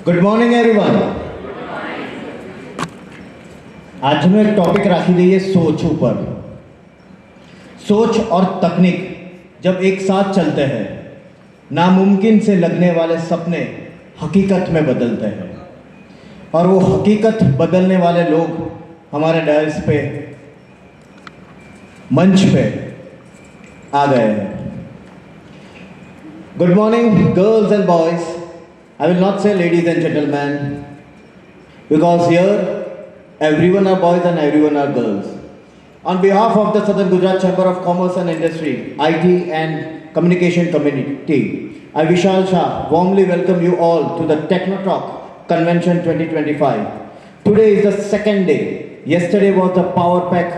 Good morning everyone. आज मैं एक टॉपिक राखी दी है सोच ऊपर। सोच और तकनीक जब एक साथ चलते हैं, नामुमकिन से लगने वाले सपने हकीकत में बदलते हैं, और वो हकीकत बदलने वाले लोग हमारे डायस पे, मंच पे आ गए हैं। Good morning girls and boys. I will not say ladies and gentlemen, because here everyone are boys and everyone are girls. On behalf of the Southern Gujarat Chamber of Commerce and Industry, IT and Communication Community, I Vishal Shah warmly welcome you all to the Techno Talk Convention 2025. Today is the second day. Yesterday was the power pack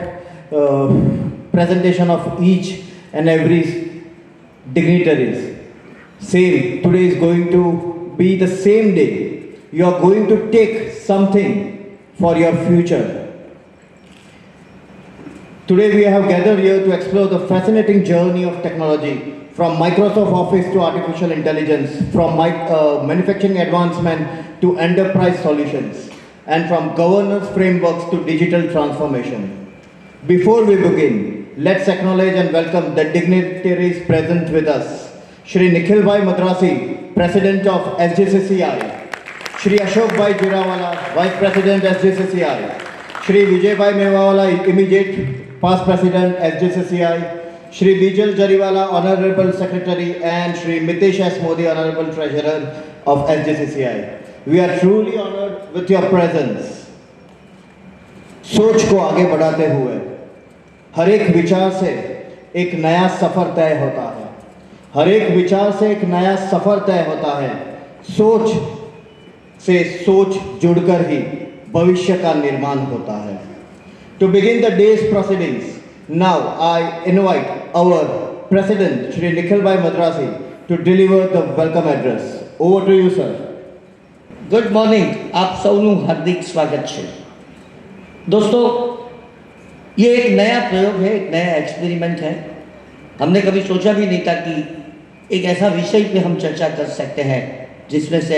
presentation of each and every dignitaries. Same, today is going to be the same day. You are going to take something for your future. Today we have gathered here to explore the fascinating journey of technology, from Microsoft Office to artificial intelligence, from manufacturing advancement to enterprise solutions, and from governance frameworks to digital transformation. Before we begin, let's acknowledge and welcome the dignitaries present with us. Shri Nikhil Bhai Madrasi, President of SGCCI, Shri Ashok Bhai Jirawala, Vice President SGCCI, Shri Vijay Bhai Mewawala, Immediate Past President SGCCI, Shri Bijal Jariwala, Honorable Secretary, and Shri Mitesh S. Modi, Honorable Treasurer of SGCCI. We are truly honored with your presence. सोच को आगे बढ़ाते हुए हर एक विचार से एक नया सफर तय होता है। हर एक विचार से एक नया सफर तय होता है। सोच से सोच जुड़कर ही भविष्य का निर्माण होता है। To begin the day's proceedings, now I invite our president Shri Nikhil bhai Madrasi to deliver the welcome address. Over to you sir. Good morning, आप सबનું हार्दिक स्वागत है। दोस्तों, ये एक नया प्रयोग है, एक नया एक्सपेरिमेंट है। हमने कभी सोचा भी नहीं था कि एक ऐसा विषय पे हम चर्चा कर सकते हैं जिसमें से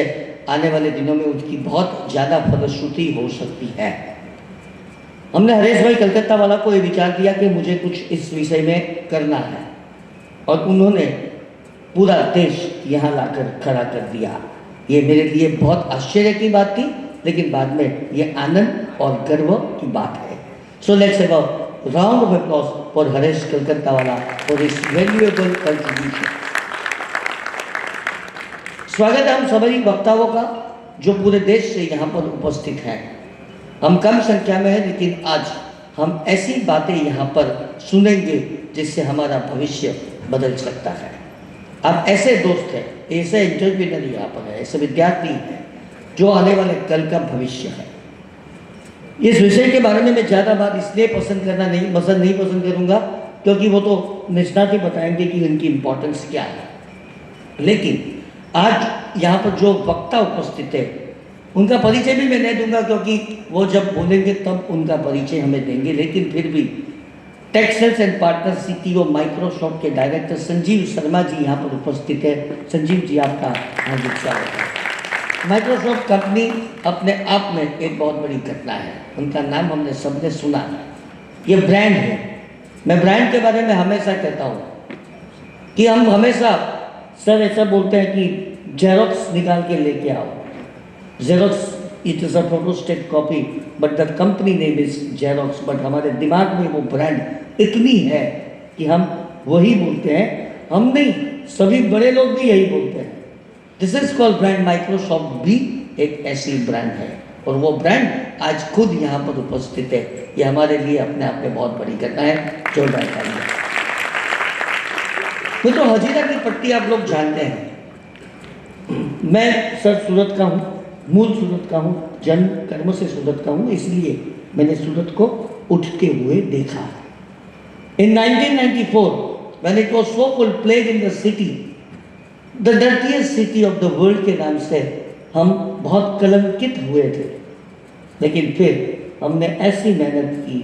आने वाले दिनों में उसकी बहुत ज़्यादा फलश्रुति हो सकती है। हमने हरेश भाई कलकत्ता वाला को ये विचार दिया कि मुझे कुछ इस विषय में करना है, और उन्होंने पूरा देश यहाँ लाकर खड़ा कर दिया। ये मेरे लिए बहुत आश्चर्य की बात थी, लेकिन बाद में ये आनंद और गर्व की बात है। So let's have a round of applause for Haresh Calcutta वाला फॉर हिज वैल्यूएबल कंट्रीब्यूशन। स्वागत है हम सभी वक्ताओं का जो पूरे देश से यहाँ पर उपस्थित हैं। हम कम संख्या में हैं, लेकिन आज हम ऐसी बातें यहाँ पर सुनेंगे जिससे हमारा भविष्य बदल सकता है। आप ऐसे दोस्त हैं, ऐसे एंटरप्रेन्योर यहाँ पर है, ऐसे विद्यार्थी हैं जो आने वाले कल का भविष्य है। इस विषय के बारे में मैं ज़्यादा बात इसलिए पसंद करूँगा क्योंकि वो तो निष्णात ही बताएंगे कि उनकी इम्पोर्टेंस क्या है। लेकिन आज यहाँ पर जो वक्ता उपस्थित है उनका परिचय भी मैं नहीं दूंगा, क्योंकि वो जब बोलेंगे तब उनका परिचय हमें देंगे। लेकिन फिर भी textiles and partner CTO Microsoft के डायरेक्टर संजीव शर्मा जी यहाँ पर उपस्थित है। संजीव जी, आपका हार्दिक स्वागत है। माइक्रोसॉफ्ट कंपनी अपने आप में एक बहुत बड़ी घटना है। उनका नाम हमने सबने सुना है। ये ब्रांड है। मैं ब्रांड के बारे में हमेशा कहता हूँ कि हम हमेशा सर ऐसा बोलते हैं कि जेरोक्स निकाल के लेके आओ। Xerox it is a photostat copy, but the company name is xerox. But हमारे दिमाग में वो ब्रांड इतनी है कि हम वही बोलते हैं। हम नहीं, सभी बड़े लोग भी यही बोलते हैं। This is called brand. Microsoft भी एक ऐसी ब्रांड है, और वो ब्रांड आज खुद यहाँ पर उपस्थित है। ये हमारे लिए अपने आप में बहुत बड़ी घटना है। जोरदार तालियां। तो हजीरा की पट्टी आप लोग जानते हैं। मैं सर सूरत का हूँ, मूल सूरत का हूँ, जन्म कर्म से सूरत का हूँ, इसलिए मैंने सूरत को उठते हुए देखा। इन 1994 when it was so full plague in the city, the dirtiest city of the world के नाम से हम बहुत कलंकित हुए थे। लेकिन फिर हमने ऐसी मेहनत की,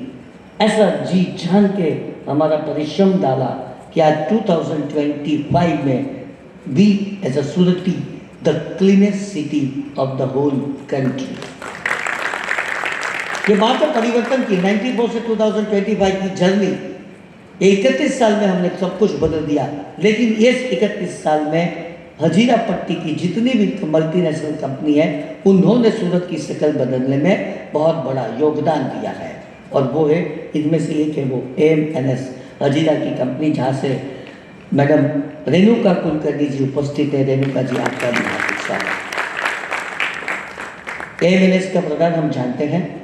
ऐसा जी जान के हमारा परिश्रम डाला कि आज 2025 में we as a Surti the the cleanest city of the whole country. ये बात है परिवर्तन की। 94 से 2025 की जर्नी, 31 साल में हमने सब कुछ बदल दिया, लेकिन इस 31 साल में हजीरा पट्टी की जितनी भी मल्टीनेशनल कंपनी है, उन्होंने सूरत की शक्ल बदलने में बहुत बड़ा योगदान दिया है। और वो है, इनमें से एक है वो AMNS हजीरा की कंपनी, जहाँ से मैडम रेणुका कुलकर्णी जी उपस्थित है। रेणुका जी, आपका भी हार्दिक स्वागत। AMNS का प्रदान हम जानते हैं,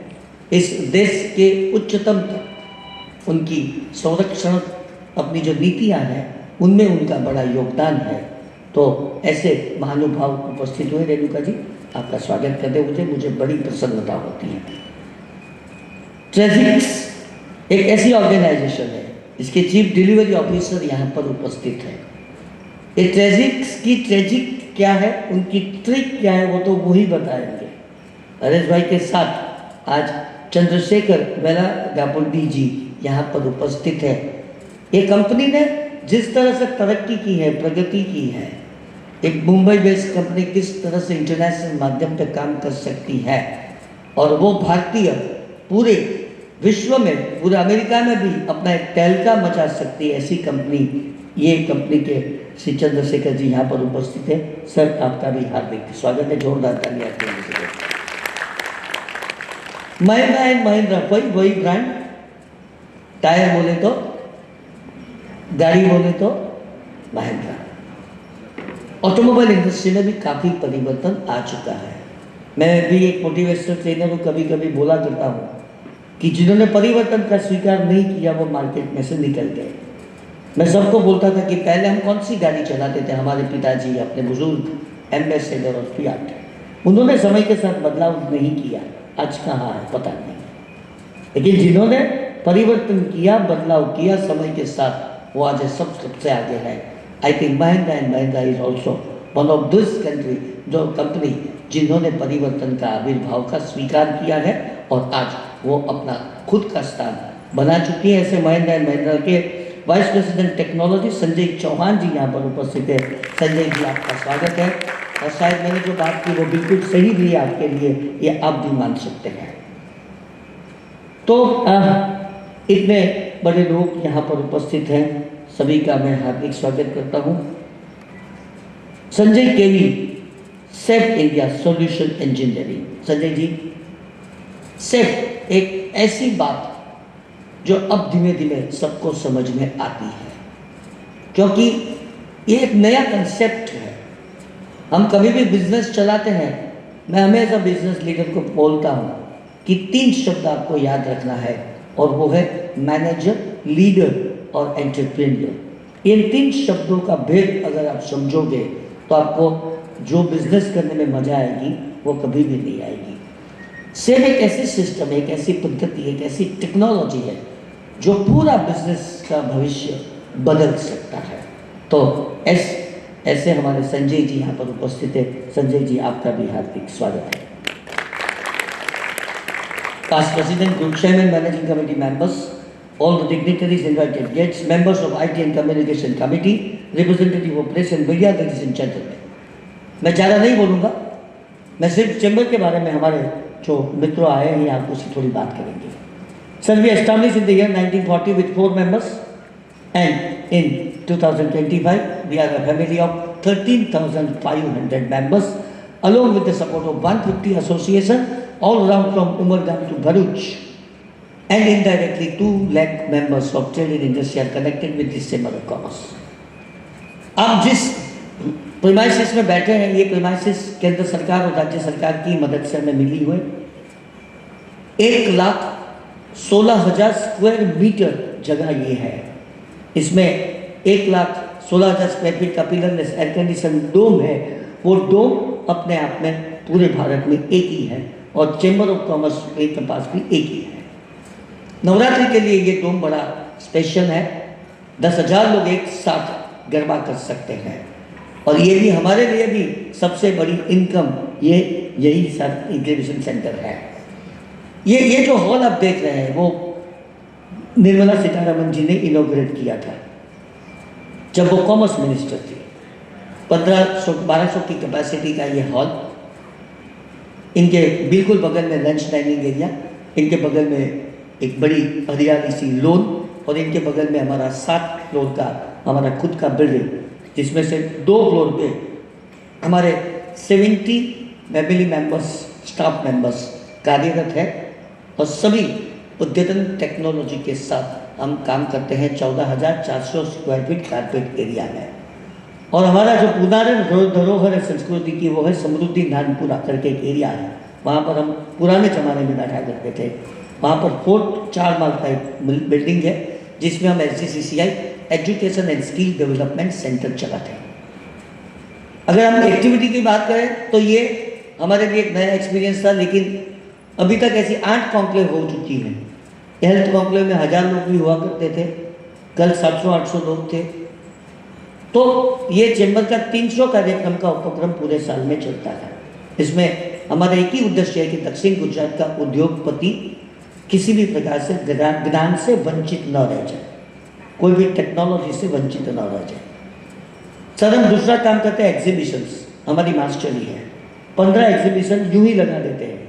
इस देश के उच्चतम तक उनकी संरक्षण अपनी जो नीतियाँ हैं उनमें उनका बड़ा योगदान है। तो ऐसे महानुभाव उपस्थित हुए। रेणुका जी, आपका स्वागत करते हुए मुझे बड़ी प्रसन्नता होती है। ट्रेजिक्स एक ऐसी ऑर्गेनाइजेशन है जिसके चीफ डिलीवरी ऑफिसर यहाँ पर उपस्थित है। ये ट्रेजिक्स की ट्रेजिक क्या है, उनकी ट्रिक क्या है, वो तो वही बताएंगे। हरेश भाई के साथ आज चंद्रशेखर वेला गापुंडी जी यहाँ पर उपस्थित है। ये कंपनी ने जिस तरह से तरक्की की है, प्रगति की है, एक मुंबई बेस्ड कंपनी किस तरह से इंटरनेशनल माध्यम पर काम कर सकती है, और वो भारतीय पूरे विश्व में, पूरे अमेरिका में भी अपना एक तहलका मचा सकती है, ऐसी कंपनी, ये कंपनी के श्री चंद्रशेखर जी यहाँ पर उपस्थित है। सर, आपका भी हार्दिक स्वागत है। जोरदार तालियां आपके लिए। महिंद्रा एंड महिंद्रा, वही ब्रांड, टायर बोले तो, गाड़ी बोले तो महिंद्रा। ऑटोमोबाइल इंडस्ट्री में भी काफ़ी परिवर्तन आ चुका है। मैं भी एक मोटिवेशनल ट्रेनर को कभी कभी बोला करता हूँ कि जिन्होंने परिवर्तन का स्वीकार नहीं किया वो मार्केट में से निकल गए। मैं सबको बोलता था कि पहले हम कौन सी गाड़ी चलाते थे, हमारे पिताजी, अपने बुजुर्ग एम्बेसडर और फियाट, उन्होंने समय के साथ बदलाव नहीं किया। आज कहाँ है पता नहीं, लेकिन जिन्होंने परिवर्तन किया, बदलाव किया समय के साथ, वो आज सबसे आगे है। I think Mahindra and Mahindra is also one of this country, जो कंपनी जिन्होंने परिवर्तन का आविर्भाव का स्वीकार किया है और आज वो अपना खुद का स्थान बना चुकी है। ऐसे महिंद्रा एंड महिंद्रा के vice president technology Sanjay Chauhan ji यहाँ पर उपस्थित है। संजय जी, आपका स्वागत है। और शायद मैंने जो बात की वो बिल्कुल सही भी है आपके लिए, ये आप भी मान सकते हैं। तो इतने बड़े लोग यहाँ पर उपस्थित हैं, सभी का मैं हार्दिक स्वागत करता हूँ। Sanjay KV, safe India solution engineering. Sanjay ji, safe एक ऐसी बात जो अब धीमे धीमे सबको समझ में आती है, क्योंकि ये एक नया कंसेप्ट है। हम कभी भी बिजनेस चलाते हैं, मैं हमेशा बिजनेस लीडर को बोलता हूँ कि 3 शब्द आपको याद रखना है, और वो है मैनेजर, लीडर और एंटरप्रेन्योर। इन 3 शब्दों का भेद अगर आप समझोगे तो आपको जो बिजनेस करने में मजा आएगी वो कभी भी नहीं आएगी। सेम एक ऐसी सिस्टम, एक ऐसी पद्धति, एक ऐसी टेक्नोलॉजी है जो पूरा बिजनेस का भविष्य बदल सकता है। तो ऐसे हमारे संजय जी यहाँ पर उपस्थित है। संजय जी, आपका भी हार्दिक स्वागत है। Past President, Group Chairman, Managing Committee members, all the dignitaries, invited guests, members of IT and Communication Committee, representative of press and media, ladies and gentlemen. मैं ज़्यादा नहीं बोलूँगा, मैं सिर्फ चैम्बर के बारे में, हमारे जो मित्रों आए हैं यहाँ उसकी थोड़ी बात करेंगे। Sir, we established in the year 1940 with 4 members, and in 2025 we are a family of 13,500 members, along with the support of 150 associations all around from Umargam to Bharuch, and indirectly 2 lakh members of trade and industry are connected with this Chamber of Commerce. आप जिस premises में बैठे हैं, ये premises केंद्र सरकार और राज्य सरकार की मदद से हमें मिली हुई। 1,16,000 स्क्वायर मीटर जगह ये है। इसमें 1,16,000 स्क्वायर फीट का पिलरलेस एयर कंडीशन डोम है। वो डोम अपने आप में पूरे भारत में एक ही है, और चैम्बर ऑफ कॉमर्स के पास भी एक ही है। नवरात्रि के लिए ये डोम बड़ा स्पेशल है। 10,000 लोग एक साथ गरबा कर सकते हैं, और ये भी हमारे लिए भी सबसे बड़ी इनकम यही सर इंक्यूबेशन सेंटर है। ये जो हॉल आप देख रहे हैं वो निर्मला सीतारमण जी ने इनॉग्रेट किया था जब वो कॉमर्स मिनिस्टर थी। 1200 की कैपेसिटी का ये हॉल, इनके बिल्कुल बगल में लंच डाइनिंग एरिया, इनके बगल में एक बड़ी हरियाली सी लॉन, और इनके बगल में हमारा 7 फ्लोर का हमारा खुद का बिल्डिंग, जिसमें से 2 फ्लोर पे हमारे 70 फैमिली मेंबर्स, स्टाफ मेंबर्स कार्यरत है, और सभी अद्यतन टेक्नोलॉजी के साथ हम काम करते हैं 14,400 स्क्वायर फीट कारपेट एरिया में। और हमारा जो पुराने धरोहर है संस्कृति की, वो है समृद्धि नानपुरा करके एक एरिया है, वहाँ पर हम पुराने ज़माने में बैठा करते थे। वहाँ पर 4 माल का एक बिल्डिंग है, जिसमें हम SGCCI education and skill development centre चलाते हैं। अगर हम एक्टिविटी की बात करें तो ये हमारे लिए एक नया एक्सपीरियंस था, लेकिन अभी तक ऐसी 8 कॉन्क्लेव हो चुकी हैं। हेल्थ कॉन्क्लेव में 1000 लोग भी हुआ करते थे, कल 700-800 लोग थे। तो ये चैम्बर का 300 कार्यक्रम का उपक्रम पूरे साल में चलता है। इसमें हमारा एक ही उद्देश्य है कि दक्षिण गुजरात का उद्योगपति किसी भी प्रकार से ज्ञान से वंचित न रह जाए, कोई भी टेक्नोलॉजी से वंचित न रह जाए। सर, हम दूसरा काम करते हैं एग्जीबिशंस, हमारी मास्टरी है। 15 एग्जीबिशन यूं ही लगा देते हैं,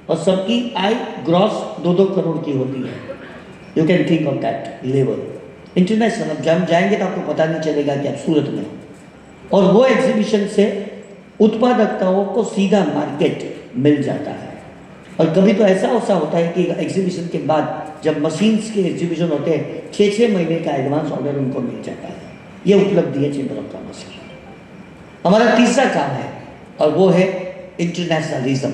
और सबकी आय ग्रॉस 2-2 करोड़ की होती है। You can think of that level international. अब जब जाएंगे तो आपको पता नहीं चलेगा कि आप सूरत में हो। और वो एग्जीबिशन से उत्पादकताओं को सीधा मार्केट मिल जाता है। और कभी तो ऐसा होता है कि एग्जीबिशन के बाद जब मशीन्स के एग्जीबिशन होते हैं, 6-6 महीने का एडवांस ऑर्डर उनको मिल जाता है। ये उपलब्धि है चैम्बर ऑफ कॉमर्स की। हमारा तीसरा काम है, और वो है इंटरनेशनलिज्म।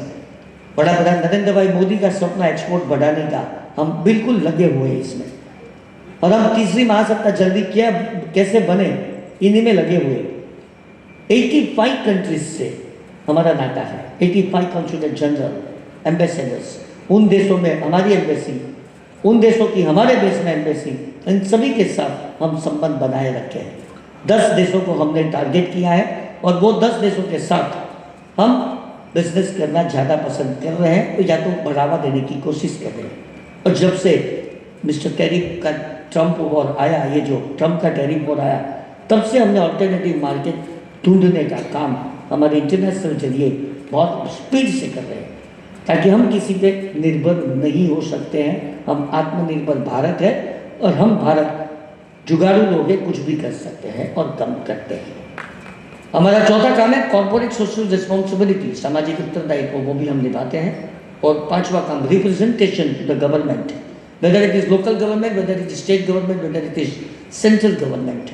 बड़ा नरेंद्र भाई मोदी का सपना एक्सपोर्ट बढ़ाने का, हम बिल्कुल लगे हुए हैं इसमें। और हम तीसरी महासत्ता जल्दी कैसे बने, इन्हीं में लगे हुए। 85 कंट्रीज से हमारा नाता है, 85 कॉन्सुलेट जनरल, एम्बेसडर्स, उन देशों में हमारी एम्बेसी, उन देशों की हमारे देश में एम्बेसी, इन सभी के साथ हम संबंध बनाए रखे हैं। 10 देशों को हमने टारगेट किया है, और वो 10 देशों के साथ हम बिजनेस करना ज़्यादा पसंद कर रहे हैं, तो या तो बढ़ावा देने की कोशिश कर रहे हैं। और जब से मिस्टर टैरिफ का ट्रम्प वॉर आया, ये जो ट्रम्प का टैरिफ वॉर आया, तब से हमने अल्टरनेटिव मार्केट ढूंढने का काम हमारे इंटरनेशनल जरिए बहुत स्पीड से कर रहे हैं, ताकि हम किसी पे निर्भर नहीं हो सकते हैं। हम आत्मनिर्भर भारत है, और हम भारत जुगाड़ू लोग हैं, कुछ भी कर सकते हैं और कम करते हैं। हमारा चौथा काम है कॉर्पोरेट सोशल रिस्पॉन्सिबिलिटी, सामाजिक उत्तरदायित्व, वो भी हम निभाते हैं। और 5वां काम representation to the government, whether it is local government, whether it is state government, whether it is central government.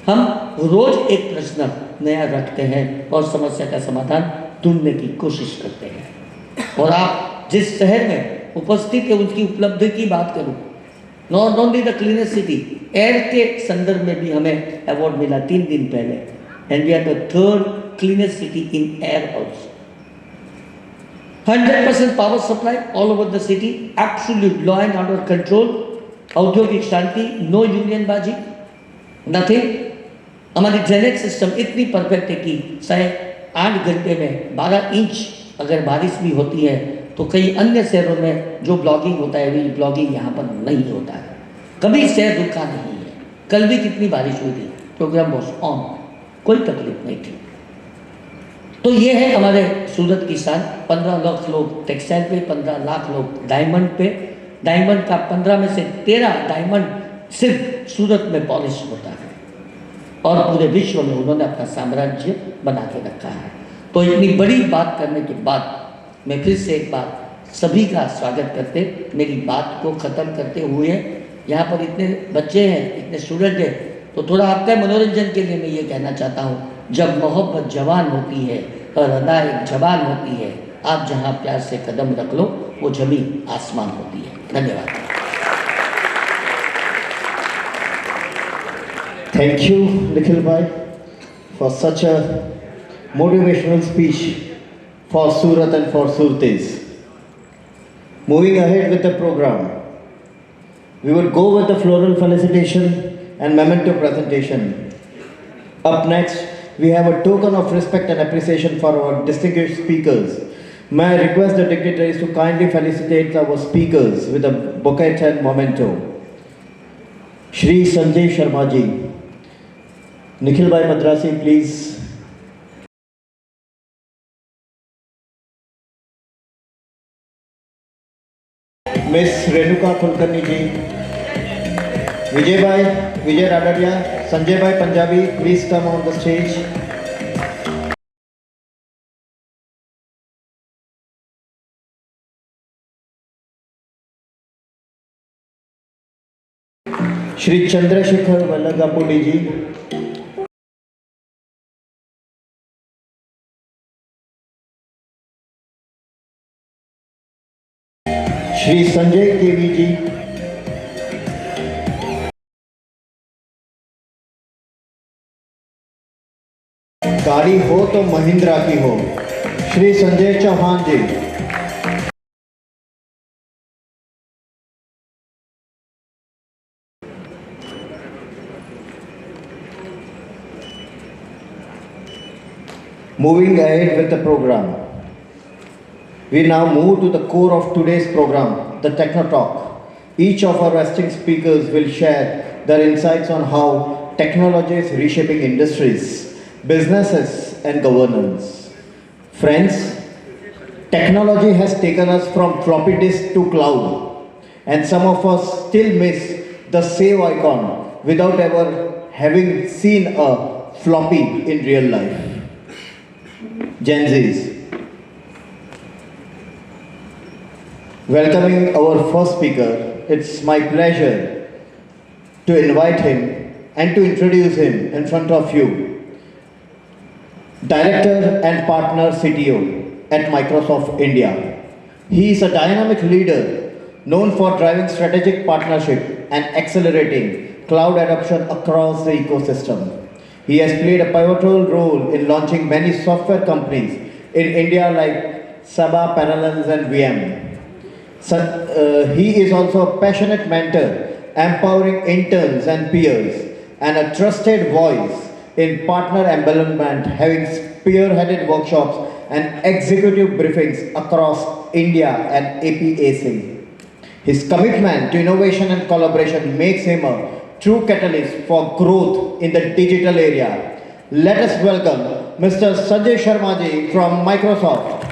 हम रोज एक प्रश्न नया रखते हैं और समस्या का समाधान ढूंढने की कोशिश करते हैं। और आप जिस शहर में उपस्थित है उसकी उपलब्धि की बात करूँ, not only the cleanest city, air के संदर्भ में भी हमें अवार्ड मिला 3 दिन पहले, and we are the 3rd cleanest city in air also. 100% power supply all over the city, absolute law and order control, औद्योगिक शांति, नो यूनियन बाजी, नथिंग। हमारी ड्रेनेज सिस्टम इतनी परफेक्ट है कि 8 घंटे में 12 इंच अगर बारिश भी होती है, तो कई अन्य शहरों में जो ब्लॉगिंग होता है, वही ब्लॉगिंग यहाँ पर नहीं होता है। कभी शहर रुका नहीं है। कल भी कितनी बारिश हुई थी, प्रोग्राम वॉज ऑन, कोई तकलीफ नहीं थी। तो ये है हमारे सूरत की शान। 15 लाख लोग टेक्सटाइल पे, 15 लाख लोग डायमंड पे। डायमंड का 15 में से 13 डायमंड सिर्फ सूरत में पॉलिश होता है, और पूरे विश्व में उन्होंने अपना साम्राज्य बना के रखा है। तो इतनी बड़ी बात करने के बाद मैं फिर से एक बार सभी का स्वागत करते, मेरी बात को ख़त्म करते हुए, यहाँ पर इतने बच्चे हैं, इतने स्टूडेंट हैं, तो थोड़ा आपका मनोरंजन के लिए मैं ये कहना चाहता हूँ, जब मोहब्बत जवान होती है और अदा एक जवान होती है, आप जहाँ प्यार से कदम रख लो, वो ज़मीन आसमान होती है। धन्यवाद। Thank you, Nikhil Bhai, for such a motivational speech for Surat and for Surtes. Moving ahead with the program, we would go with the floral felicitation and memento presentation. Up next, we have a token of respect and appreciation for our distinguished speakers. May I request the dignitaries to kindly felicitate our speakers with a bouquet and memento. Shri Sanjay Sharma ji. Nikhil Bhai Madrasi, please Miss Renuka Kulkarni ji, Vijay Radaria, Sanjay Bhai Punjabi, please come on the stage. Shri Chandrasekhar Vallagapudi ji, Shri Sanjay KV ji, गाड़ी हो तो महिंद्रा की हो, श्री संजय चौहान जी, moving ahead with the program. We now move to the core of today's program, the Techno Talk. Each of our esteemed speakers will share their insights on how technology is reshaping industries, businesses and governance. Friends, technology has taken us from floppy disk to cloud, and some of us still miss the save icon without ever having seen a floppy in real life. Gen Zs. Welcoming our first speaker, it's my pleasure to invite him and to introduce him in front of you. Director and partner CTO at Microsoft India. He is a dynamic leader known for driving strategic partnership and accelerating cloud adoption across the ecosystem. He has played a pivotal role in launching many software companies in India like Saba, Parallels and VM. He is also a passionate mentor, empowering interns and peers, and a trusted voice in partner enablement, having spearheaded workshops and executive briefings across India and APAC. His commitment to innovation and collaboration makes him a true catalyst for growth in the digital area. Let us welcome Mr. Sanjay Sharma ji from Microsoft.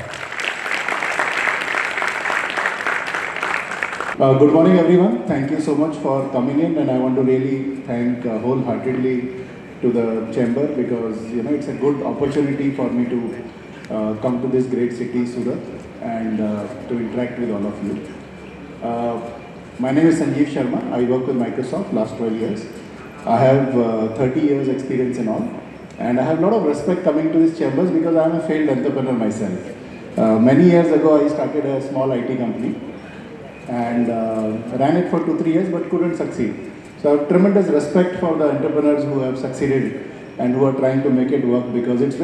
Good morning, everyone. Thank you so much for coming in, and I want to really thank wholeheartedly to the chamber because it's a good opportunity for me to come to this great city, Surat, and to interact with all of you. My name is Sanjeev Sharma. I work with Microsoft last 12 years. I have 30 years experience in all, and I have a lot of respect coming to these chambers because I am a failed entrepreneur myself. Many years ago, I started a small IT company and ran it for 2-3 years but couldn't succeed. So I have tremendous respect for the entrepreneurs who have succeeded and who are trying to make it work because it's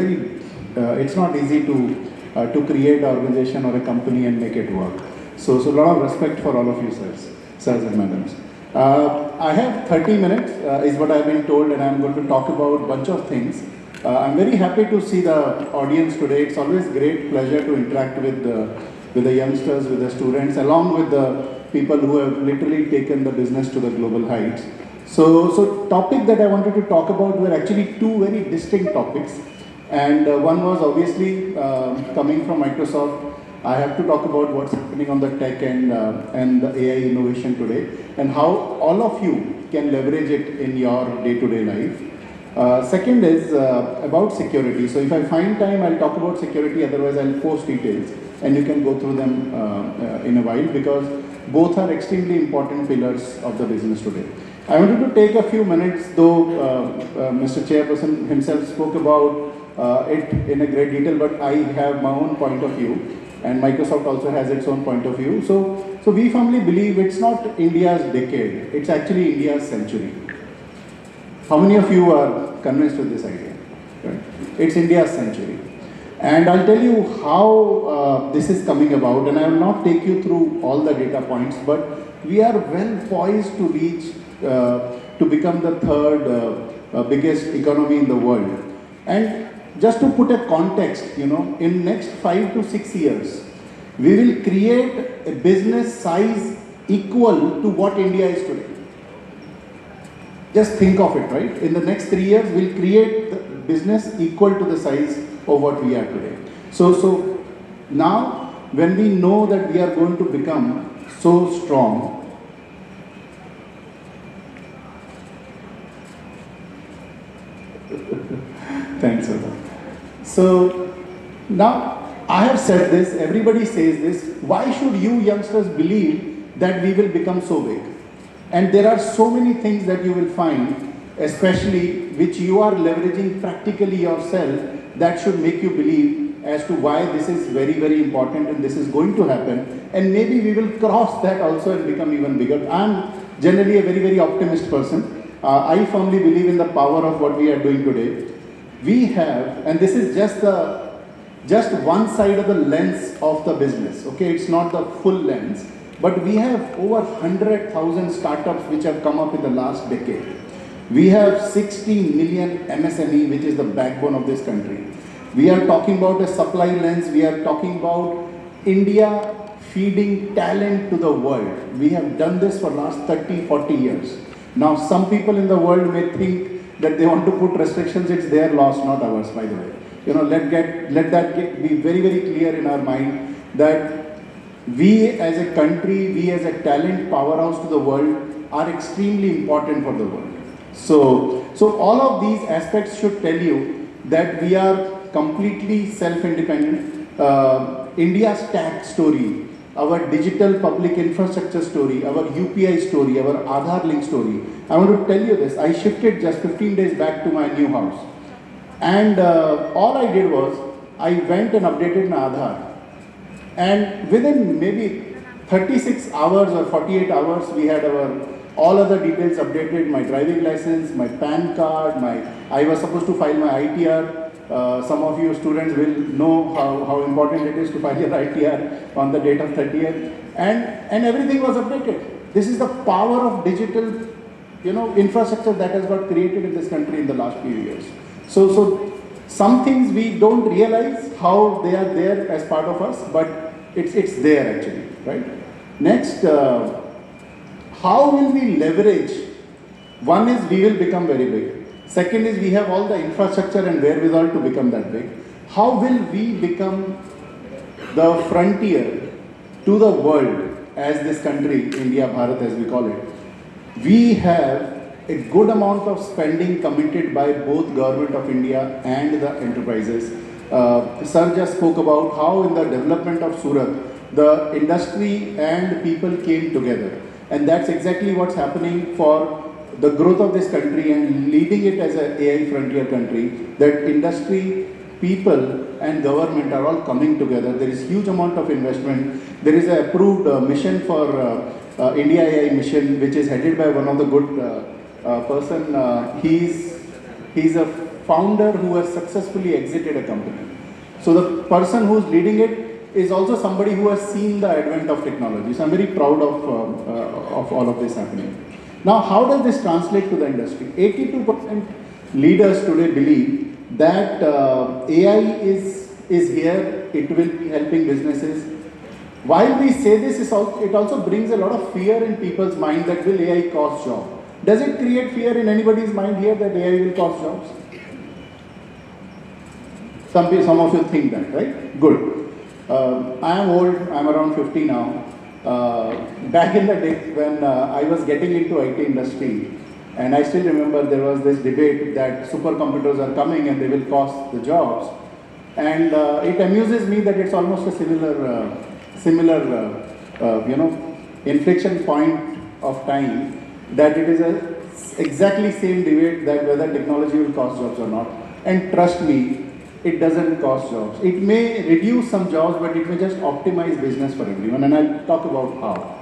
not easy to create an organization or a company and make it work. So a lot of respect for all of you sirs and madams. I have 30 minutes is what I've been told, and I'm going to talk about a bunch of things. I'm very happy to see the audience today. It's always great pleasure to interact with the youngsters, with the students, along with the people who have literally taken the business to the global heights. So topic that I wanted to talk about were actually two very distinct topics. And one was obviously coming from Microsoft. I have to talk about what's happening on the tech and the AI innovation today, and how all of you can leverage it in your day-to-day life. Second is about security. So if I find time, I'll talk about security, otherwise I'll post details and you can go through them in a while because both are extremely important pillars of the business today. I wanted to take a few minutes, though Mr. Chairperson himself spoke about it in a great detail, but I have my own point of view and Microsoft also has its own point of view. So we firmly believe it's not India's decade, it's actually India's century. How many of you are convinced with this idea? Right? It's India's century. And I'll tell you how this is coming about, and I will not take you through all the data points, but we are well poised to reach, to become the third biggest economy in the world. And just to put a context, in next 5 to 6 years, we will create a business size equal to what India is today. Just think of it, right? In the next 3 years, we'll create the business equal to the size of what we are today. So now, when we know that we are going to become so strong. Thanks, sir. So now I have said this, everybody says this. Why should you youngsters believe that we will become so big? And there are so many things that you will find, especially which you are leveraging practically yourself, that should make you believe as to why this is very, very important and this is going to happen. And maybe we will cross that also and become even bigger. I'm generally a very, very optimist person. I firmly believe in the power of what we are doing today. We have, and this is just one side of the lens of the business, okay? It's not the full lens, but we have over 100,000 startups which have come up in the last decade. We have 60 million MSME, which is the backbone of this country. We are talking about a supply lens. We are talking about India feeding talent to the world. We have done this for last 30, 40 years. Now, some people in the world may think that they want to put restrictions. It's their loss, not ours, by the way. You know, let that be very, very clear in our mind that we as a country, we as a talent powerhouse to the world are extremely important for the world. So all of these aspects should tell you that we are completely self-independent. India's tax story, our digital public infrastructure story, our UPI story, our Aadhaar link story. I want to tell you this. I shifted just 15 days back to my new house. And all I did was, I went and updated my Aadhaar. And within maybe 36 hours or 48 hours, we had all other details updated, my driving license, my PAN card, I was supposed to file my ITR. Some of you students will know how important it is to file your ITR on the date of 30th. And everything was updated. This is the power of digital, infrastructure that has got created in this country in the last few years. So some things we don't realize how they are there as part of us, but it's there actually, right? Next, how will we leverage? One is we will become very big. Second is we have all the infrastructure and wherewithal to become that big. How will we become the frontier to the world as this country, India, Bharat as we call it? We have a good amount of spending committed by both Government of India and the enterprises. Sir just spoke about how in the development of Surat, the industry and people came together. And that's exactly what's happening for the growth of this country and leading it as an AI frontier country, that industry, people and government are all coming together. There is huge amount of investment. There is an approved mission for India AI mission, which is headed by one of the good person. He's a founder who has successfully exited a company. So the person who's leading it is also somebody who has seen the advent of technology. So I'm very proud of all of this happening. Now, how does this translate to the industry? 82% leaders today believe that AI is here, it will be helping businesses. While we say this, it also brings a lot of fear in people's mind that will AI cost jobs. Does it create fear in anybody's mind here that AI will cost jobs? Some of you think that, right? Good. I am old, I am around 50 now. Back in the days when I was getting into IT industry, and I still remember there was this debate that supercomputers are coming and they will cost the jobs. And it amuses me that it's almost a similar inflection point of time, that it is a exactly same debate that whether technology will cost jobs or not. And trust me, it doesn't cost jobs. It may reduce some jobs, but it may just optimize business for everyone, and I'll talk about how.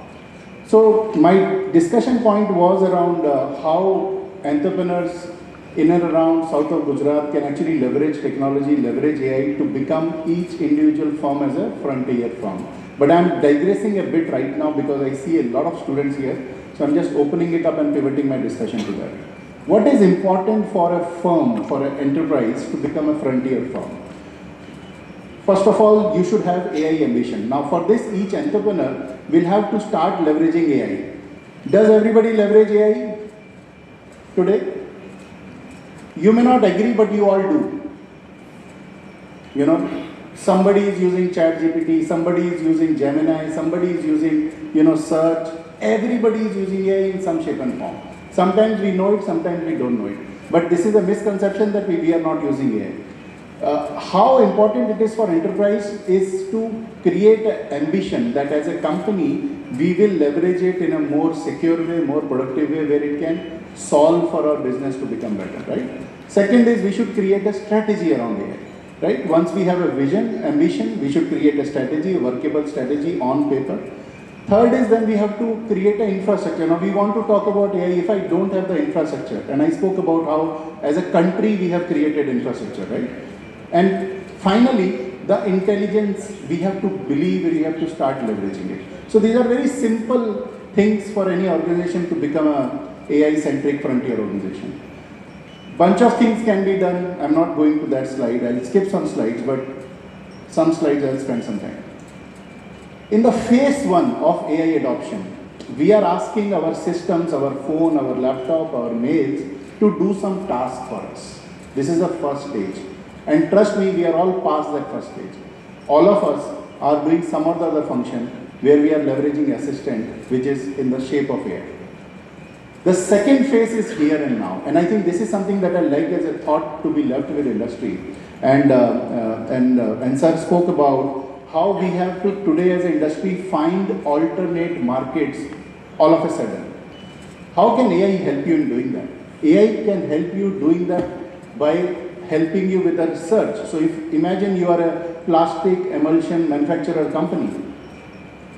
So my discussion point was around how entrepreneurs in and around south of Gujarat can actually leverage technology, leverage AI to become each individual firm as a frontier firm. But I'm digressing a bit right now because I see a lot of students here, so I'm just opening it up and pivoting my discussion to that. What is important for a firm, for an enterprise to become a frontier firm? First of all, you should have AI ambition. Now for this, each entrepreneur will have to start leveraging AI. Does everybody leverage AI today? You may not agree, but you all do. Somebody is using ChatGPT, somebody is using Gemini, somebody is using, search. Everybody is using AI in some shape and form. Sometimes we know it, sometimes we don't know it. But this is a misconception that we are not using AI. How important it is for enterprise is to create an ambition that as a company, we will leverage it in a more secure way, more productive way, where it can solve for our business to become better, right? Second is we should create a strategy around AI, right? Once we have a vision, ambition, we should create a strategy, a workable strategy on paper. Third is then we have to create an infrastructure. Now we want to talk about AI if I don't have the infrastructure. And I spoke about how as a country we have created infrastructure, right? And finally, the intelligence, we have to believe, we have to start leveraging it. So these are very simple things for any organization to become a AI-centric frontier organization. Bunch of things can be done. I'm not going to that slide. I'll skip some slides, but some slides I'll spend some time. In the phase 1 of AI adoption, we are asking our systems, our phone, our laptop, our mails to do some tasks for us. This is the first stage. And trust me, we are all past that first stage. All of us are doing some or the other function where we are leveraging assistant, which is in the shape of AI. The second phase is here and now. And I think this is something that I like as a thought to be left with industry. And Sir spoke about how we have to today as an industry find alternate markets all of a sudden. How can AI help you in doing that? AI can help you doing that by helping you with the research. So if imagine you are a plastic emulsion manufacturer company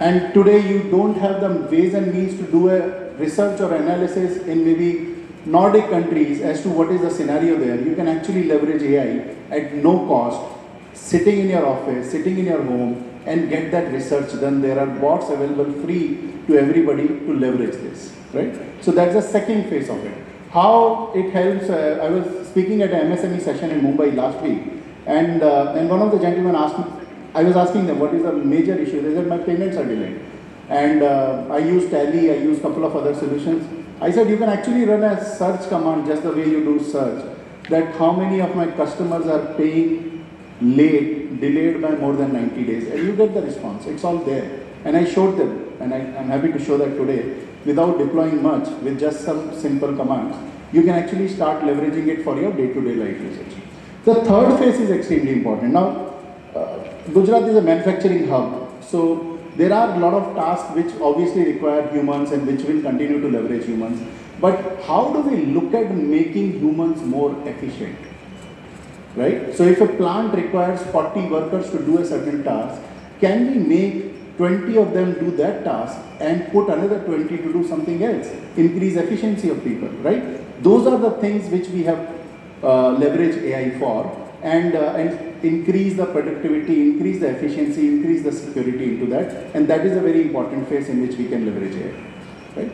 and today you don't have the ways and means to do a research or analysis in maybe Nordic countries as to what is the scenario there, you can actually leverage AI at no cost, sitting in your office, sitting in your home, and get that research done. There are bots available free to everybody to leverage this, right? So that's the second phase of it. How it helps, I was speaking at an MSME session in Mumbai last week, and one of the gentlemen asked me, I was asking them what is the major issue. They said my payments are delayed. And I use Tally, I use a couple of other solutions. I said you can actually run a search command just the way you do search, that how many of my customers are paying late, delayed by more than 90 days, and you get the response. It's all there. And I showed them, and I'm happy to show that today, without deploying much, with just some simple commands, you can actually start leveraging it for your day-to-day life usage. The third phase is extremely important. Now, Gujarat is a manufacturing hub, so there are a lot of tasks which obviously require humans and which will continue to leverage humans. But how do we look at making humans more efficient? Right? So if a plant requires 40 workers to do a certain task, can we make 20 of them do that task and put another 20 to do something else? Increase efficiency of people, right? Those are the things which we have leveraged AI for, and increase the productivity, increase the efficiency, increase the security into that, and that is a very important phase in which we can leverage AI, right?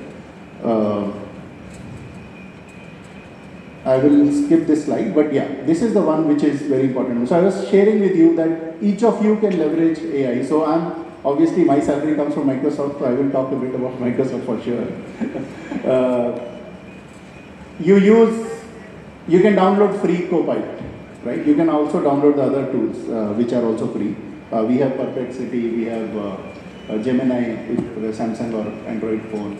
I will skip this slide, but yeah, this is the one which is very important. So I was sharing with you that each of you can leverage AI. So obviously my salary comes from Microsoft, so I will talk a bit about Microsoft for sure. You can download free Copilot, right? You can also download the other tools which are also free. We have Perplexity, we have Gemini with the Samsung or Android phone,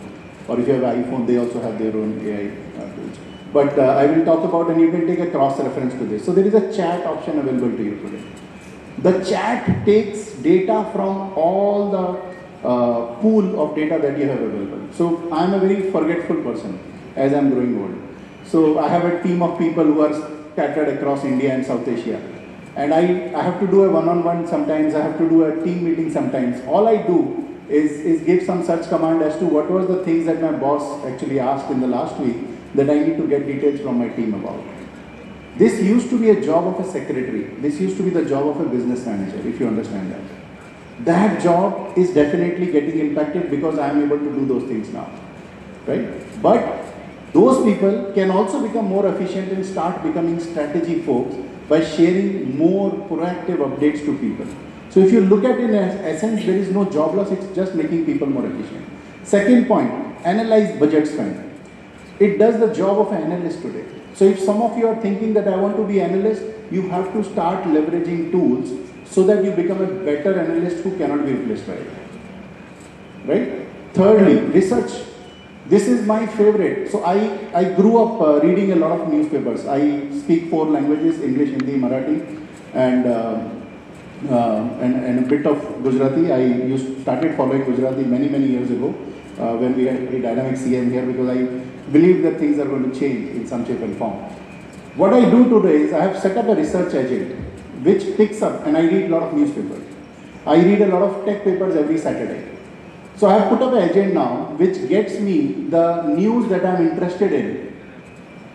or if you have iPhone, they also have their own AI tools. But I will talk about, and you can take a cross-reference to this. So there is a chat option available to you today. The chat takes data from all the pool of data that you have available. So I am a very forgetful person as I am growing old. So I have a team of people who are scattered across India and South Asia. And I have to do a one-on-one sometimes, I have to do a team meeting sometimes. All I do is give some search command as to what was the things that my boss actually asked in the last week that I need to get details from my team about. This used to be a job of a secretary. This used to be the job of a business manager, if you understand that. That job is definitely getting impacted because I am able to do those things now, right? But those people can also become more efficient and start becoming strategy folks by sharing more proactive updates to people. So if you look at it in essence, there is no job loss, it's just making people more efficient. Second point, analyze budget spend. It does the job of an analyst today. So if some of you are thinking that I want to be analyst, you have to start leveraging tools so that you become a better analyst who cannot be replaced by it. Right? Thirdly, research. This is my favorite. So I grew up reading a lot of newspapers. I speak 4 languages, English, Hindi, Marathi, and a bit of Gujarati. I started following Gujarati many years ago when we had a dynamic CM here, because I believe that things are going to change in some shape and form. What I do today is I have set up a research agent which picks up, and I read a lot of newspapers. I read a lot of tech papers every Saturday. So I have put up an agent now which gets me the news that I am interested in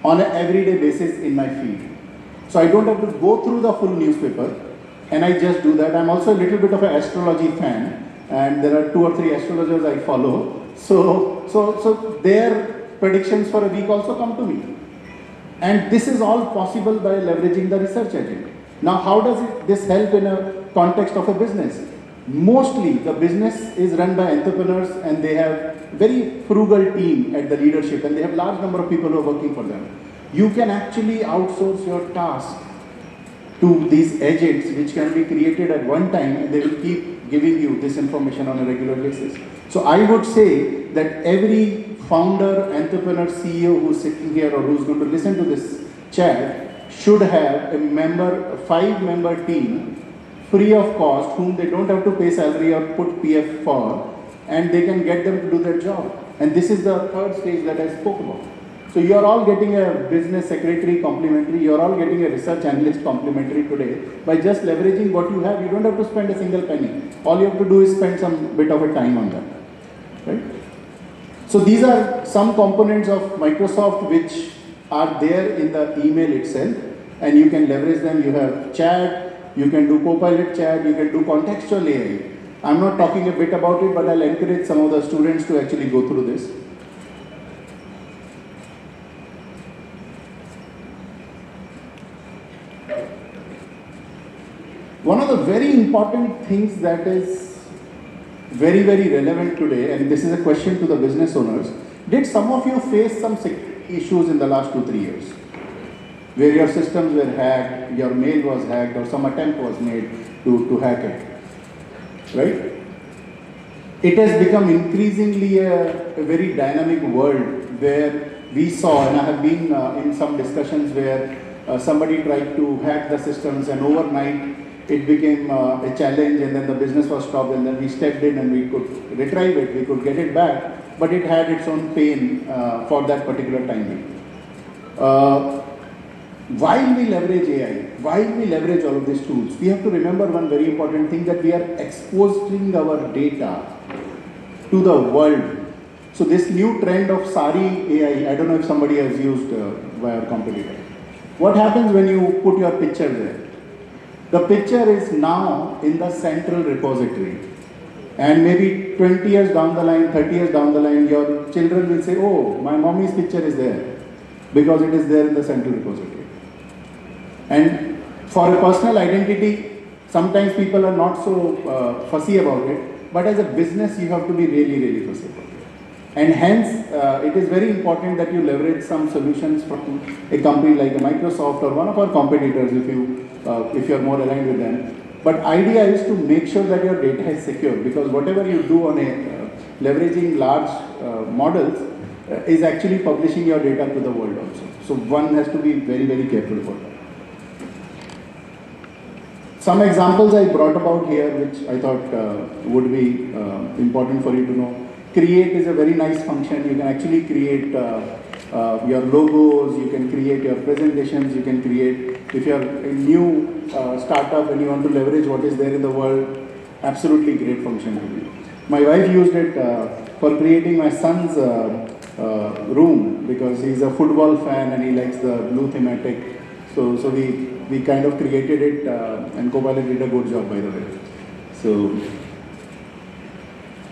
on an everyday basis in my feed. So I don't have to go through the full newspaper, and I just do that. I'm also a little bit of an astrology fan, and there are 2 or 3 astrologers I follow. So their predictions for a week also come to me. And this is all possible by leveraging the research agent. Now, how does this help in a context of a business? Mostly the business is run by entrepreneurs, and they have very frugal team at the leadership, and they have large number of people who are working for them. You can actually outsource your task to these agents, which can be created at one time, and they will keep giving you this information on a regular basis. So I would say that every founder, entrepreneur, CEO who's sitting here or who's going to listen to this chat should have a 5-member team free of cost, whom they don't have to pay salary or put PF for, and they can get them to do their job. And this is the 3rd stage that I spoke about. So you are all getting a business secretary complimentary, you are all getting a research analyst complimentary today by just leveraging what you have. You don't have to spend a single penny. All you have to do is spend some bit of a time on that. Right? So these are some components of Microsoft which are there in the email itself, and you can leverage them. You have chat, you can do Copilot chat, you can do contextual AI. I'm not talking a bit about it, but I'll encourage some of the students to actually go through this. One of the very important things that is very relevant today, and this is a question to the business owners, did some of you face some issues in the last 2-3 years? Where your systems were hacked, your mail was hacked, or some attempt was made to hack it, right? It has become increasingly a very dynamic world where we saw, and I have been in some discussions where somebody tried to hack the systems, and overnight it became a challenge, and then the business was stopped, and then we stepped in and we could retrieve it, we could get it back, but it had its own pain for that particular time. While we leverage AI, while we leverage all of these tools, we have to remember one very important thing, that we are exposing our data to the world. So this new trend of SARI AI, I don't know if somebody has used by our competitor. What happens when you put your picture there? The picture is now in the central repository. And maybe 20 years down the line, 30 years down the line, your children will say, oh, my mommy's picture is there, because it is there in the central repository. And for a personal identity, sometimes people are not so fussy about it, but as a business, you have to be really fussy about it. And hence, it is very important that you leverage some solutions from a company like a Microsoft or one of our competitors if you are more aligned with them. But idea is to make sure that your data is secure, because whatever you do on a leveraging large models is actually publishing your data to the world also. So one has to be very careful about that. Some examples I brought about here, which I thought would be important for you to know. Create is a very nice function. You can actually create your logos, you can create your presentations, you can create, if you are a new startup and you want to leverage what is there in the world, absolutely great function to be. My wife used it for creating my son's room, because he's a football fan and he likes the blue thematic. So we kind of created it, and Copilot did a good job, by the way. So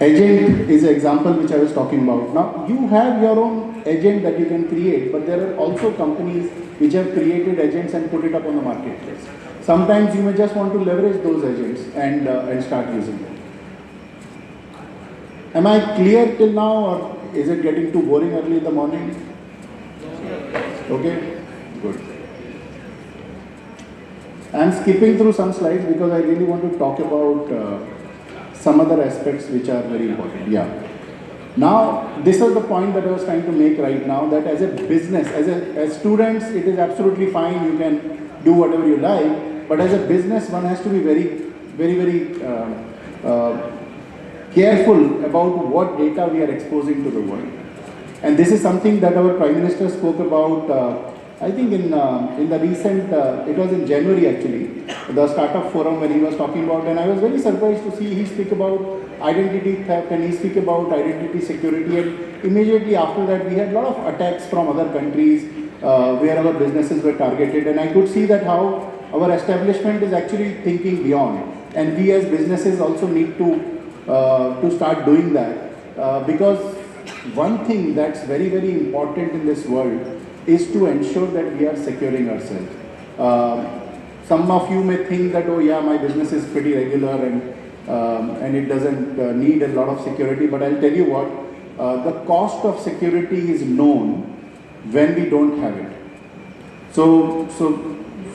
agent is an example which I was talking about. Now you have your own agent that you can create, but there are also companies which have created agents and put it up on the marketplace. Sometimes you may just want to leverage those agents and start using them. Am I clear till now, or is it getting too boring early in the morning? Okay, good. I'm skipping through some slides because I really want to talk about some other aspects which are very important. Yeah. Now, this is the point that I was trying to make right now, that as a business, as students, it is absolutely fine. You can do whatever you like. But as a business, one has to be very careful about what data we are exposing to the world. And this is something that our Prime Minister spoke about, I think in the recent, it was in January actually, the startup forum when he was talking about, and I was very surprised to see he speak about identity theft and he speak about identity security, and immediately after that we had a lot of attacks from other countries where our businesses were targeted, and I could see that how our establishment is actually thinking beyond, and we as businesses also need to start doing that because one thing that's very important in this world is to ensure that we are securing ourselves. Some of you may think that, oh yeah, my business is pretty regular and it doesn't need a lot of security, but I'll tell you what, the cost of security is known when we don't have it. So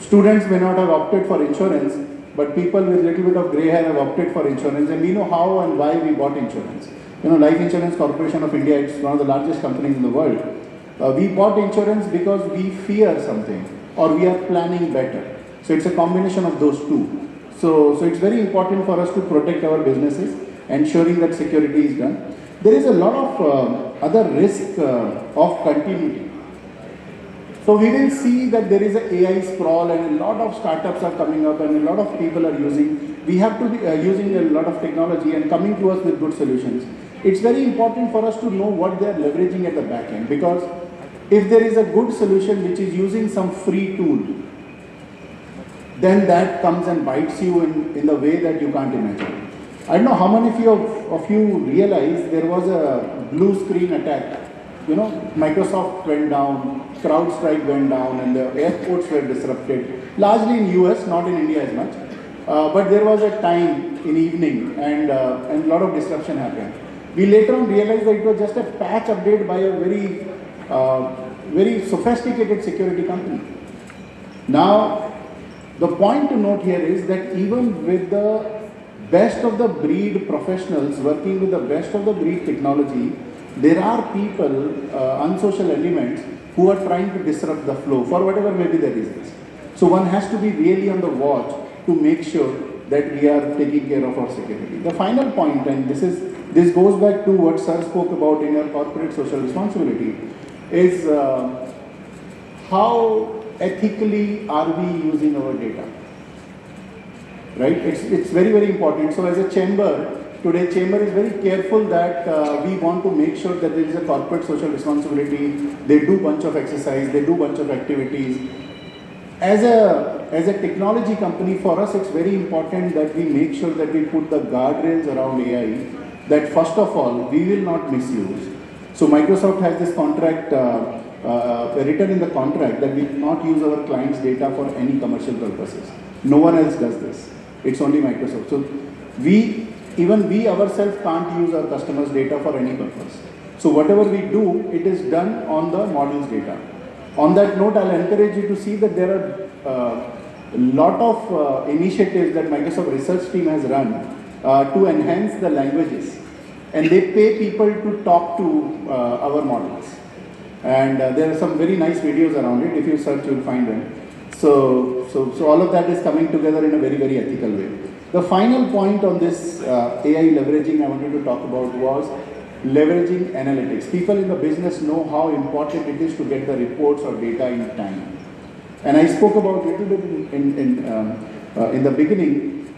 students may not have opted for insurance, but people with little bit of grey hair have opted for insurance, and we know how and why we bought insurance. You know, Life Insurance Corporation of India, it's one of the largest companies in the world. We bought insurance because we fear something or we are planning better. So it's a combination of those two. So it's very important for us to protect our businesses, ensuring that security is done. There is a lot of other risk of continuity. So we will see that there is an AI sprawl and a lot of startups are coming up and a lot of people are using. We have to be using a lot of technology and coming to us with good solutions. It's very important for us to know what they are leveraging at the back end, because if there is a good solution which is using some free tool, then that comes and bites you in the way that you can't imagine. I don't know how many of you realize there was a blue screen attack. You know, Microsoft went down, CrowdStrike went down, and the airports were disrupted, largely in US, not in India as much. But there was a time in evening and a lot of disruption happened. We later on realized that it was just a patch update by a very sophisticated security company. Now, the point to note here is that even with the best of the breed professionals working with the best of the breed technology, there are people, unsocial elements, who are trying to disrupt the flow for whatever may be the reasons. So one has to be really on the watch to make sure that we are taking care of our security. The final point, and this goes back to what Sir spoke about in our corporate social responsibility, is how ethically are we using our data? Right? It's very important. So as a chamber, today chamber is very careful that we want to make sure that there is a corporate social responsibility. They do bunch of exercise, they do bunch of activities. As a technology company, for us it's very important that we make sure that we put the guardrails around AI, that first of all, we will not misuse. So Microsoft has this contract, written in the contract, that we will not use our clients' data for any commercial purposes. No one else does this. It's only Microsoft. So even we ourselves can't use our customers' data for any purpose. So whatever we do, it is done on the model's data. On that note, I'll encourage you to see that there are a lot of initiatives that Microsoft research team has run to enhance the languages. And they pay people to talk to our models. And there are some very nice videos around it. If you search, you'll find them. So all of that is coming together in a very ethical way. The final point on this AI leveraging I wanted to talk about was leveraging analytics. People in the business know how important it is to get the reports or data in time. And I spoke about a little bit in the beginning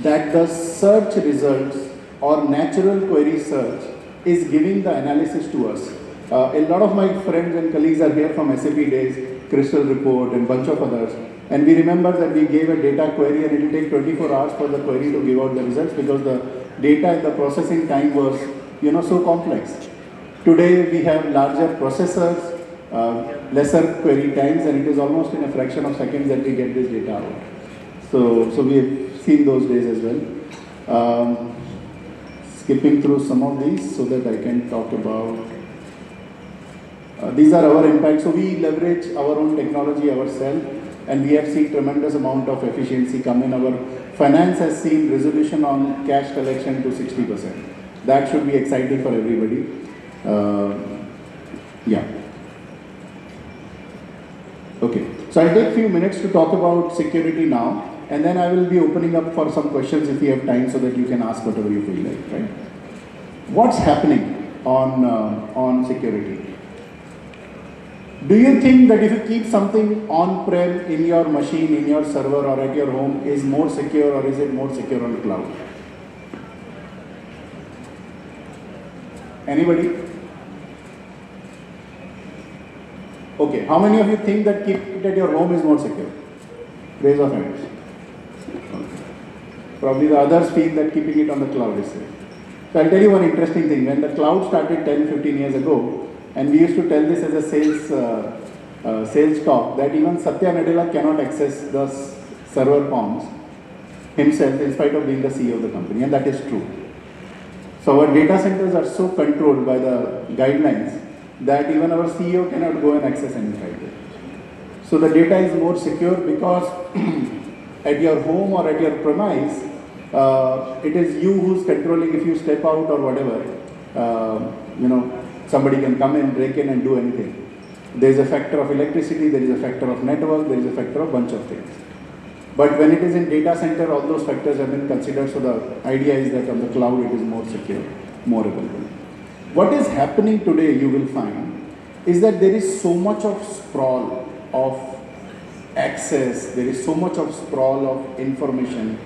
that the search results or natural query search is giving the analysis to us. A lot of my friends and colleagues are here from SAP days, Crystal Report and bunch of others. And we remember that we gave a data query and it will take 24 hours for the query to give out the results because the data and the processing time was, so complex. Today we have larger processors, lesser query times, and it is almost in a fraction of seconds that we get this data out. So we have seen those days as well. Skipping through some of these so that I can talk about. These are our impacts. So we leverage our own technology ourselves. and we have seen tremendous amount of efficiency come in. Our finance has seen resolution on cash collection to 60%. That should be exciting for everybody. Yeah. Okay. So I'll take a few minutes to talk about security now, and then I will be opening up for some questions if you have time, so that you can ask whatever you feel like. Right? What's happening on security? Do you think that if you keep something on-prem in your machine, in your server or at your home is more secure, or is it more secure on the cloud? Anybody? Okay, how many of you think that keeping it at your home is more secure? Raise of hands. Okay. Probably the others feel that keeping it on the cloud is safe. So I'll tell you one interesting thing. When the cloud started 10-15 years ago, and we used to tell this as a sales talk, that even Satya Nadella cannot access the server farms himself in spite of being the CEO of the company, and that is true. So our data centers are so controlled by the guidelines that even our CEO cannot go and access any file. So the data is more secure because at your home or at your premise, it is you who's controlling. If you step out or whatever, somebody can come in, break in and do anything. There is a factor of electricity, there is a factor of network, there is a factor of bunch of things. But when it is in data center, all those factors have been considered, so the idea is that on the cloud it is more secure, more available. What is happening today, you will find, is that there is so much of sprawl of access, there is so much of sprawl of information,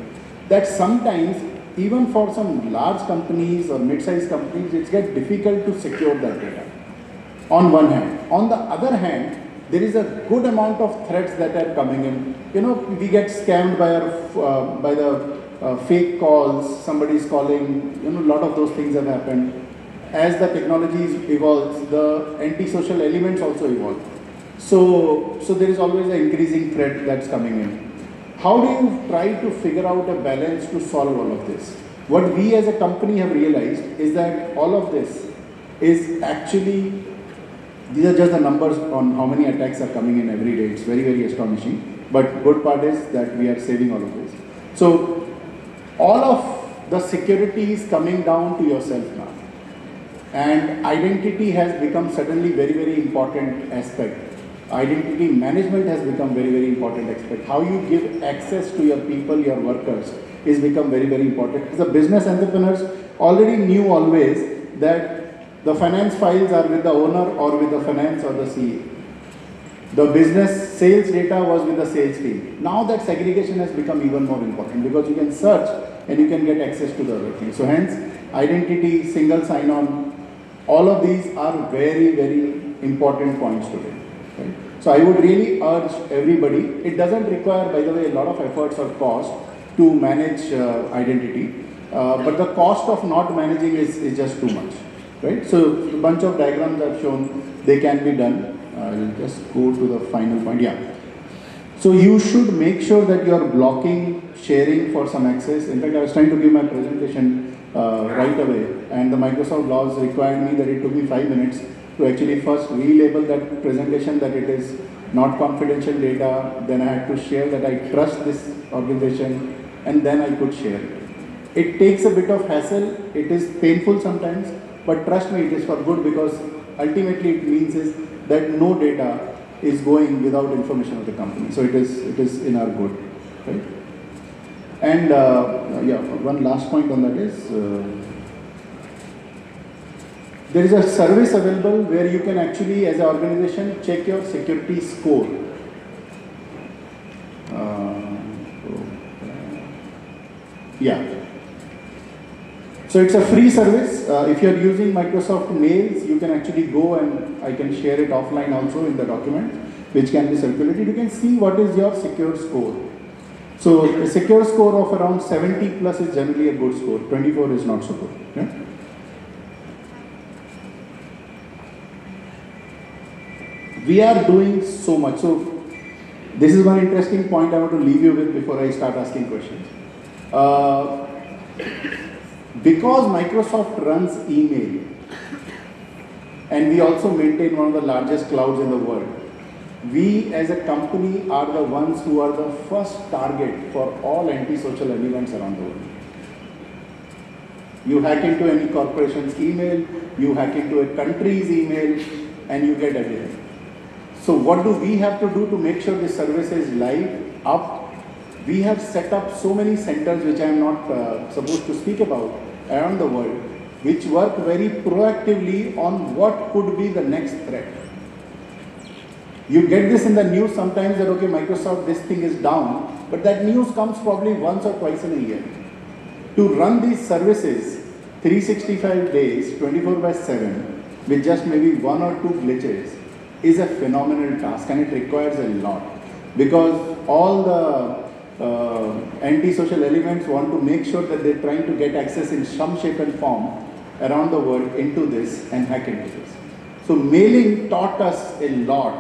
that sometimes even for some large companies or mid-sized companies, it gets difficult to secure that data. On one hand. On the other hand, there is a good amount of threats that are coming in. We get scammed by the fake calls, somebody is calling, a lot of those things have happened. As the technology evolves, the antisocial elements also evolve. So there is always an increasing threat that's coming in. How do you try to figure out a balance to solve all of this? What we as a company have realized is that all of this is actually, these are just the numbers on how many attacks are coming in every day. It's very, very astonishing. But good part is that we are saving all of this. So all of the security is coming down to yourself now. And identity has become suddenly very, very important aspect. Identity management has become very, very important aspect. How you give access to your people, your workers, is become very, very important. The business entrepreneurs already knew always that the finance files are with the owner or with the finance or the CEO. The business sales data was with the sales team. Now that segregation has become even more important because you can search and you can get access to the other things. So hence, identity, single sign-on, all of these are very, very important points today. Right? So I would really urge everybody, it doesn't require, by the way, a lot of efforts or cost to manage identity, but the cost of not managing is just too much. Right? So a bunch of diagrams I've shown, they can be done. I'll just go to the final point. Yeah. So you should make sure that you are blocking sharing for some access. In fact, I was trying to give my presentation right away, and the Microsoft laws required me that it took me 5 minutes to actually first relabel that presentation that it is not confidential data, then I had to share that I trust this organization, and then I could share. It takes a bit of hassle, it is painful sometimes, but trust me, it is for good, because ultimately it means is that no data is going without information of the company. So it is in our good, right? And yeah, one last point on that is, there is a service available where you can actually, as an organization, check your security score. Yeah. So it's a free service. If you're using Microsoft Mails, you can actually go, and I can share it offline also in the document, which can be circulated. You can see what is your secure score. So a secure score of around 70 plus is generally a good score. 24 is not so good. Yeah? We are doing so much. So this is one interesting point I want to leave you with before I start asking questions. Because Microsoft runs email, and we also maintain one of the largest clouds in the world, we as a company are the ones who are the first target for all antisocial elements around the world. You hack into any corporation's email, you hack into a country's email, and you get everything. So what do we have to do to make sure this service is live, up? We have set up so many centers, which I am not supposed to speak about, around the world, which work very proactively on what could be the next threat. You get this in the news sometimes that, okay, Microsoft, this thing is down, but that news comes probably once or twice in a year. To run these services 365 days, 24/7, with just maybe one or two glitches, is a phenomenal task, and it requires a lot, because all the antisocial elements want to make sure that they're trying to get access in some shape and form around the world into this and hack into this. So mailing taught us a lot,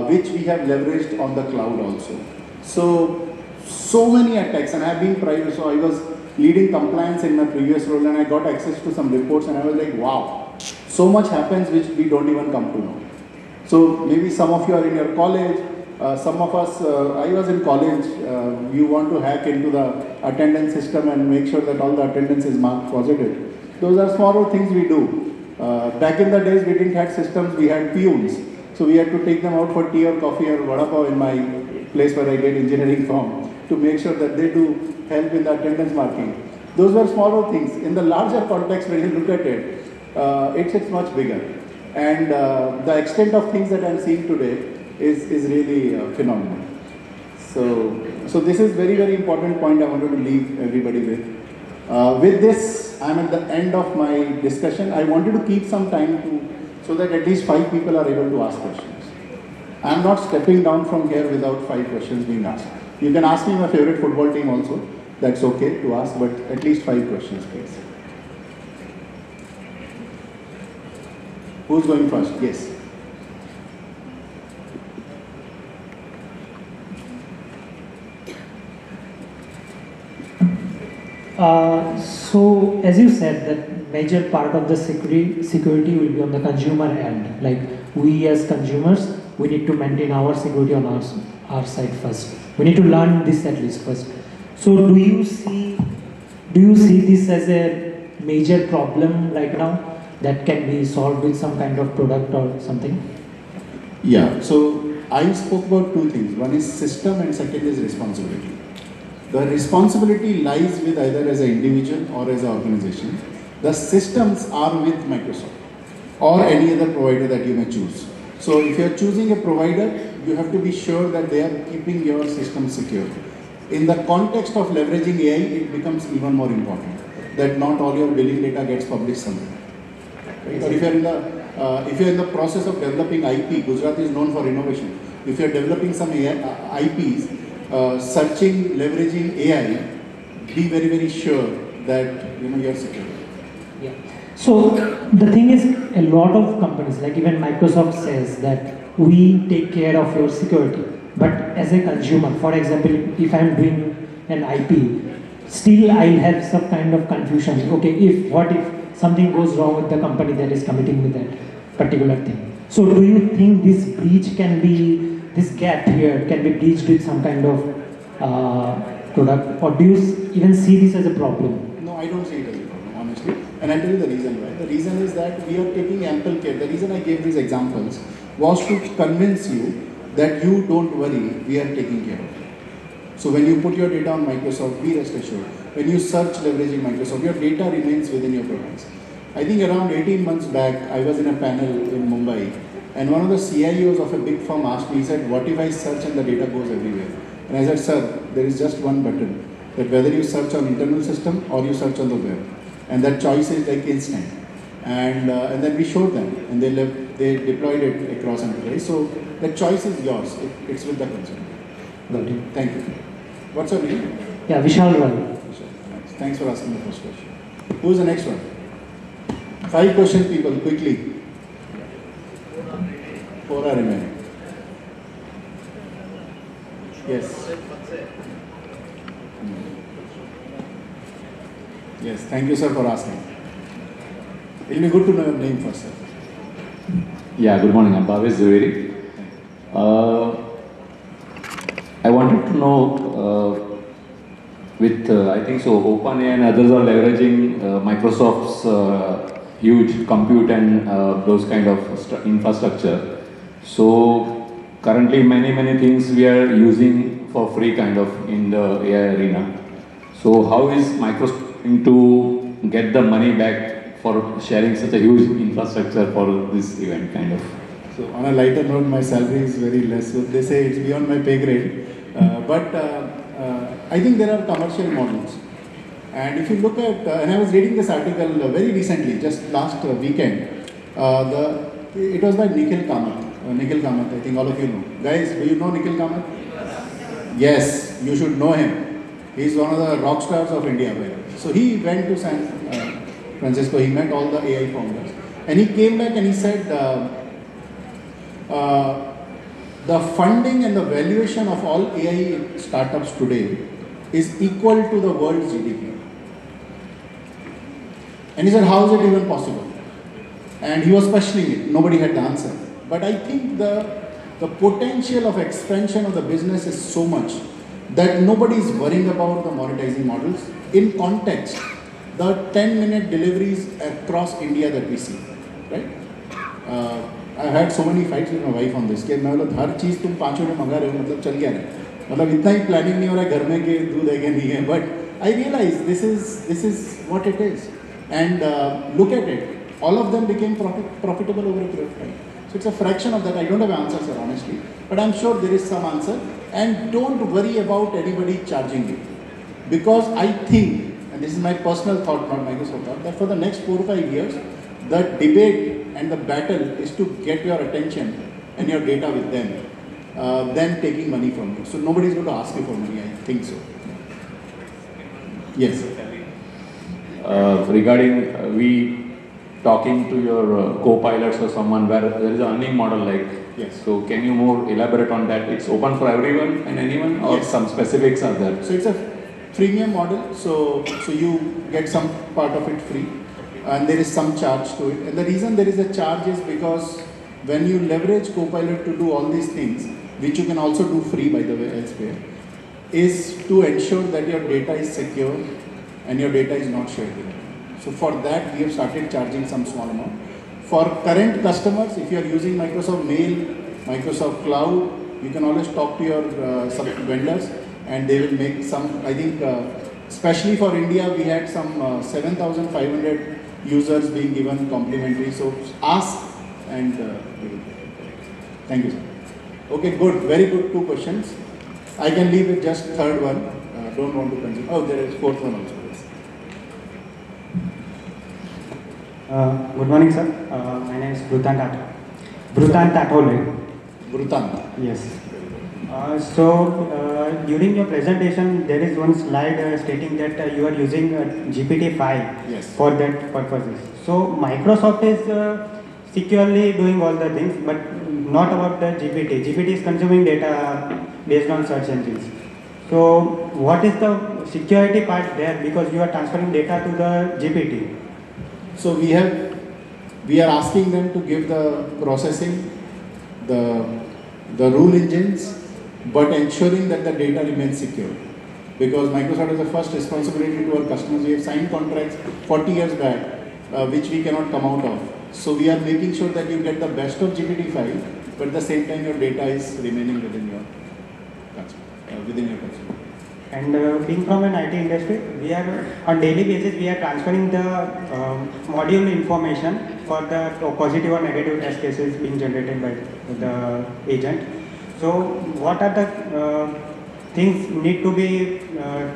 which we have leveraged on the cloud also. So many attacks, and I've been private, so I was leading compliance in my previous role, and I got access to some reports, and I was like, wow, so much happens which we don't even come to know. So maybe some of you are in your college, some of us, I was in college, you want to hack into the attendance system and make sure that all the attendance is marked positive. Those are smaller things we do. Back in the days, we didn't have systems, we had peons. So we had to take them out for tea or coffee or vada pav in my place where I get engineering from, to make sure that they do help in the attendance marking. Those were smaller things. In the larger context, when you look at it, it's much bigger. And the extent of things that I'm seeing today is really phenomenal. So this is very, very important point I wanted to leave everybody with. With this, I'm at the end of my discussion. I wanted to keep some time so that at least 5 people are able to ask questions. I'm not stepping down from here without 5 questions being asked. You can ask me my favorite football team also. That's okay to ask, but at least 5 questions, please. Who's going first? Yes. So, as you said, that major part of the security will be on the consumer end. Like we as consumers, we need to maintain our security on our side first. We need to learn this at least first. So, do you see this as a major problem right now that can be solved with some kind of product or something? Yeah. So I spoke about 2 things. One is system, and second is responsibility. The responsibility lies with either as an individual or as an organization. The systems are with Microsoft or any other provider that you may choose. So if you are choosing a provider, you have to be sure that they are keeping your system secure. In the context of leveraging AI, it becomes even more important that not all your billing data gets published somewhere. Right? Or if you are in the process of developing IP, Gujarat is known for innovation. If you are developing some IPs, searching, leveraging AI, be very, very sure that you are secure. Yeah. So the thing is, a lot of companies, like even Microsoft says that we take care of your security. But as a consumer, for example, if I'm doing an IP, still I'll have some kind of confusion. Okay, what if something goes wrong with the company that is committing with that particular thing? So do you think this gap here can be breached with some kind of product, or do you even see this as a problem? No, I don't see it as a problem, honestly. And I'll tell you the reason why. The reason is that we are taking ample care. The reason I gave these examples was to convince you that you don't worry, we are taking care of it. So when you put your data on Microsoft, be rest assured. When you search leveraging Microsoft, your data remains within your programs. I think around 18 months back, I was in a panel in Mumbai, and one of the CIOs of a big firm asked me, he said, what if I search and the data goes everywhere? And I said, sir, there is just one button, that whether you search on internal system or you search on the web. And that choice is like instant. And then we showed them, and they deployed it across enterprise. So the choice is yours. It's with the consumer. Got it. Thank you. What's your name? Yeah, Vishal Rai. Thanks for asking the first question. Who's the next one? 5 questions, people, quickly. 4 are remaining. Yes. Yes, thank you, sir, for asking. It will be good to know your name first, sir. Yeah, good morning. I'm Bhavesh Zaveri. I wanted to know, I think so, OpenAI and others are leveraging Microsoft's huge compute and those kind of infrastructure. So currently many things we are using for free kind of in the AI arena. So how is Microsoft going to get the money back for sharing such a huge infrastructure for this event kind of? So on a lighter note, my salary is very less. So they say it's beyond my pay grade. But I think there are commercial models. And if you look at, and I was reading this article very recently, just last weekend. It was by Nikhil Kamath. Nikhil Kamath, I think all of you know. Guys, do you know Nikhil Kamath? Yes, you should know him. He's one of the rock stars of India. So he went to San Francisco, he met all the AI founders. And he came back and he said, the funding and the valuation of all AI startups today is equal to the world's GDP. And he said, how is it even possible? And he was questioning it. Nobody had the answer. But I think the potential of expansion of the business is so much that nobody is worrying about the monetizing models. In context, the 10-minute deliveries across India that we see, right? I've had so many fights with my wife on this. कि मैं बोला हर चीज़ तुम 5 minute मंगा रहे हो मतलब चल गया नहीं मतलब इतना ही प्लानिंग नहीं हो रहा है घर में कि दूध है कि नहीं है but I realize this is what it is and look at it all of them became profitable over a period of time. So it's a fraction of that. I don't have answers, sir, honestly, but I'm sure there is some answer. And don't worry about anybody charging you, because I think, and this is my personal thought, not Microsoft thought, that for the next 4 or 5 years, the debate and the battle is to get your attention and your data with them, than taking money from you. So nobody is going to ask you for money. I think so. Yes. Regarding we talking to your co-pilots or someone where there is an earning model like, yes. So can you more elaborate on that? It's open for everyone and anyone, or yes. Some specifics are there? So it's a freemium model, so you get some part of it free and there is some charge to it. And the reason there is a charge is because when you leverage Copilot to do all these things, which you can also do free by the way elsewhere, is to ensure that your data is secure and your data is not shared. So for that, we have started charging some small amount. For current customers, if you are using Microsoft Mail, Microsoft Cloud, you can always talk to your vendors and they will make some, I think, especially for India, we had some 7,500 users being given complimentary. So ask and we will. Thank you, sir. Okay, good, very good, 2 questions. I can leave with just third one. Don't want to consume. Oh, there is 4th one also. Good morning, sir. My name is Brutan Tatole. Brutan. Yes. During your presentation, there is one slide stating that you are using GPT-5 yes. for that purposes. So Microsoft is securely doing all the things, but not about the GPT. GPT is consuming data based on search engines. So what is the security part there? Because you are transferring data to the GPT. So we are asking them to give the processing, the rule engines, but ensuring that the data remains secure. Because Microsoft has the first responsibility to our customers. We have signed contracts 40 years back, which we cannot come out of. So we are making sure that you get the best of GPT-5, but at the same time your data is remaining within your customer. And being from an IT industry, we are on daily basis we are transferring the module information for the positive or negative test cases being generated by the agent. So what are the things need to be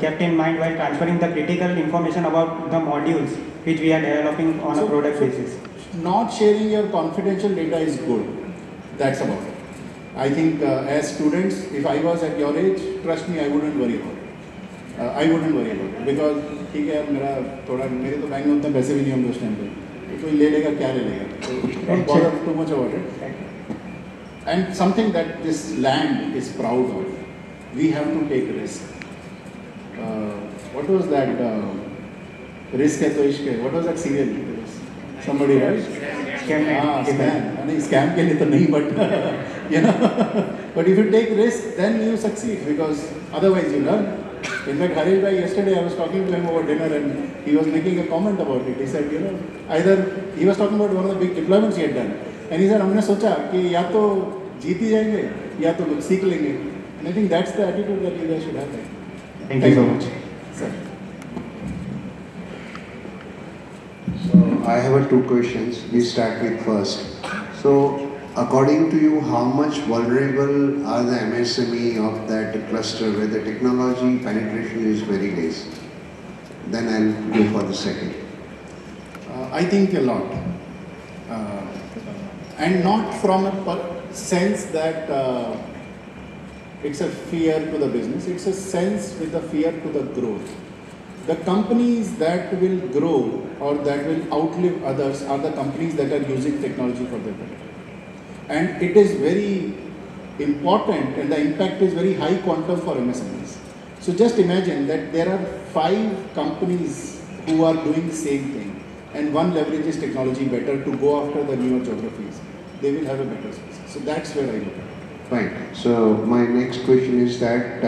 kept in mind while transferring the critical information about the modules which we are developing on a product basis? Not sharing your confidential data is good. That's about it. I think as students, if I was at your age, trust me, I wouldn't worry about it. Because ठीक है मेरे तो bank में उतने पैसे भी नहीं होंगे उस टाइम पे कोई ले लेगा क्या ले लेगा don't bother too much about it. And something that this land is proud of, we have to take risk. What was that risk है तो इश्क है? What was that serial? Somebody, right? Scam. नहीं scam के लिए तो नहीं, but you know. But if you take risk, then you succeed, because otherwise you learn. In fact, Harish bhai, yesterday I was talking to him over dinner and he was making a comment about it. He said, you know, either he was talking about one of the big deployments he had done, and he said, हमने सोचा कि या तो जीत ही जाएंगे या तो लोग सीख लेंगे. And I think that's the attitude that you guys should have. Thank you so much. Sir. So I have two questions. We start with first. So according to you, how much vulnerable are the MSME of that cluster where the technology penetration is very less? Then I'll go for the second. I think a lot. And not from a sense that it's a fear to the business, it's a sense with a fear to the growth. The companies that will grow or that will outlive others are the companies that are using technology for their benefit. And it is very important, and the impact is very high quantum for MSMEs. So just imagine that there are 5 companies who are doing the same thing, and one leverages technology better to go after the newer geographies. They will have a better success. So that's where I look at it. Fine. So my next question is that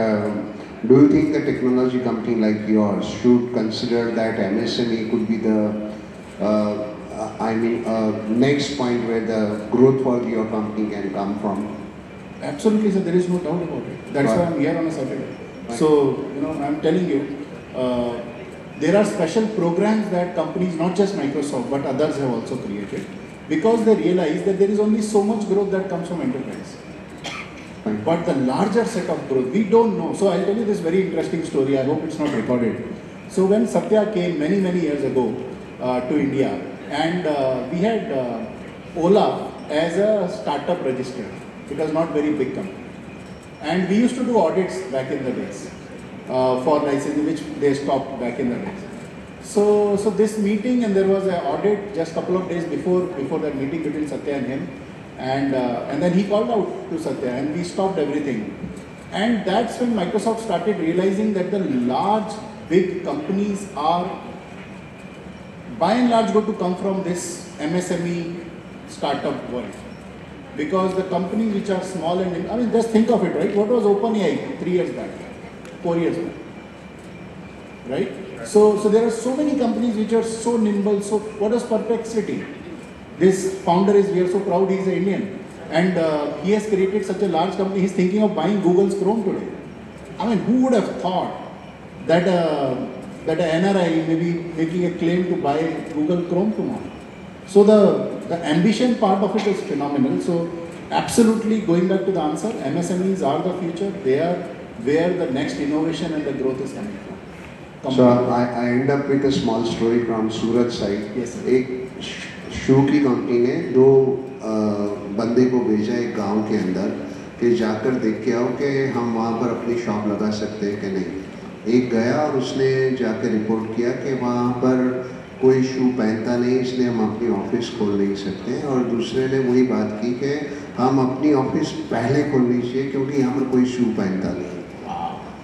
do you think a technology company like yours should consider that MSME could be the next point where the growth for your company can come from? Absolutely, sir. There is no doubt about it. That's why I'm here on a Saturday. Right. So, you know, I'm telling you, there are special programs that companies, not just Microsoft, but others have also created, because they realize that there is only so much growth that comes from enterprise. Right. But the larger set of growth, we don't know. So I'll tell you this very interesting story. I hope it's not recorded. So when Satya came many years ago to India, and we had Ola as a startup registered. It was not very big company. And we used to do audits back in the days for licensing, which they stopped back in the days. So this meeting, and there was an audit just a couple of days before that meeting between Satya and him. And then he called out to Satya, and we stopped everything. And that's when Microsoft started realizing that the large, big companies are, by and large, going to come from this MSME startup world. Because the companies which are small and, I mean, just think of it, right? What was OpenAI 3 years back, 4 years back, right? So there are so many companies which are so nimble. So what is Perplexity? This founder is, we are so proud, he is an Indian. And he has created such a large company, he's thinking of buying Google's Chrome today. I mean, who would have thought that that an NRI may be making a claim to buy Google Chrome tomorrow? So the ambition part of it is phenomenal. So absolutely, going back to the answer, MSMEs are the future. They are where the next innovation and the growth is coming from. So I end up with a small story from Surat side. Yes, sir. एक शू की company ने 2 बंदे को भेजा एक गांव के अंदर कि जाकर देख के आओ कि हम वहाँ पर अपनी शॉप लगा सकते हैं कि नहीं। एक गया और उसने जाकर रिपोर्ट किया कि वहाँ पर कोई शू पहनता नहीं, इसलिए हम अपनी ऑफिस खोल नहीं सकते। और दूसरे ने वही बात की कि हम अपनी ऑफिस पहले खोलनी चाहिए क्योंकि यहाँ पर कोई शू पहनता नहीं।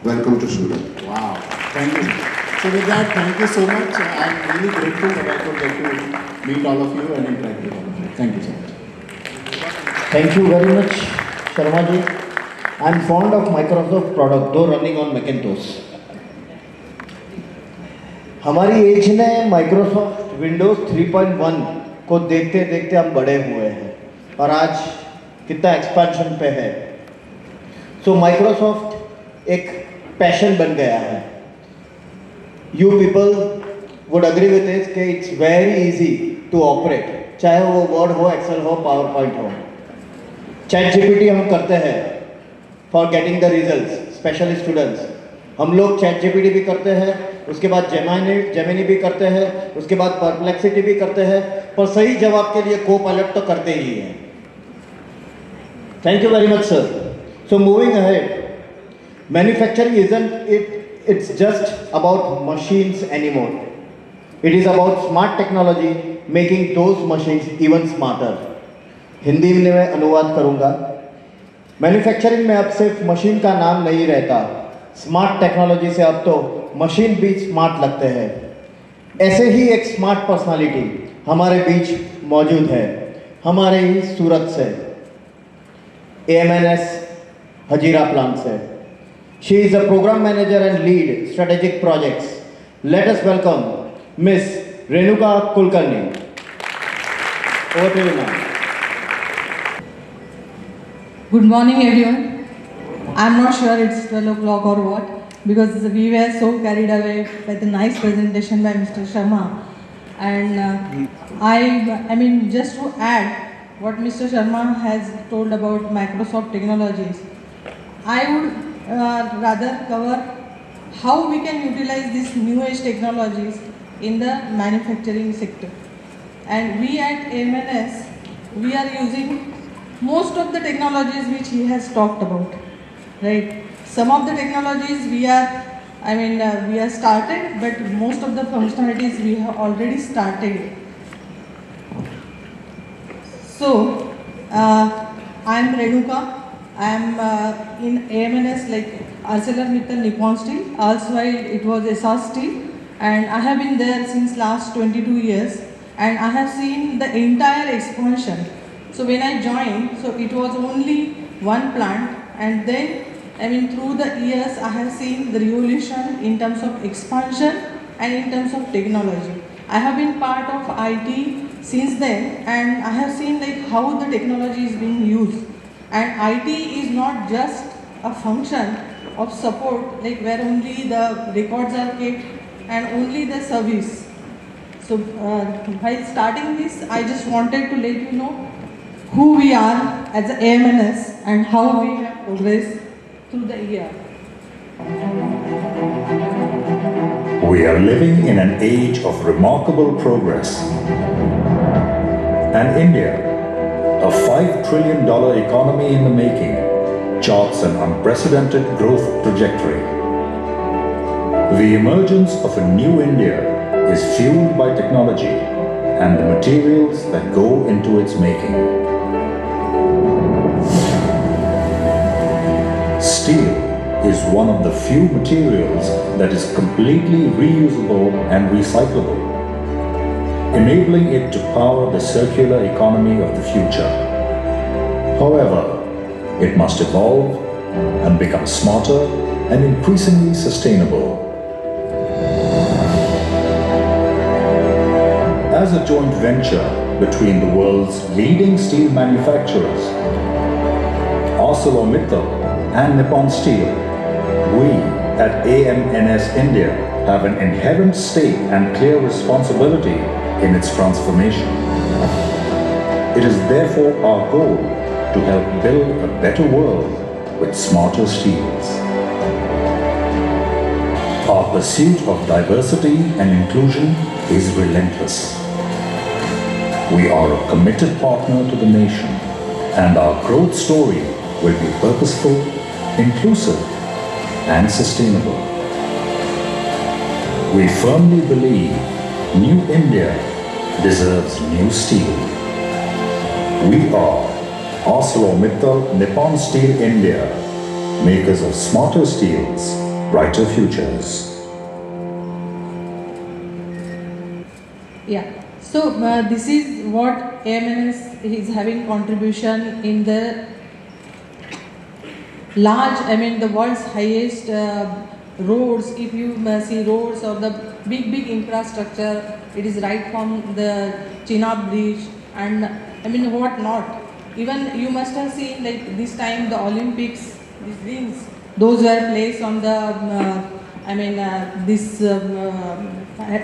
Welcome to Surat. Wow, thank you. So with that, thank you so much. I'm really grateful that I could get to meet all of you and interact with all of you. Thank you so much. Thank you very much, Sharma ji. I'm fond of Microsoft product, though running on Macintosh. हमारी as ने Microsoft Windows 3.1 को देखते देखते हम बड़े हुए हैं और आज कितना एक्सपेंशन पे है। सो माइक्रोसॉफ्ट एक पैशन बन गया है। You people would agree with it कि it's very easy to operate, चाहे वो वर्ड हो, एक्सेल हो, पावर पॉइंट हो। चैट जीपीटी हम करते हैं for getting the results, specially students. हम लोग चैट जीपीटी भी करते हैं, उसके बाद जेमिनी भी करते हैं, उसके बाद परप्लेक्सिटी भी करते हैं, पर सही जवाब के लिए को-पायलट तो करते ही हैं। Thank you very much sir. So moving ahead, manufacturing it's just about machines anymore. It is about smart technology making those machines even smarter. Hindi में मैं अनुवाद करूँगा। मैन्युफैक्चरिंग में अब सिर्फ मशीन का नाम नहीं रहता, स्मार्ट टेक्नोलॉजी से अब तो मशीन भी स्मार्ट लगते हैं। ऐसे ही एक स्मार्ट पर्सनालिटी हमारे बीच मौजूद है, हमारे ही सूरत से। AMNS Hajira plant se. She is a program manager and lead strategic projects. Let us welcome Miss Renuka Kulkarni. Over to you, ma'am. Good morning, everyone. I'm not sure it's 12 o'clock or what, because we were so carried away by the nice presentation by Mr. Sharma. And I mean, just to add what Mr. Sharma has told about Microsoft technologies, I would rather cover how we can utilize these new age technologies in the manufacturing sector. And we at AMNS, we are using most of the technologies which he has talked about, right? Some of the technologies we are started, but most of the functionalities we have already started. So, I'm Renuka. I'm in AMNS like ArcelorMittal Nippon Steel. Also, it was Essar Steel, and I have been there since last 22 years, and I have seen the entire expansion. So when I joined, so it was only one plant, and then through the years I have seen the revolution in terms of expansion and in terms of technology. I have been part of IT since then, and I have seen like how the technology is being used. And IT is not just a function of support, like where only the records are kept and only the service. So while starting this, I just wanted to let you know who we are as a AMNS and how we have progressed through the year. We are living in an age of remarkable progress. And India, a $5 trillion economy in the making, charts an unprecedented growth trajectory. The emergence of a new India is fueled by technology and the materials that go into its making. Steel is one of the few materials that is completely reusable and recyclable, enabling it to power the circular economy of the future. However, it must evolve and become smarter and increasingly sustainable. As a joint venture between the world's leading steel manufacturers, ArcelorMittal and Nippon Steel, we at AMNS India have an inherent stake and clear responsibility in its transformation. It is therefore our goal to help build a better world with smarter steels. Our pursuit of diversity and inclusion is relentless. We are a committed partner to the nation, and our growth story will be purposeful, inclusive, and sustainable. We firmly believe New India deserves new steel. We are ArcelorMittal Nippon Steel India, makers of smarter steels, brighter futures. Yeah. So this is what AMNS is having contribution in the large, the world's highest roads. If you see roads or the big infrastructure, it is right from the Chenab Bridge and what not. Even you must have seen like this time the Olympics, these rings, those were placed on the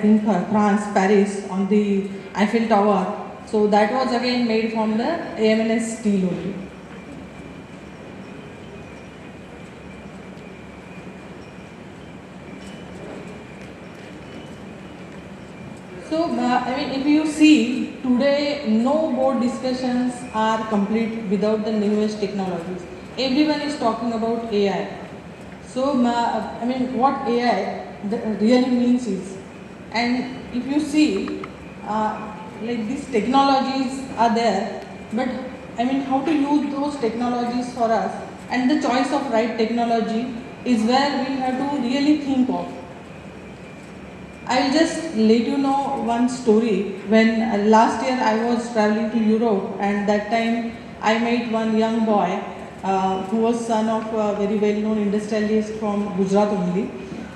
in France, Paris, on the Eiffel Tower. So that was again made from the AMNS steel only. So, if you see, today no board discussions are complete without the newest technologies. Everyone is talking about AI. So, what AI really means is, and if you see, like these technologies are there, but how to use those technologies for us, and the choice of right technology is where we have to really think of. I will just let you know one story. When last year I was traveling to Europe, and that time I met one young boy who was son of a very well-known industrialist from Gujarat only.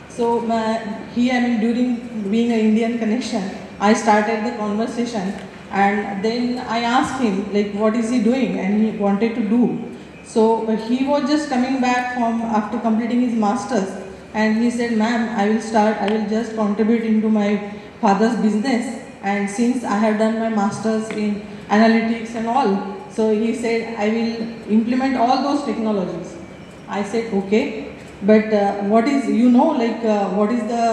So during being an Indian connection, I started the conversation, and then I asked him like what is he doing and he wanted to do. So he was just coming back from after completing his masters, and he said, "Ma'am, I will just contribute into my father's business, and since I have done my masters in analytics and all, so he said I will implement all those technologies." I said, "Okay, but what is what is the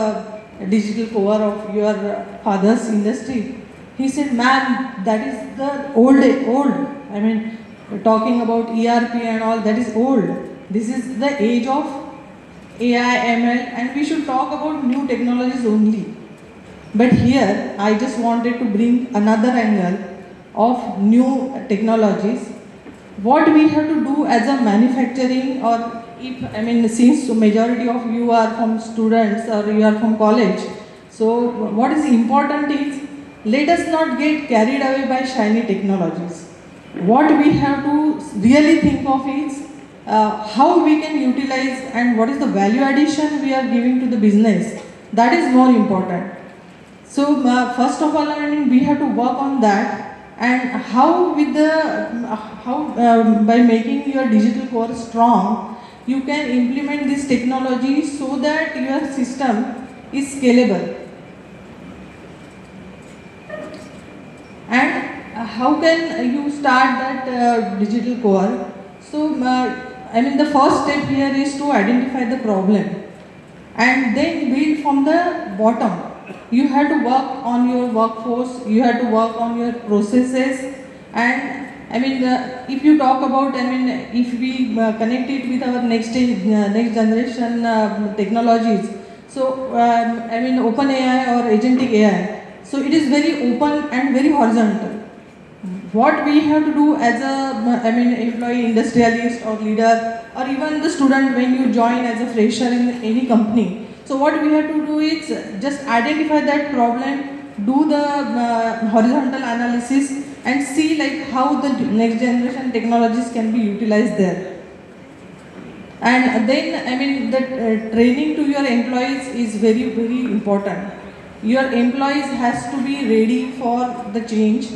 digital core of your father's industry?" He said, "Ma'am, that is the old. I mean, talking about ERP and all, that is old. This is the age of AI, ML, and we should talk about new technologies only." But here, I just wanted to bring another angle of new technologies. What we have to do as a manufacturing, or since majority of you are from students or you are from college, so what is important is, let us not get carried away by shiny technologies. What we have to really think of is how we can utilize and what is the value addition we are giving to the business. That is more important. So first of all, we have to work on that, and by making your digital core strong, you can implement this technology so that your system is scalable. And how can you start that digital core? So, the first step here is to identify the problem and then build from the bottom. You have to work on your workforce, you have to work on your processes, and if you talk about, if we connect it with our next generation technologies, so OpenAI or agentic AI, so it is very open and very horizontal. What we have to do as a employee, industrialist or leader, or even the student when you join as a fresher in any company, so what we have to do is just identify that problem, do the horizontal analysis, and see how the next generation technologies can be utilized there. And then the training to your employees is very, very important. Your employees has to be ready for the change.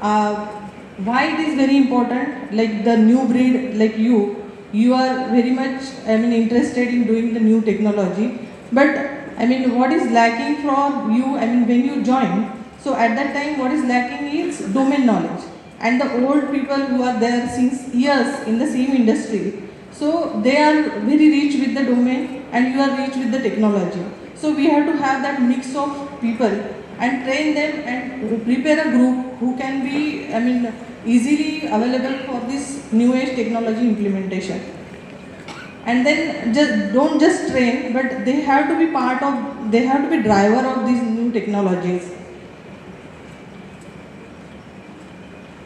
Why it is very important? Like the new breed, like you are very much interested in doing the new technology. But what is lacking from you? When you join, so at that time, what is lacking is domain knowledge. And the old people who are there since years in the same industry, so they are very rich with the domain, and you are rich with the technology. So we have to have that mix of people and train them and prepare a group who can be easily available for this new age technology implementation. And then don't just train, but they have to be they have to be driver of these new technologies.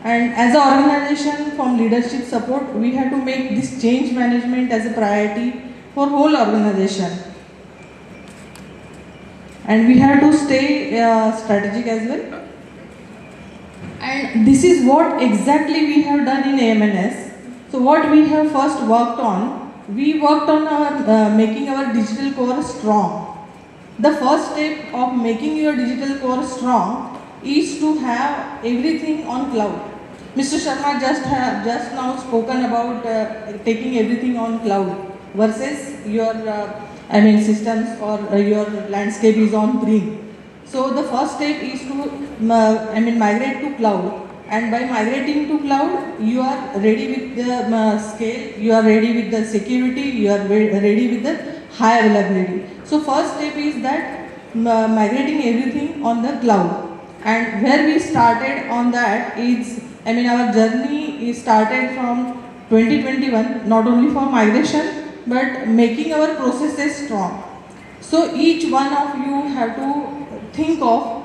And as an organization, from leadership support, we have to make this change management as a priority for whole organization. And we have to stay strategic as well. And this is what exactly we have done in AMNS. So what we have first worked on, we worked on our making our digital core strong. The first step of making your digital core strong is to have everything on cloud. Mr. Sharma just now spoken about taking everything on cloud versus your systems or your landscape is on prem. So the first step is to migrate to cloud. And by migrating to cloud, you are ready with the scale, you are ready with the security, you are ready with the high availability. So first step is that migrating everything on the cloud. And where we started on that is, our journey is started from 2021, not only for migration, but making our processes strong. So each one of you have to think of,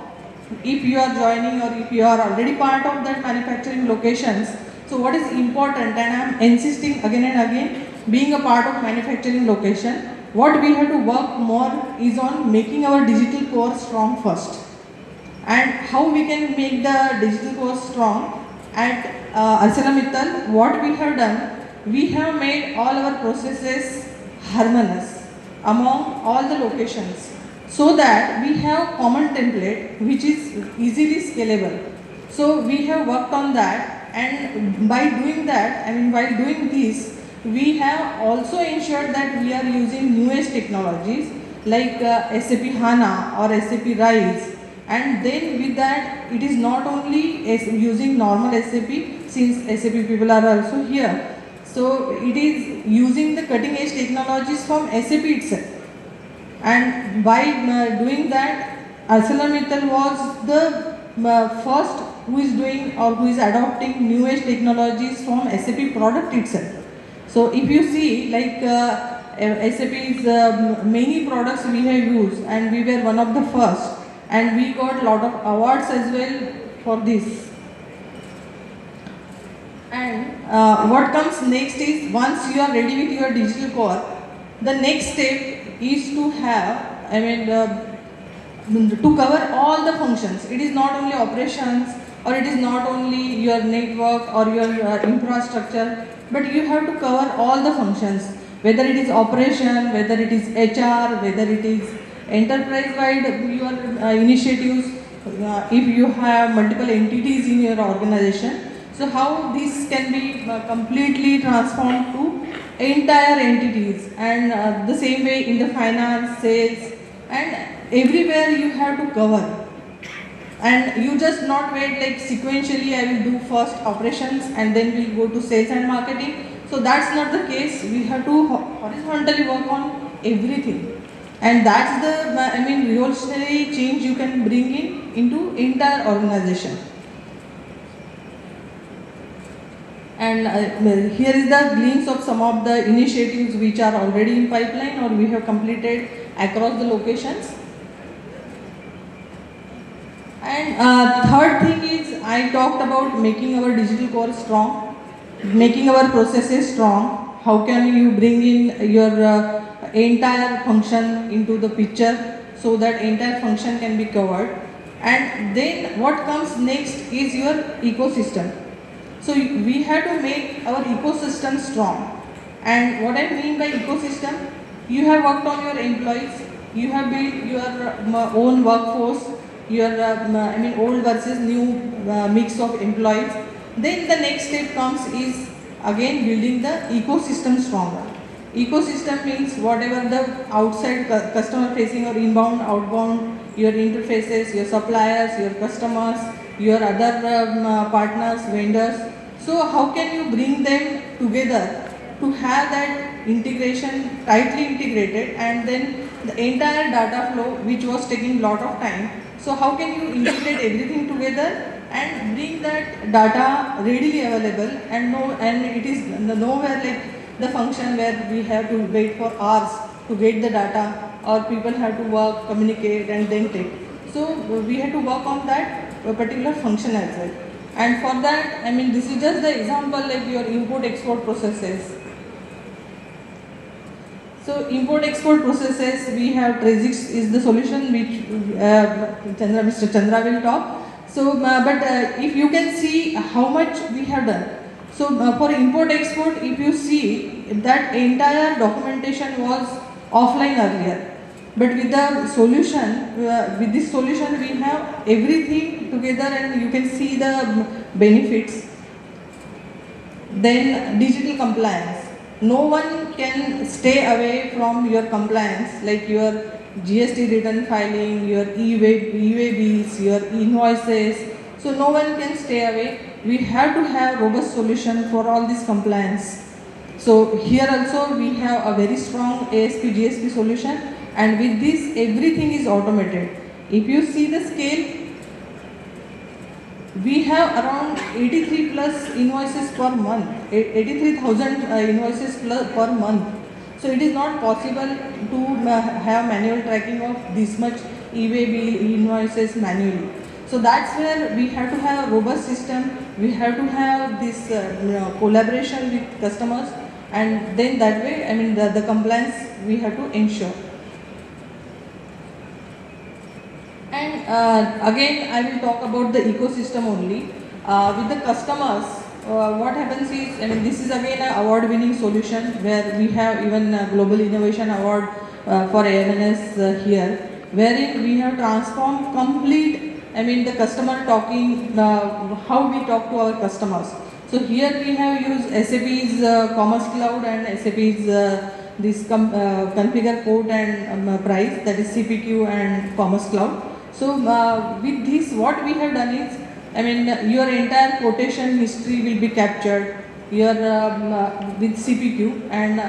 if you are joining or if you are already part of that manufacturing locations, so what is important, and I am insisting again and again, being a part of manufacturing location, what we have to work more is on making our digital core strong first. And how we can make the digital core strong? At ArcelorMittal, what we have done, we have made all our processes harmonious among all the locations, so that we have common template which is easily scalable. So we have worked on that, and by doing that, while doing this, we have also ensured that we are using newest technologies like SAP HANA or SAP RISE, and then with that it is not only using normal SAP, since SAP people are also here, so it is using the cutting edge technologies from SAP itself. And by doing that, ArcelorMittal was the first who is doing or who is adopting newest technologies from SAP product itself. So if you see, like SAP's many products we have used, and we were one of the first, and we got a lot of awards as well for this. And what comes next is, once you are ready with your digital core, the next step is to have, to cover all the functions. It is not only operations, or it is not only your network or your infrastructure, but you have to cover all the functions, whether it is operation, whether it is HR, whether it is enterprise-wide your initiatives, if you have multiple entities in your organization. So how this can be completely transformed to entire entities, and the same way in the finance, sales, and everywhere you have to cover. And you just not wait like sequentially, I will do first operations and then we'll go to sales and marketing. So that's not the case. We have to horizontally work on everything. And that's the, revolutionary change you can bring into entire organization. And here is the glimpse of some of the initiatives which are already in pipeline or we have completed across the locations. And third thing is, I talked about making our digital core strong, making our processes strong. How can you bring in your entire function into the picture so that entire function can be covered. And then what comes next is your ecosystem. So we have to make our ecosystem strong. And what I mean by ecosystem, you have worked on your employees, you have built your own workforce, your old versus new mix of employees. Then the next step comes is again building the ecosystem stronger. Ecosystem means whatever the outside customer facing or inbound, outbound, your interfaces, your suppliers, your customers, your other partners, vendors. So how can you bring them together to have that integration tightly integrated, and then the entire data flow which was taking a lot of time. So how can you integrate everything together and bring that data readily available, and it is nowhere like the function where we have to wait for hours to get the data, or people have to work, communicate and then take. So we have to work on that particular function as well. And for that, this is just the example like your import-export processes. So import-export processes, we have Trezix is the solution which Mr. Chandra will talk. So, but if you can see how much we have done. So for import-export, if you see that entire documentation was offline earlier. But with the solution, with this solution we have everything together and you can see the benefits. Then digital compliance. No one can stay away from your compliance, like your GST return filing, your e-way bills, your invoices. So no one can stay away. We have to have robust solution for all this compliance. So here also we have a very strong ASP GSP solution, and with this everything is automated. If you see the scale, we have around 83 plus invoices per month, 83,000 invoices per month. So it is not possible to have manual tracking of this much e-way bill invoices manually. So that's where we have to have a robust system. We have to have this collaboration with customers, and then that way, the compliance we have to ensure. And again, I will talk about the ecosystem only. With the customers, what happens is, this is again an award-winning solution where we have even a Global Innovation Award for AMNS here, wherein we have transformed complete, the customer talking, how we talk to our customers. So here we have used SAP's Commerce Cloud and SAP's this configure quote and price, that is CPQ and Commerce Cloud. So with this, what we have done is, your entire quotation history will be captured here with CPQ, and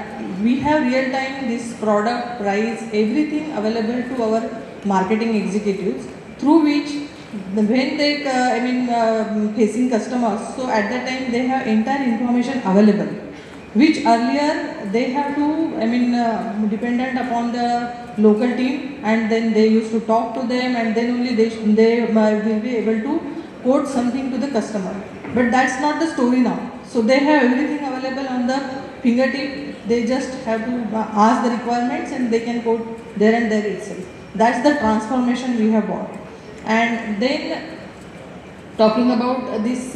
we have real time this product price, everything available to our marketing executives, through which when they facing customers, so at that time they have entire information available, which earlier they have to dependent upon the local team, and then they used to talk to them, and then only they will be able to quote something to the customer. But that's not the story now. So they have everything available on the fingertip. They just have to ask the requirements and they can quote there and there itself. That's the transformation we have brought. And then talking about this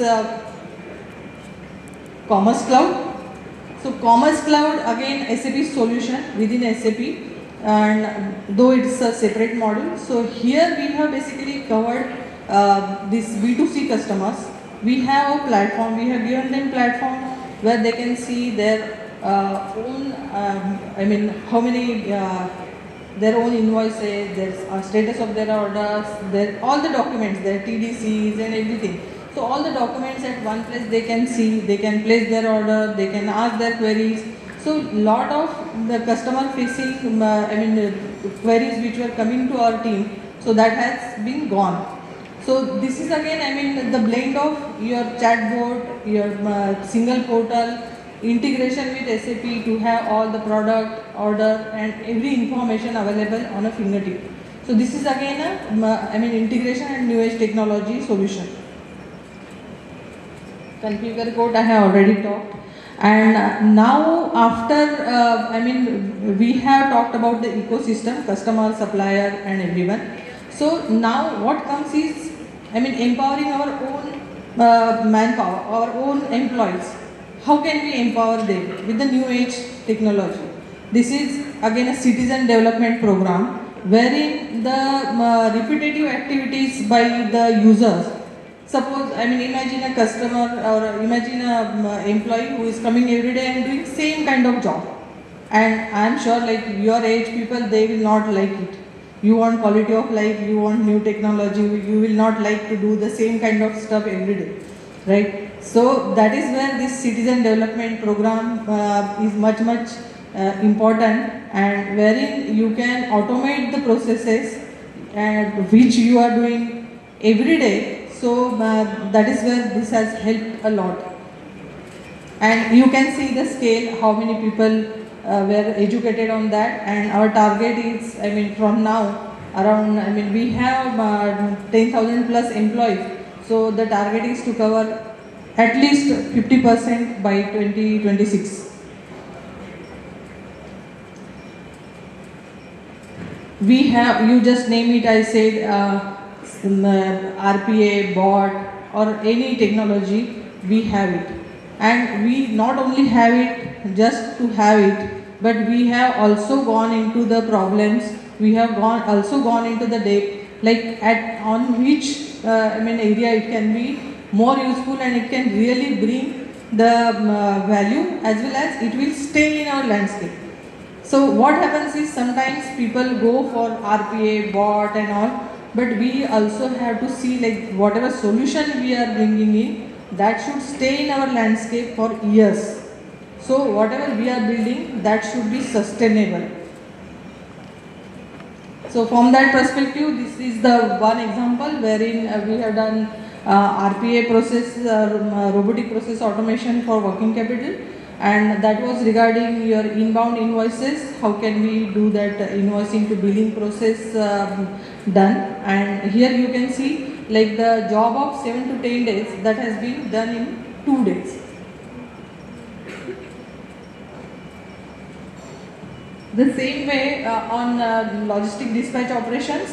Commerce Cloud. So Commerce Cloud, again SAP solution within SAP, and though it's a separate module. So here we have basically covered this B2C customers. We have a platform, we have given them platform where they can see their own, how many, their own invoices, their status of their orders, all the documents, their TDCs and everything. So all the documents at one place they can see, they can place their order, they can ask their queries. So lot of the customer facing, queries which were coming to our team, so that has been gone. So this is again, the blend of your chatbot, your single portal, integration with SAP to have all the product, order and every information available on a fingertip. So this is again a, integration and new age technology solution. Configure quote I have already talked. And now after, we have talked about the ecosystem, customer, supplier and everyone. So now what comes is, empowering our own manpower, our own employees. How can we empower them with the new age technology? This is again a citizen development program wherein the repetitive activities by the users. Suppose, imagine a customer or imagine an employee who is coming every day and doing same kind of job. And I am sure like your age people, they will not like it. You want quality of life, you want new technology, you will not like to do the same kind of stuff every day, right? So that is where this citizen development program is much important, and wherein you can automate the processes which you are doing every day. So that is where this has helped a lot. And you can see the scale, how many people were educated on that, and our target is, from now around, we have 10,000 plus employees. So the target is to cover at least 50% by 2026. We have, you just name it, I said, RPA, bot or any technology, we have it. And we not only have it just to have it, but we have also gone into the problems, we have also gone into the depth, like on which area it can be more useful and it can really bring the value, as well as it will stay in our landscape. So what happens is sometimes people go for RPA, bot and all, but we also have to see like whatever solution we are bringing in, that should stay in our landscape for years. So whatever we are building, that should be sustainable. So from that perspective, this is the one example wherein we have done RPA process, robotic process automation for working capital, and that was regarding your inbound invoices. How can we do that invoicing to billing process done? And here you can see like the job of 7 to 10 days that has been done in 2 days. The same way on logistic dispatch operations,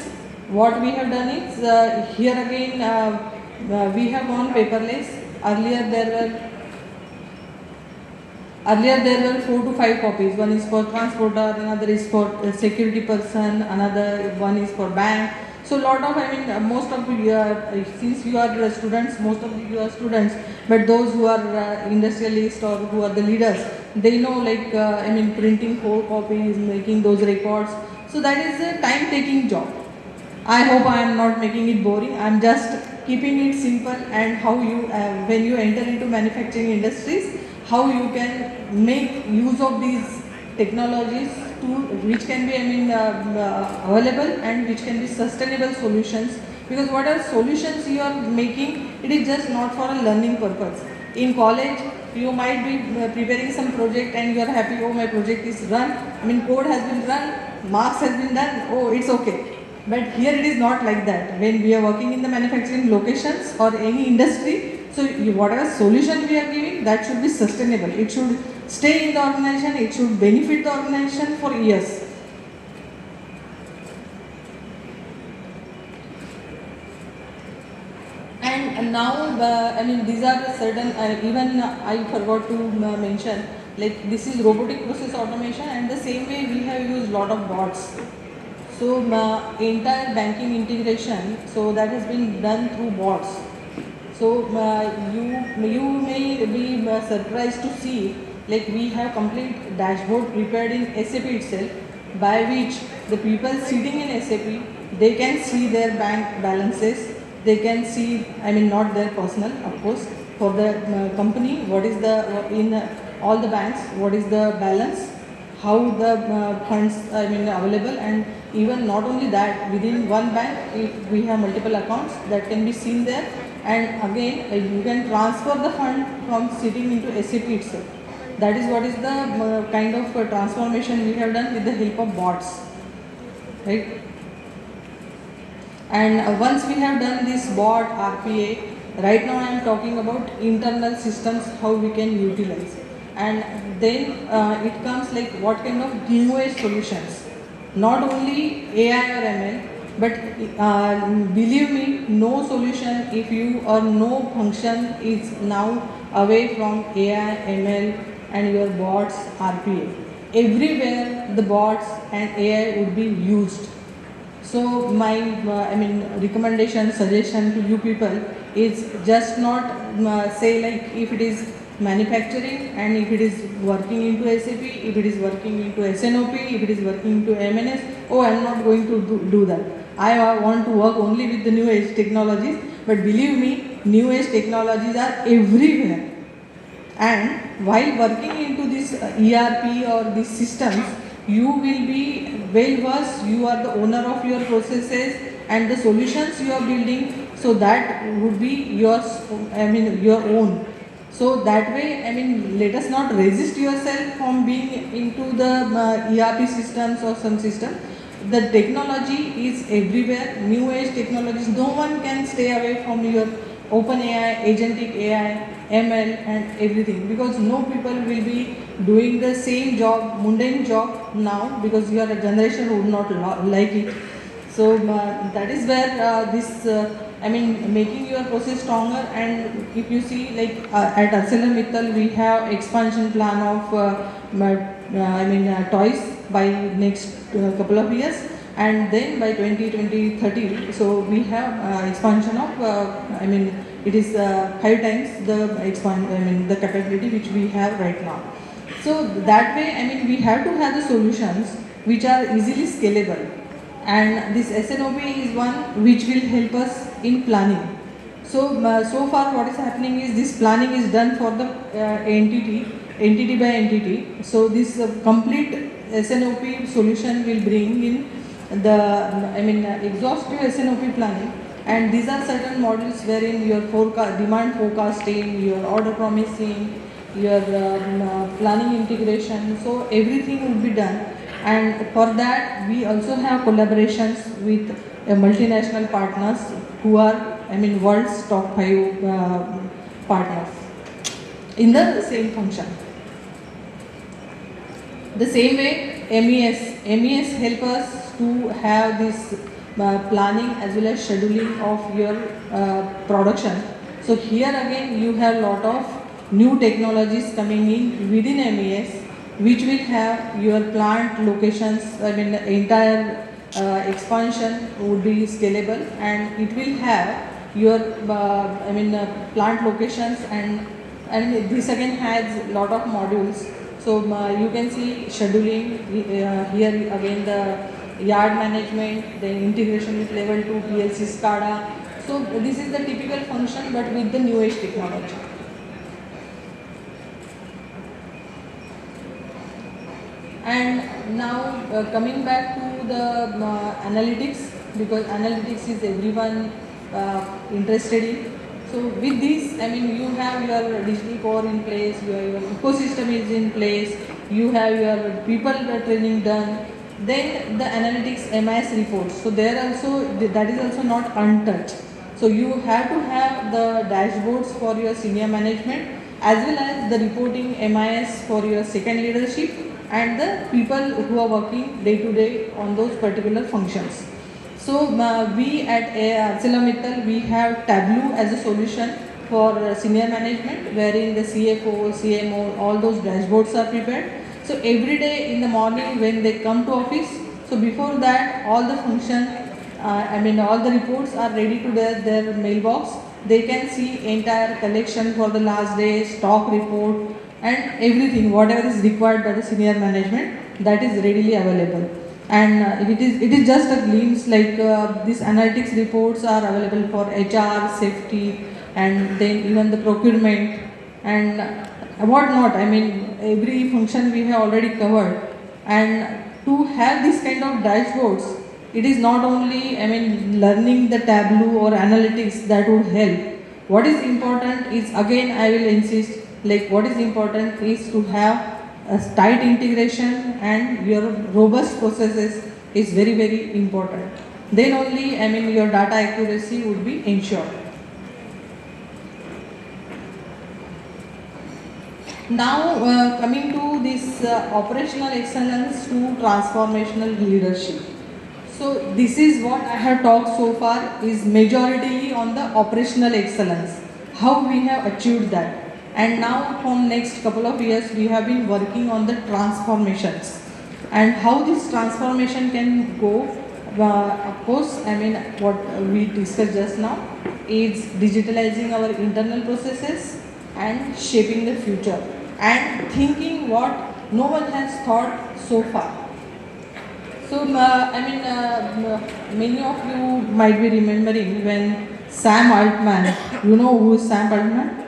what we have done is here again we have gone paperless. Earlier there were Earlier there were 4 to 5 copies. One is for transporter, another is for security person, another one is for bank. So lot of, most of you are, since you are students, most of you are students, but those who are industrialists or who are the leaders, they know like, printing 4 copies, making those records. So that is a time-taking job. I hope I am not making it boring. I am just keeping it simple, and how you, when you enter into manufacturing industries, how you can make use of these technologies to which can be available and which can be sustainable solutions. Because whatever solutions you are making, it is just not for a learning purpose. In college, you might be preparing some project and you are happy, oh my project is run, code has been run, marks has been done, oh it's okay. But here it is not like that. When we are working in the manufacturing locations or any industry, so whatever solution we are giving, that should be sustainable. It should stay in the organization, it should benefit the organization for years. And now, these are certain, even I forgot to mention, like this is robotic process automation, and the same way we have used lot of bots. So entire banking integration, so that has been done through bots. So you may be surprised to see, like we have complete dashboard prepared in SAP itself, by which the people sitting in SAP, they can see their bank balances, they can see, not their personal, of course, for the company, what is the, in all the banks, what is the balance, how the funds available, and even not only that, within one bank, if we have multiple accounts, that can be seen there. And again, you can transfer the fund from sitting into SAP itself. That is what is the kind of transformation we have done with the help of bots, right? And once we have done this bot RPA, right now I am talking about internal systems, how we can utilize. And then it comes like what kind of new age solutions. Not only AI or ML, but believe me, no solution if you or no function is now away from AI, ML and your bots RPA. Everywhere the bots and AI would be used. So my recommendation, suggestion to you people is just not say like if it is manufacturing and if it is working into SAP, if it is working into SNOP, if it is working into MNS, oh I am not going to do that. I want to work only with the new age technologies, but believe me, new age technologies are everywhere. And while working into this ERP or these systems, you will be well versed, you are the owner of your processes and the solutions you are building, so that would be yours, your own. So that way, let us not resist yourself from being into the ERP systems or some system. The technology is everywhere, new age technologies, no one can stay away from your OpenAI, agentic AI, ML and everything, because no people will be doing the same job, mundane job now, because your generation would not like it. So that is where this, making your process stronger. And if you see, like at ArcelorMittal, we have expansion plan of toys by next couple of years, and then by 2030, so we have expansion of, it is 5 times the the capability which we have right now. So that way, we have to have the solutions which are easily scalable, and this SNOP is one which will help us in planning. So so far what is happening is this planning is done for the entity by entity. So this complete SNOP solution will bring in the exhaustive SNOP planning. And these are certain modules wherein your demand forecasting, your order promising, your planning integration, so everything will be done. And for that, we also have collaborations with multinational partners who are, world's top 5 partners in the same function. The same way, MES help us to have this planning as well as scheduling of your production. So here again you have lot of new technologies coming in within MES, which will have your plant locations, I mean the entire expansion would be scalable, and it will have your plant locations, and this again has lot of modules. So you can see scheduling here again, the yard management, then integration with level 2 PLC SCADA. So this is the typical function, but with the new age technology. And now coming back to the analytics, because analytics is everyone interested in. So with this, I mean, you have your digital core in place, your ecosystem is in place, you have your people training done, then the analytics MIS reports. So there also, that is also not untouched. So you have to have the dashboards for your senior management, as well as the reporting MIS for your second leadership and the people who are working day to day on those particular functions. So we at ArcelorMittal, we have Tableau as a solution for senior management, wherein the CFO, CMO, all those dashboards are prepared. So every day in the morning when they come to office, so before that all the function, all the reports are ready to their mailbox. They can see entire collection for the last day, stock report, and everything, whatever is required by the senior management, that is readily available. And it is just a glimpse, like these analytics reports are available for HR, safety, and then even the procurement and what not. I mean, every function we have already covered. And to have this kind of dashboards, it is not only, learning the Tableau or analytics that would help. What is important is, again, I will insist, like what is important is to have a tight integration, and your robust processes is very, very important. Then only, your data accuracy would be ensured. Now, coming to this operational excellence to transformational leadership. So this is what I have talked so far, is majority on the operational excellence, how we have achieved that. And now from next couple of years, we have been working on the transformations and how this transformation can go. Of course, what we discussed just now is digitalizing our internal processes and shaping the future and thinking what no one has thought so far. So, many of you might be remembering when Sam Altman, you know who is Sam Altman?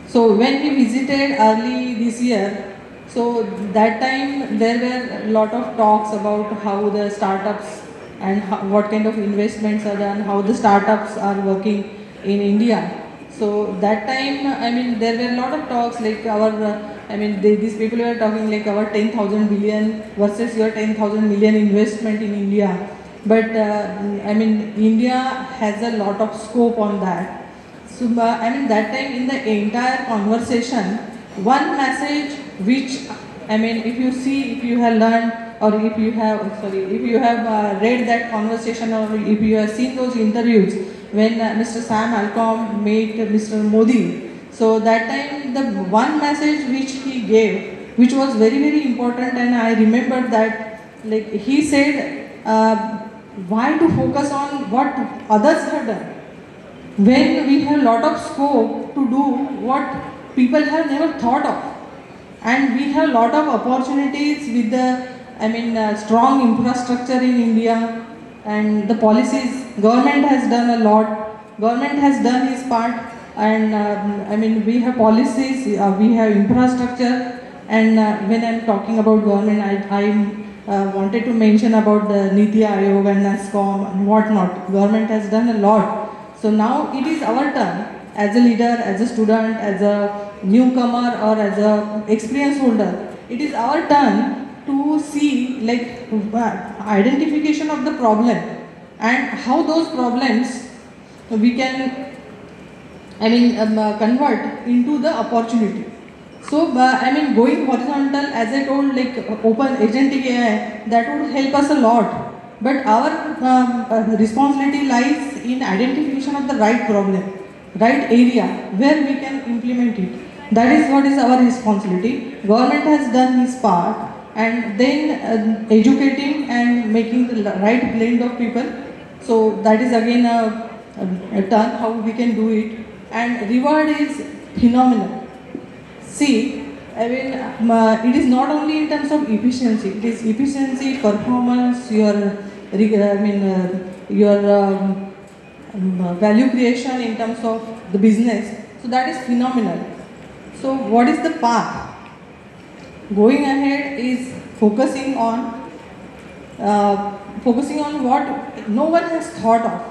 So when we visited early this year, so that time there were a lot of talks about how the startups and what kind of investments are done, how the startups are working in India. So that time, there were a lot of talks like these people were talking like our 10,000 billion versus your 10,000 million investment in India. But India has a lot of scope on that. So, that time in the entire conversation, one message which, if you have learned, or if you have read that conversation, or if you have seen those interviews when Mr. Sam Altman met Mr. Modi, so that time the one message which he gave, which was very, very important, and I remember that, like he said, why to focus on what others have done, when we have a lot of scope to do what people have never thought of, and we have a lot of opportunities with the strong infrastructure in India and the policies. Government has done a lot. Government has done its part, and we have policies, we have infrastructure, and when I'm talking about government, I wanted to mention about the Niti Aayog and NASCOM and whatnot. Government has done a lot. So now it is our turn as a leader, as a student, as a newcomer, or as a experience holder. It is our turn to see like identification of the problem and how those problems we can convert into the opportunity. So going horizontal, as I told, like open agentic AI, that would help us a lot. But our responsibility lies in identification of the right problem, right area where we can implement it. That is what is our responsibility. Government has done his part, and then educating and making the right blend of people. So that is again a turn how we can do it. And reward is phenomenal. See, I mean, it is not only in terms of efficiency. It is efficiency, performance, your value creation in terms of the business. So that is phenomenal. So what is the path? Going ahead is focusing on what no one has thought of.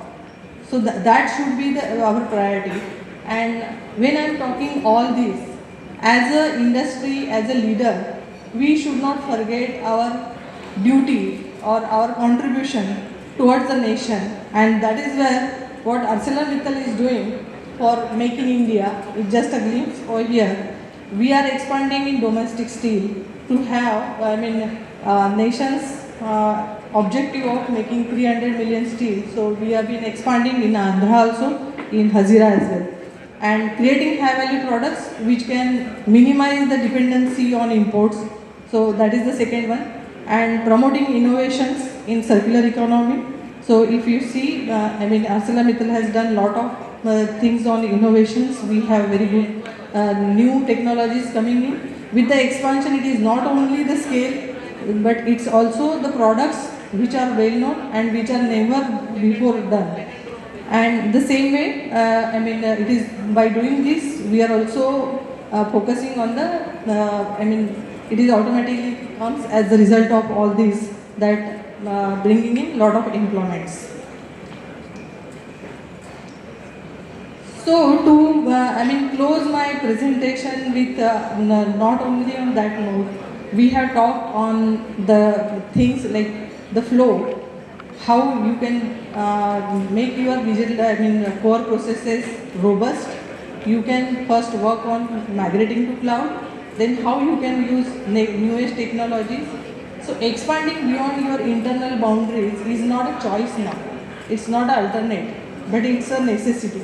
So that should be our priority. And when I am talking all this, as an industry, as a leader, we should not forget our duty or our contribution towards the nation. And that is where what ArcelorMittal is doing for making India, it's just a glimpse over here. We are expanding in domestic steel to have, nation's objective of making 300 million steel. So we have been expanding in Andhra also, in Hazira as well. And creating high value products which can minimize the dependency on imports. So that is the second one. And promoting innovations in circular economy. So if you see, ArcelorMittal has done a lot of things on innovations. We have very good new technologies coming in. With the expansion, it is not only the scale, but it's also the products which are well known and which are never before done. And the same way, it is by doing this, we are also focusing on the, it is automatically comes as the result of all this, that bringing in lot of employments. So to close my presentation with not only on that note, we have talked on the things like the flow, how you can make your core processes robust. You can first work on migrating to cloud, then how you can use newest technologies. So expanding beyond your internal boundaries is not a choice now. It's not an alternate, but it's a necessity.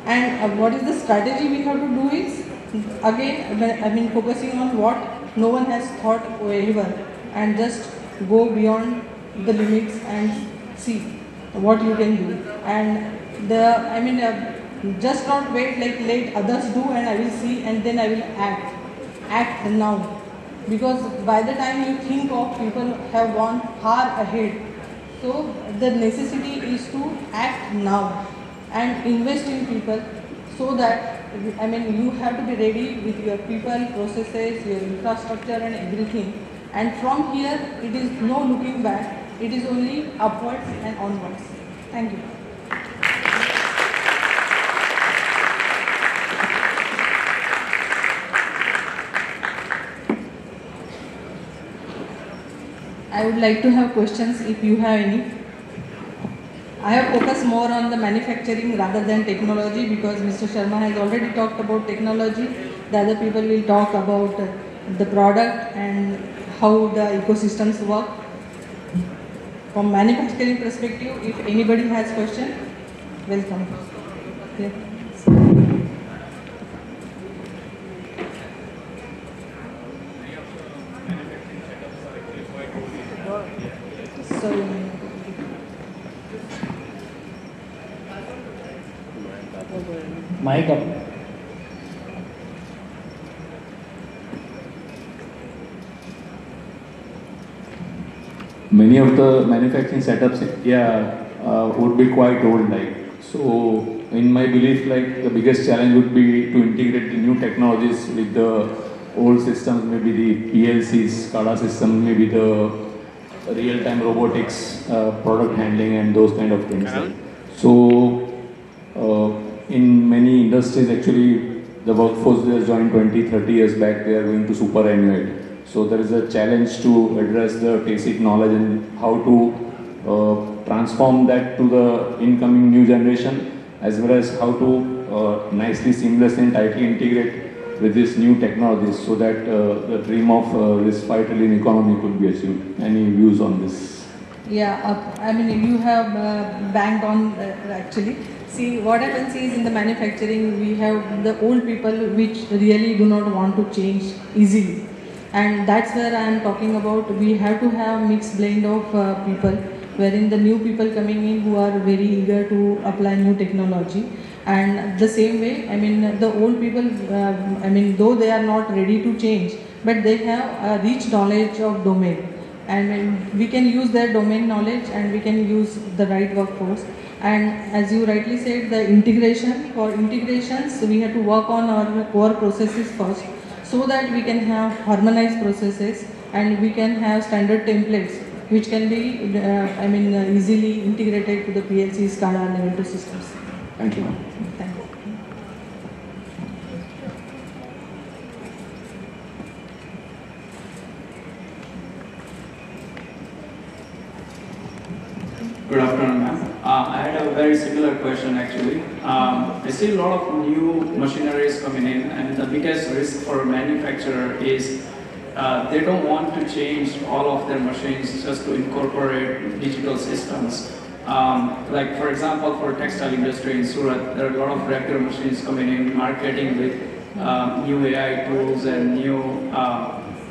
And what is the strategy we have to do is, again, focusing on what no one has thought ever, and just go beyond the limits and see what you can do. And just not wait like let others do and I will see and then I will act. Act now. Because by the time you think of, people have gone far ahead. So the necessity is to act now and invest in people, so that you have to be ready with your people, processes, your infrastructure and everything. And from here, it is no looking back. It is only upwards and onwards. Thank you. I would like to have questions if you have any. I have focused more on the manufacturing rather than technology, because Mr. Sharma has already talked about technology. The other people will talk about the product and how the ecosystems work. From manufacturing perspective, if anybody has question, welcome. Yeah. Sorry. Mic up. Many of the manufacturing setups, would be quite old. So, in my belief, the biggest challenge would be to integrate the new technologies with the old systems, maybe the PLCs, SCADA systems, maybe the real-time robotics, product handling, and those kind of things. So, in many industries, actually, the workforce that joined 20-30 years back, they are going to superannuate. So there is a challenge to address the basic knowledge and how to transform that to the incoming new generation, as well as how to nicely, seamlessly and tightly integrate with this new technologies, so that the dream of this 5 trillion economy could be achieved. Any views on this? Yeah, you have banged on actually. See, what happens is in the manufacturing, we have the old people which really do not want to change easily. And that's where I am talking about, we have to have mixed blend of people, wherein the new people coming in who are very eager to apply new technology. And the same way, I mean, the old people, though they are not ready to change, but they have a rich knowledge of domain. And we can use their domain knowledge and we can use the right workforce. And as you rightly said, the integration, for integrations, we have to work on our core processes first, so that we can have harmonized processes and we can have standard templates which can be easily integrated to the PLC, SCADA, level 2 systems. Thank you. Thank you. Good afternoon, ma'am. I had a very similar question actually. I see a lot of new machineries coming in, and the biggest risk for a manufacturer is they don't want to change all of their machines just to incorporate digital systems. Like for example, for textile industry in Surat, there are a lot of regular machines coming in, marketing with new AI tools and new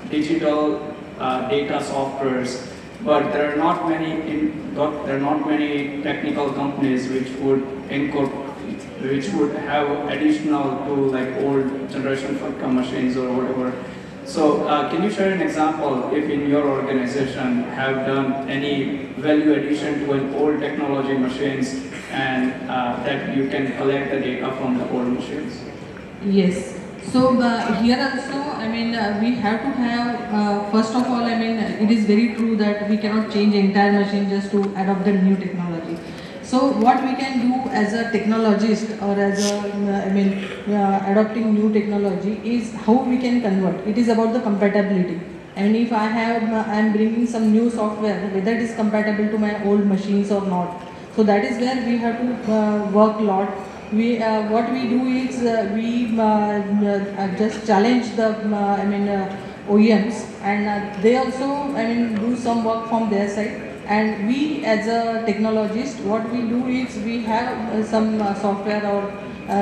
digital data softwares. But there are not many technical companies which would have additional to like old generation Falcon machines or whatever. So can you share an example if in your organization have done any value addition to an old technology machines and that you can collect the data from the old machines? Yes. So here also, we have to have, first of all, it is very true that we cannot change entire machine just to adopt the new technology. So what we can do as a technologist or as a, adopting new technology is how we can convert. It is about the compatibility. And if I am bringing some new software, whether it is compatible to my old machines or not. So that is where we have to work a lot. What we do is we just challenge the OEMs, and they also do some work from their side. And we as a technologist, what we do is we have some software or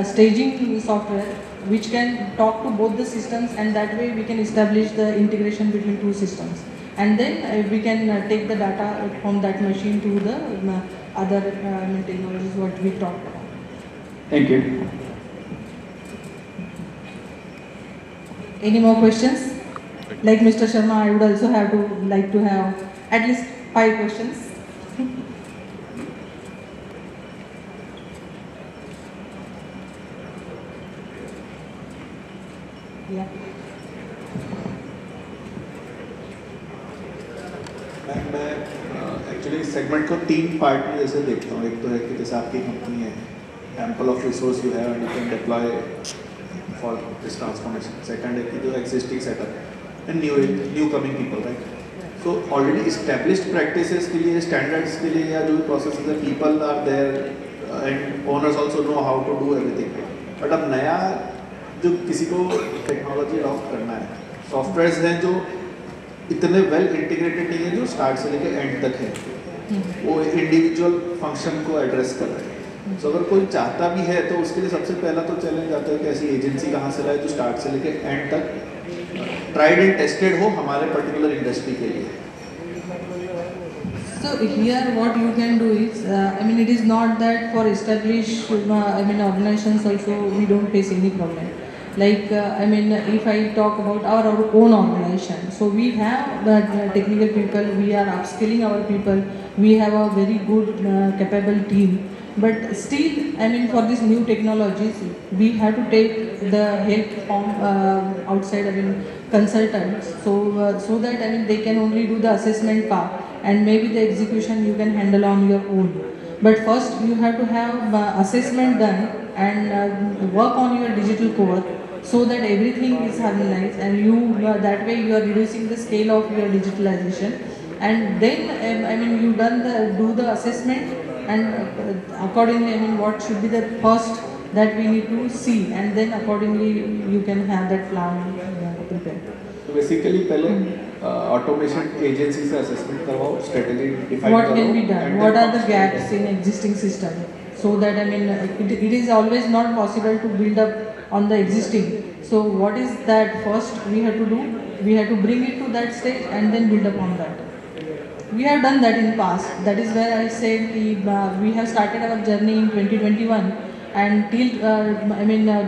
staging software which can talk to both the systems, and that way we can establish the integration between two systems. And then we can take the data from that machine to the other technologies what we talked about. Thank you. Any more questions? Like Mr. Sharma, I would also like to have at least 5 questions. Yeah. मैं actually segment को 3 part में जैसे देखता हूँ. एक तो है कि जैसे आपकी कंपनी है, ample of resource you have and you can deploy for this transformation. Second है कि जो existing setup and new coming people, right? So already established practices के लिए, standards के लिए या जो भी processes है, people are there and owners also know how to do everything. But अब नया जो किसी को technology adopt करना है, softwares हैं जो इतने well integrated नहीं है जो start से लेके end तक है, वो individual function को address कर रहे हैं. So अगर कोई चाहता भी है तो उसके लिए सबसे पहला तो चैलेंज आता है कि ऐसी एजेंसी कहाँ से लाए जो स्टार्ट से लेके एंड तक ट्राइड एंड टेस्टेड हो हमारे पर्टिकुलर इंडस्ट्री के लिए. So here what you can do is, it is not that for established, organizations also we don't face any problem. Like, if I talk about our own organization, so we have technical people, we are upskilling our people, we have a very good, capable team. But still, for these new technologies, we have to take the help from outside, consultants. So that they can only do the assessment part, and maybe the execution you can handle on your own. But first, you have to have assessment done and work on your digital core, so that everything is harmonized, and you that way you are reducing the scale of your digitalization. And then, you do the assessment. And accordingly, what should be the first that we need to see, and then accordingly you can have that plan prepared. So basically, पहले automation agency से assessment करवाओ, strategy define What करो. can be done? What are the gaps in existing system? so that it is always not possible to build up on the existing. So what is that first we have to do? We have to bring it to that stage and then build upon that. We have done that in past. That is where I said we have started our journey in 2021, and till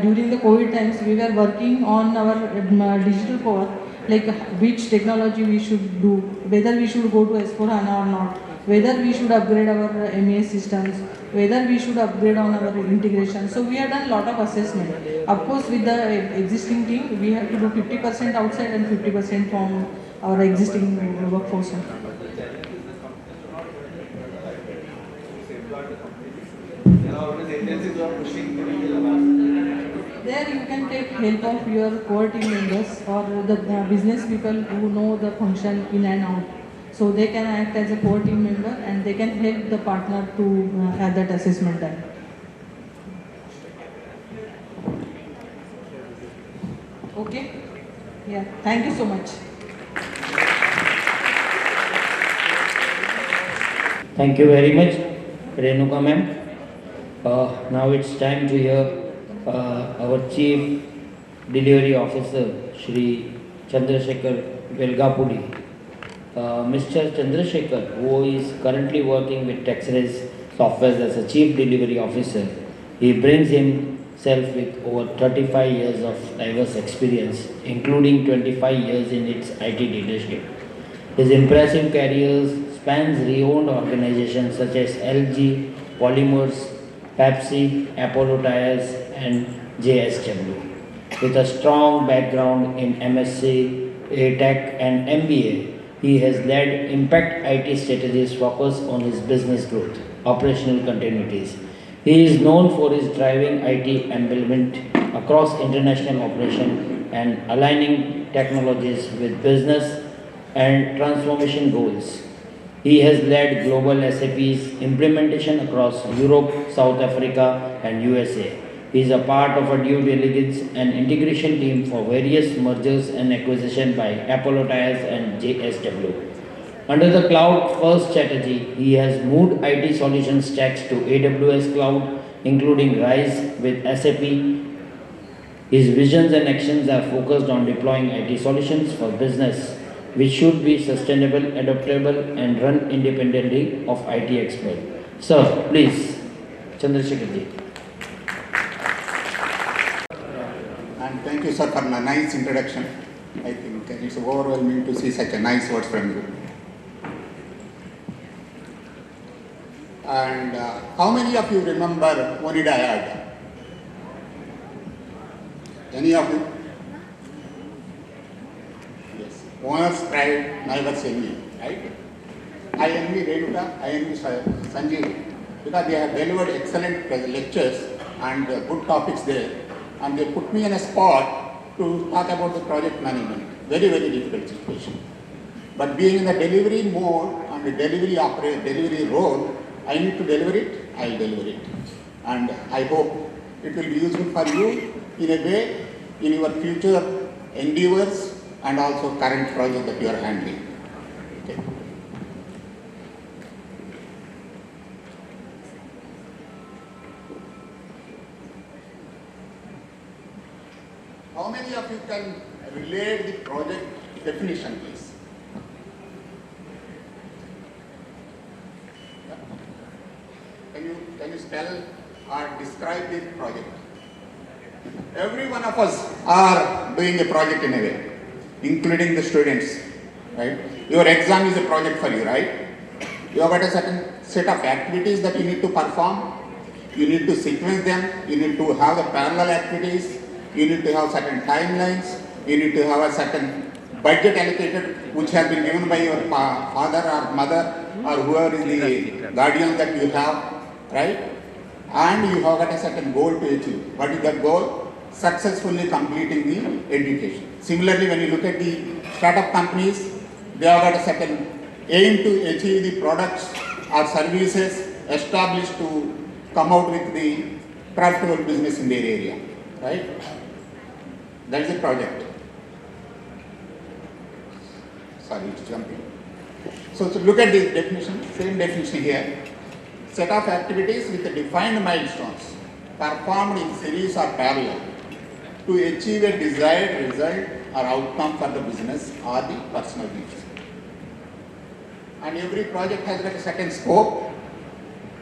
during the COVID times we were working on our digital core, like which technology we should do, whether we should go to S/4HANA or not, whether we should upgrade our MES systems, whether we should upgrade on our integration. So we have done a lot of assessment. Of course, with the existing team, we have to do 50% outside and 50% from our existing workforce. There you can take help of your core team members or the business people who know the function in and out. So they can act as a core team member and they can help the partner to have that assessment done. Okay? Yeah, thank you so much. Thank you very much, Renuka ma'am. Now it's time to hear our Chief Delivery Officer, Shri Chandrasekhar Velgapudi. Mr. Chandrasekhar, who is currently working with TechSRES Software as a Chief Delivery Officer, he brings himself with over 35 years of diverse experience, including 25 years in its IT leadership. His impressive career spans renowned organizations such as LG, Polymers, Pepsi, Apollo Tyres, and JSW. With a strong background in MSc, Tech, and MBA, he has led impact IT strategies focused on his business growth, operational continuities. He is known for his driving IT enablement across international operation and aligning technologies with business and transformation goals. He has led global SAP's implementation across Europe, South Africa, and USA. He is a part of a due diligence and integration team for various mergers and acquisition by Apollo Tyres and JSW. Under the cloud-first strategy, he has moved IT solution stacks to AWS Cloud, including RISE with SAP. His visions and actions are focused on deploying IT solutions for business, which should be sustainable, adaptable, and run independently of IT expert. Sir, please, Chandrasekhar ji. And thank you, sir, for a nice introduction. I think it's overwhelming to see such a nice words from you. And how many of you remember Onidiad? Any of you? Yes. Owner's pride, neither envy, right? I envy Renuka, I envy Sanjeev, because they have delivered excellent lectures and good topics there. And they put me in a spot to talk about the project management. Very, very difficult situation. But being in the delivery mode and the delivery role, I need to deliver it, I'll deliver it. And I hope it will be useful for you in a way in your future endeavors and also current project that you are handling. Okay. How many of you can relate the project definition, please? Can you spell or describe the project? Every one of us are doing a project in a way, including the students, right? Your exam is a project for you, right? You have got a certain set of activities that you need to perform. You need to sequence them. You need to have the parallel activities. You need to have certain timelines. You need to have a certain budget allocated, which has been given by your father or mother or whoever is the guardian that you have, right? And you have got a certain goal to achieve. What is that goal? Successfully completing the education. Similarly, when you look at the startup companies, they have got a certain aim to achieve the products or services established to come out with the profitable business in their area, right? That is a project. Sorry, it's jumping. So look at this definition, same definition here. set of activities with defined milestones performed in series or parallel to achieve a desired result or outcome for the business or the personal needs. And every project has like a certain scope,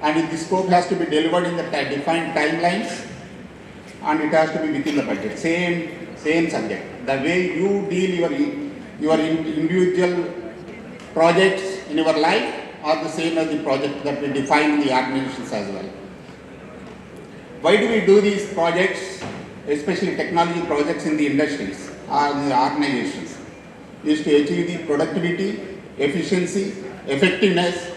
and the scope has to be delivered in the defined timelines, and it has to be within the budget. Same subject. The way you deal your individual projects in your life are the same as the project that we define in the organizations as well. Why do we do these projects, especially technology projects in the industries or in the organizations? Is to achieve the productivity, efficiency, effectiveness,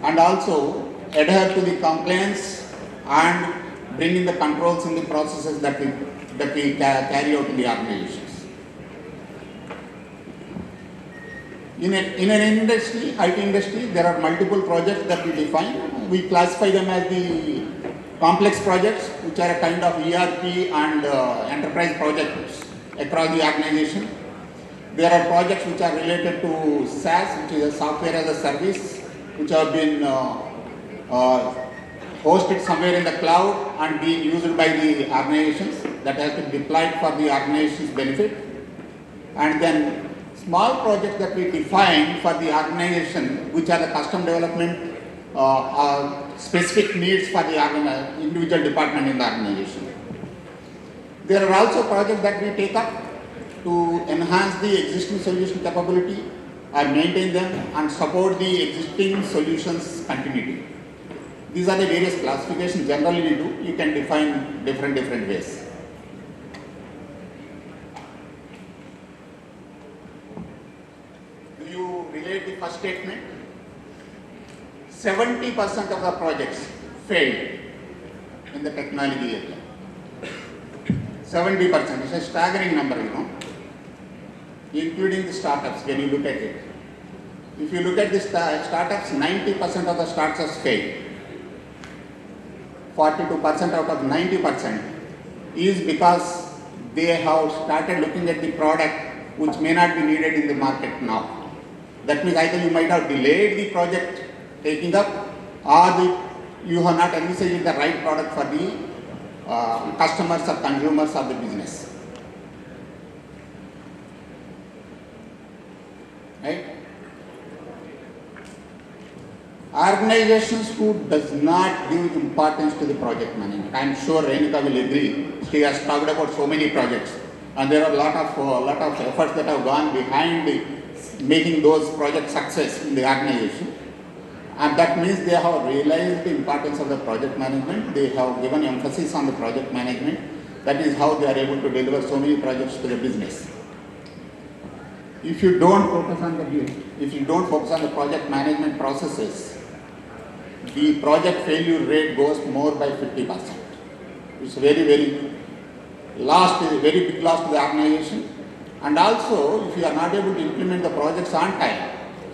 and also adhere to the compliance and bring in the controls in the processes that we carry out in the organizations. In an industry, IT industry, there are multiple projects that we define. We classify them as the complex projects, which are a kind of ERP and enterprise projects across the organization. There are projects which are related to SaaS, which is a software as a service, which have been hosted somewhere in the cloud and being used by the organizations, that has been deployed for the organization's benefit. And then small projects that we define for the organization, which are the custom development specific needs for the individual department in the organization. There are also projects that we take up to enhance the existing solution capability or maintain them and support the existing solutions continuity. These are the various classifications generally we do. You can define different ways. Do you relate the first statement? 70% of the projects failed in the technology area. 70%. It's a staggering number, including the startups when you look at it. If you look at the startups, 90% of the startups fail. 42% out of 90% is because they have started looking at the product which may not be needed in the market now. That means either you might have delayed the project taking up, or you have not envisaged the right product for the customers or consumers of the business. Right? Organizations who does not give importance to the project management. I am sure Renika will agree. She has talked about so many projects, and there are a lot of efforts that have gone behind making those projects success in the organization. And that means they have realized the importance of the project management. They have given emphasis on the project management. That is how they are able to deliver so many projects to the business. If you don't focus on the project management processes, the project failure rate goes more by 50%. It's very big loss to the organization. And also, if you are not able to implement the projects on time,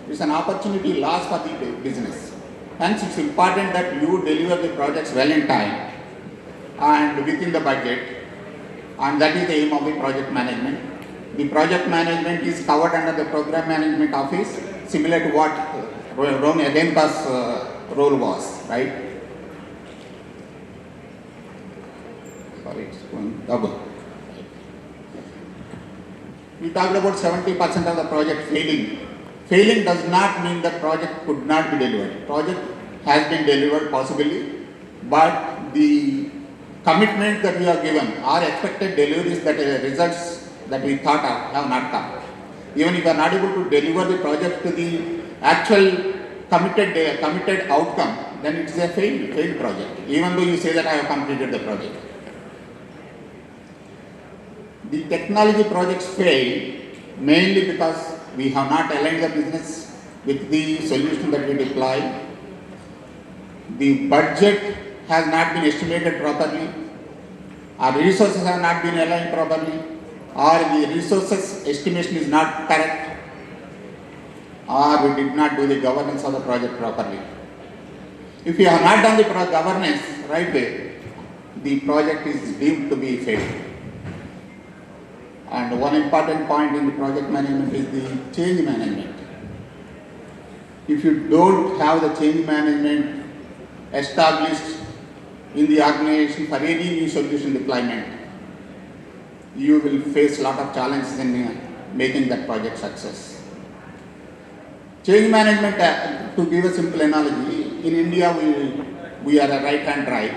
it's an opportunity loss for the business. Hence, it's important that you deliver the projects well in time and within the budget, and that is the aim of the project management. The project management is covered under the program management office, similar to what Romy Adenka's role was, right? Sorry, it's going double. We talked about 70% of the project failing. Failing does not mean that project could not be delivered. Project has been delivered possibly, but the commitment that we have given, our expected deliveries, that results that we thought of have not come. Even if you are not able to deliver the project to the actual committed outcome, then it is a failed project, even though you say that I have completed the project. The technology projects fail mainly because we have not aligned the business with the solution that we deploy. The budget has not been estimated properly. Our resources have not been aligned properly, or the resources estimation is not correct, or we did not do the governance of the project properly. If you have not done the governance right way, the project is deemed to be failed. And one important point in the project management is the change management. If you don't have the change management established in the organization for any new solution deployment, you will face a lot of challenges in making that project success. Change management, to give a simple analogy, in India we are a right-hand drive,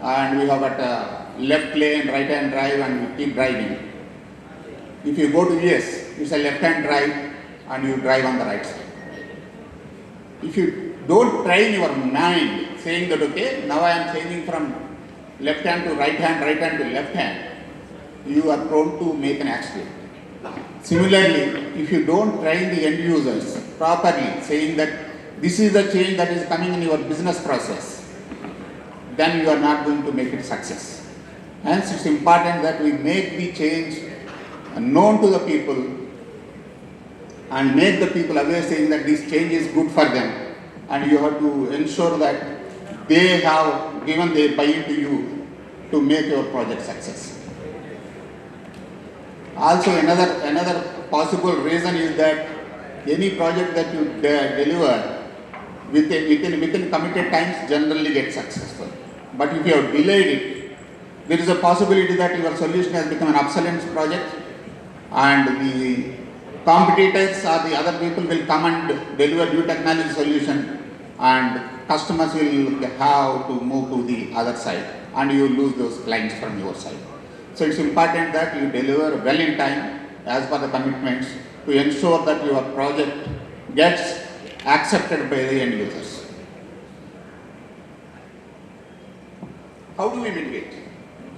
and we have got a left lane, right-hand drive, and we keep driving. If you go to US, it's a left-hand drive and you drive on the right side. If you don't train your mind saying that, okay, now I am changing from left hand to right hand to left hand, you are prone to make an accident. Similarly, if you don't train the end users properly, saying that this is the change that is coming in your business process, then you are not going to make it success. Hence, it's important that we make the change known to the people and make the people aware, saying that this change is good for them, and you have to ensure that they have given their buy-in to you to make your project success. Also, another possible reason is that any project that you deliver within committed times generally gets successful. But if you have delayed it, there is a possibility that your solution has become an obsolete project, and the competitors or the other people will come and deliver new technology solution, and customers will have to move to the other side, and you will lose those clients from your side. So it's important that you deliver well in time as per the commitments to ensure that your project gets accepted by the end users. How do we mitigate?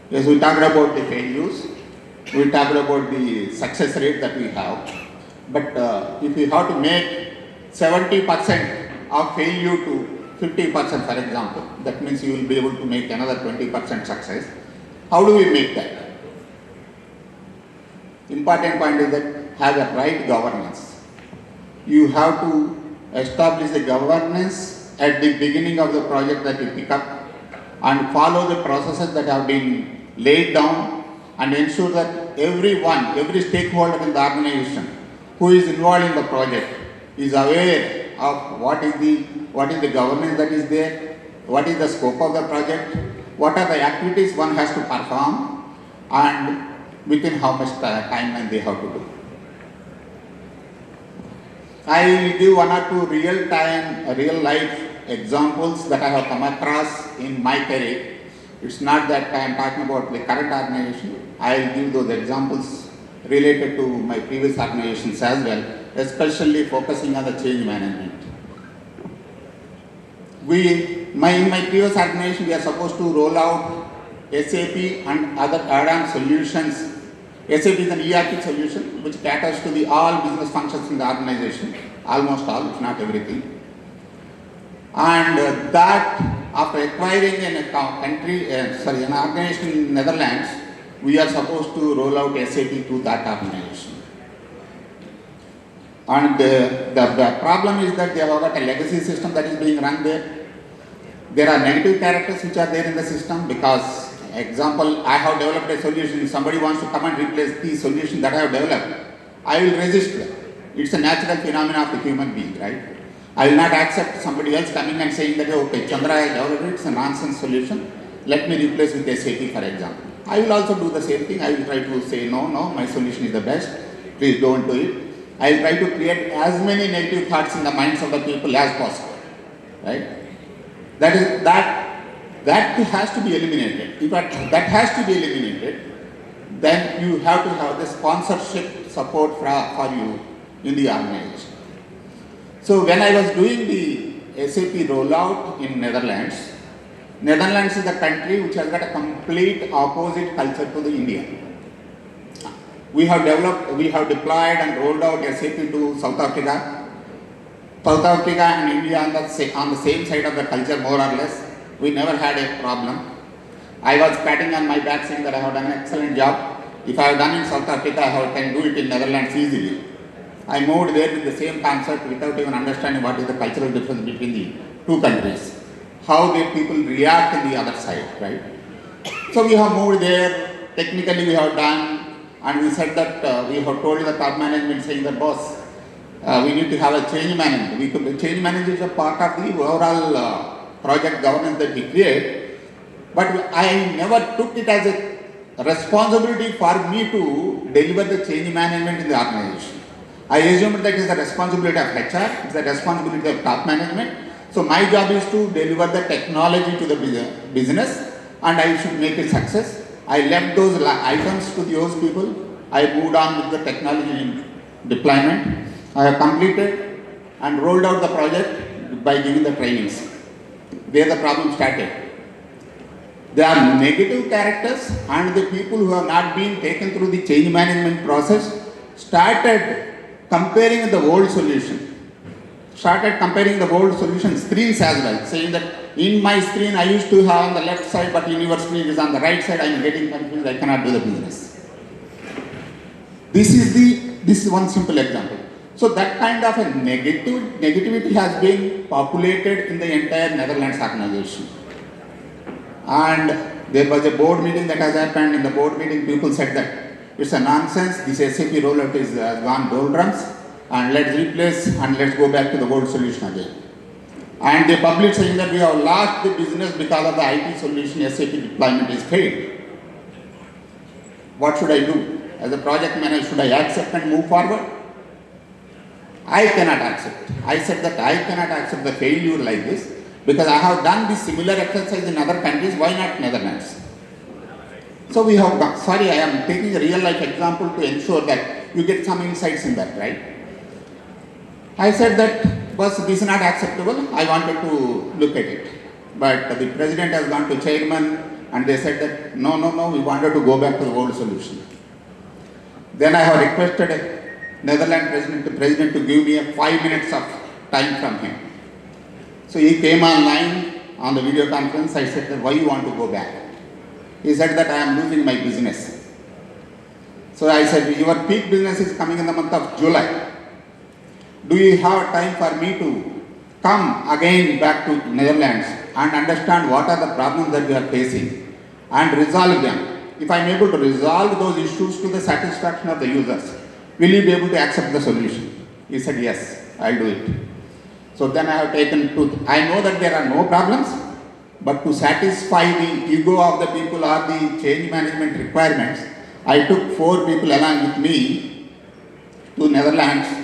Yes, we talked about the failures, we talked about the success rate that we have, but if you have to make 70% of failure to 50%, for example, that means you will be able to make another 20% success. How do we make that? Important point is that have a right governance. You have to establish the governance at the beginning of the project that you pick up, and follow the processes that have been laid down, and ensure that every stakeholder in the organization who is involved in the project is aware of what is the governance that is there, what is the scope of the project, what are the activities one has to perform, and within how much timeline they have to do. I will give one or two real life examples that I have come across in my career. It's not that I am talking about the current organization. I will give those examples related to my previous organizations as well, especially focusing on the change management. In my previous organization, we are supposed to roll out SAP and other add-on solutions. SAP is an ERP solution which caters to all business functions in the organization, almost all, if not everything. And that, after acquiring an organization in Netherlands, we are supposed to roll out SAP to that organization. And the problem is that they have got a legacy system that is being run there. There are negative characters which are there in the system because, example, I have developed a solution, somebody wants to come and replace the solution that I have developed, I will resist them. It's a natural phenomenon of the human being, right? I will not accept somebody else coming and saying that, okay, Chandra has developed it, it's a nonsense solution, let me replace with SAP, for example. I will also do the same thing. I will try to say, no, my solution is the best, please don't do it. I will try to create as many negative thoughts in the minds of the people as possible, right? That has to be eliminated. If that has to be eliminated, then you have to have the sponsorship support for you in the organization. So when I was doing the SAP rollout in Netherlands is the country which has got a complete opposite culture to the India. We have deployed and rolled out SAP to South Africa. South Africa and India on the same side of the culture, more or less. We never had a problem. I was patting on my back saying that I have done an excellent job. If I have done in South Africa, I can do it in Netherlands easily. I moved there with the same concept without even understanding what is the cultural difference between the two countries, how the people react in the other side, right? So we have moved there, technically we have done, and we said that we have told the top management saying that, boss, we need to have a change management. Change management is a part of the overall project governance that we create, but I never took it as a responsibility for me to deliver the change management in the organization. I assumed that is the responsibility of HR, it's the responsibility of top management. So my job is to deliver the technology to the business and I should make it success. I left those items to those people. I moved on with the technology deployment. I have completed and rolled out the project by giving the trainings. Where the problem started. There are negative characters and the people who have not been taken through the change management process started comparing the old solution. Started comparing the old solution screens as well, saying that in my screen I used to have on the left side, but in your screen is on the right side. I am getting confused. I cannot do the business. This is one simple example. So that kind of a negativity has been populated in the entire Netherlands organization. And there was a board meeting that has happened. In the board meeting, people said that it's a nonsense. This SAP rollout is gone doldrums. And let's replace and let's go back to the old solution again. And they published saying that we have lost the business because of the IT solution SAP deployment is failed. What should I do? As a project manager, should I accept and move forward? I cannot accept. I said that I cannot accept the failure like this because I have done this similar exercise in other countries. Why not Netherlands? So we have got, sorry, I am taking a real life example to ensure that you get some insights in that, right? I said that, boss, this is not acceptable. I wanted to look at it. But the president has gone to chairman and they said that, no, we wanted to go back to the old solution. Then I have requested a Netherlands president to give me 5 minutes of time from him. So he came online on the video conference. I said that, why you want to go back? He said that I am losing my business. So I said, your peak business is coming in the month of July. Do you have time for me to come again back to Netherlands and understand what are the problems that we are facing and resolve them? If I am able to resolve those issues to the satisfaction of the users, will you be able to accept the solution? He said, yes, I'll do it. So then I have taken I know that there are no problems, but to satisfy the ego of the people or the change management requirements, I took 4 people along with me to Netherlands.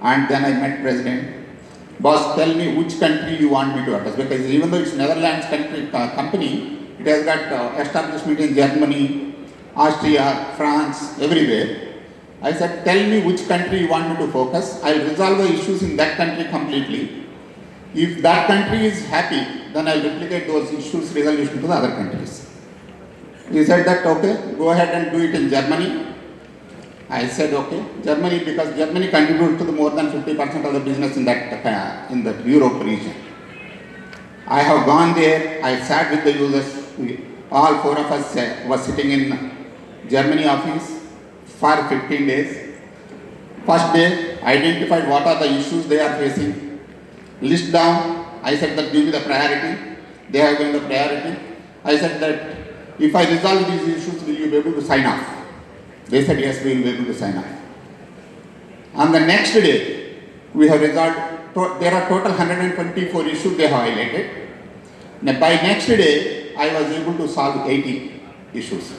And then I met president. Boss, tell me which country you want me to address. Because even though it's Netherlands company, it has got establishment in Germany, Austria, France, everywhere. I said, tell me which country you want me to focus. I will resolve the issues in that country completely. If that country is happy, then I will replicate those issues resolution to the other countries. He said that, okay, go ahead and do it in Germany. I said, okay, Germany, because Germany contributes to the more than 50% of the business in the Europe region. I have gone there, I sat with the users, all 4 of us were sitting in Germany office for 15 days. First day, identified what are the issues they are facing. List down, I said that give me the priority. They have given the priority. I said that if I resolve these issues, will you be able to sign off? They said, yes, we will be able to sign off. On the next day, we have resolved, there are total 124 issues they have highlighted. Now, by next day, I was able to solve 80 issues.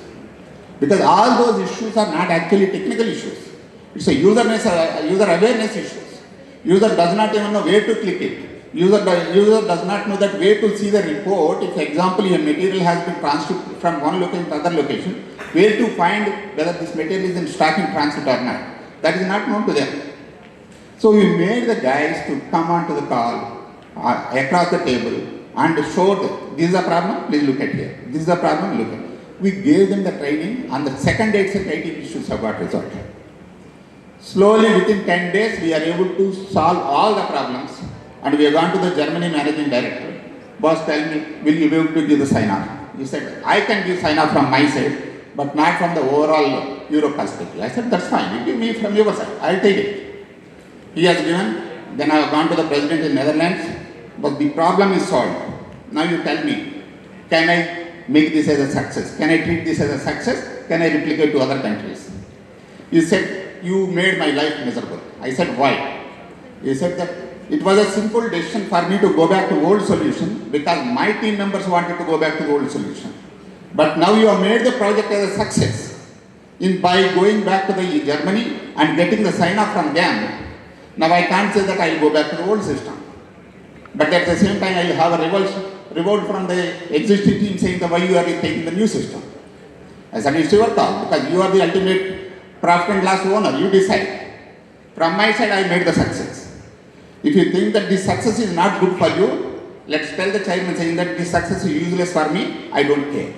Because all those issues are not actually technical issues. It's a user awareness issues. User does not even know where to click it. User does not know that where to see the report. If, for example, a material has been transferred from one location to other location, where to find whether this material is in stock in transit or not. That is not known to them. So we made the guys to come onto the call across the table and showed them, this is a problem, please look at here. This is a problem, look at. We gave them the training. On the second day itself, 80 issues have got resolved. Slowly, within 10 days, we are able to solve all the problems. And we have gone to the Germany managing director. Boss, tell me, will you be able to give the sign-off? He said, I can give sign-off from my side, but not from the overall Europe perspective. I said, that's fine. You give me from your side. I'll take it. He has given. Then I have gone to the president in Netherlands. But the problem is solved. Now you tell me, can I make this as a success? Can I treat this as a success? Can I replicate to other countries? He said, you made my life miserable. I said, why? He said that It was a simple decision for me to go back to old solution because my team members wanted to go back to the old solution. But now you have made the project as a success by going back to the Germany and getting the sign off from them. Now I can't say that I will go back to the old system. But at the same time I will have a revolt from the existing team saying that why you are taking the new system. I said it's your call because you are the ultimate profit and loss owner, you decide. From my side I made the success. If you think that this success is not good for you, let's tell the chairman saying that this success is useless for me, I don't care.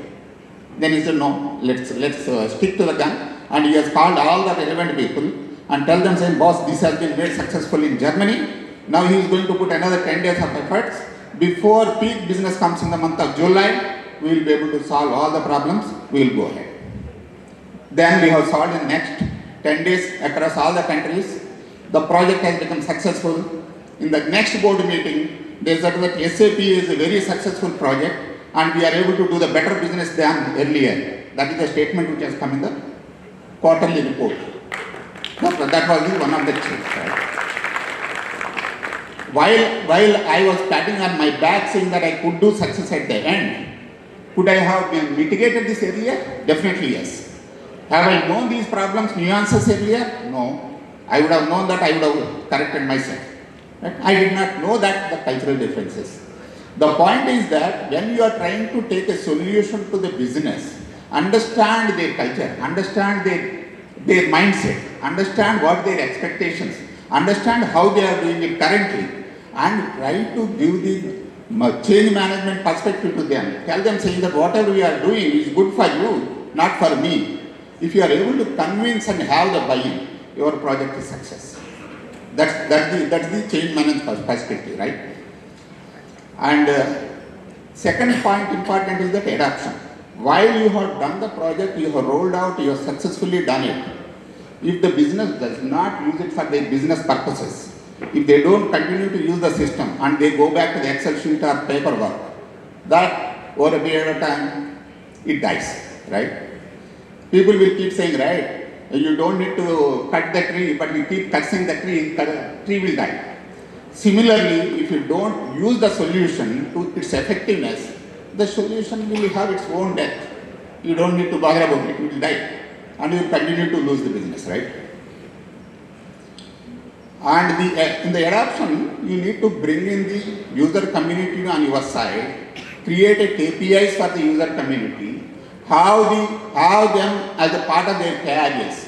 Then he said, no, let's stick to the gun. And he has called all the relevant people and tell them saying, boss, this has been made successful in Germany. Now he is going to put another 10 days of efforts. Before peak business comes in the month of July, we will be able to solve all the problems, we will go ahead. Then we have solved in next 10 days across all the countries. The project has become successful. In the next board meeting, they said that SAP is a very successful project and we are able to do the better business than earlier. That is the statement which has come in the quarterly report. That was one of the changes. Right? While I was patting on my back saying that I could do success at the end, could I have mitigated this earlier? Definitely yes. Have I known these problems, nuances earlier? No. I would have known that, I would have corrected myself. Right? I did not know that the cultural differences. The point is that when you are trying to take a solution to the business, understand their culture, understand their mindset, understand what their expectations, understand how they are doing it currently, and try to give the change management perspective to them. Tell them saying that whatever we are doing is good for you, not for me. If you are able to convince and have the buy-in, your project is success. That's the change management perspective, right? And second point important is that adoption. While you have done the project, you have rolled out, you have successfully done it. If the business does not use it for their business purposes, if they don't continue to use the system and they go back to the Excel sheet or paperwork, that over a period of time, it dies, right? People will keep saying, right, you don't need to cut the tree, but you keep cutting the tree, the tree will die. Similarly, if you don't use the solution to its effectiveness, the solution will have its own death. You don't need to bother about it, it will die. And you will continue to lose the business, right? And in the adoption, you need to bring in the user community on your side, create a KPIs for the user community, have them as a part of their careers.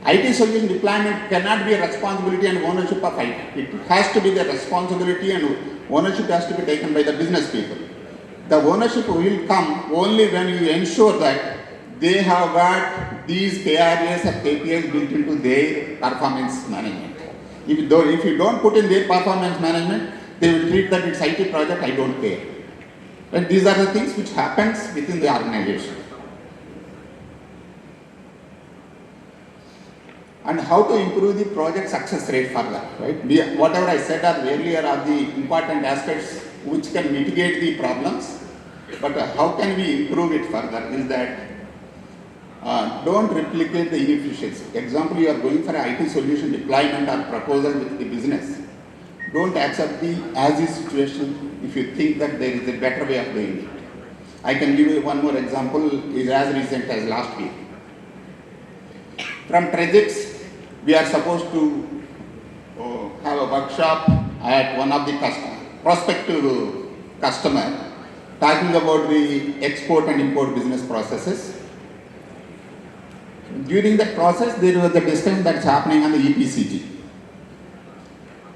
IT solution deployment cannot be a responsibility and ownership of IT. It has to be the responsibility and ownership has to be taken by the business people. The ownership will come only when you ensure that they have got these KRAs or KPIs built into their performance management. If you don't put in their performance management, they will treat that it's IT project, I don't care. But these are the things which happens within the organization. And how to improve the project success rate further, right? Whatever I said earlier are the important aspects which can mitigate the problems, but how can we improve it further is that don't replicate the inefficiency. Example, you are going for an IT solution deployment or proposal with the business. Don't accept the as-is situation if you think that there is a better way of doing it. I can give you one more example, is as recent as last week. From Trejix, we are supposed to have a workshop at one of the prospective customer talking about the export and import business processes. During that process, there was a discussion that's happening on the EPCG.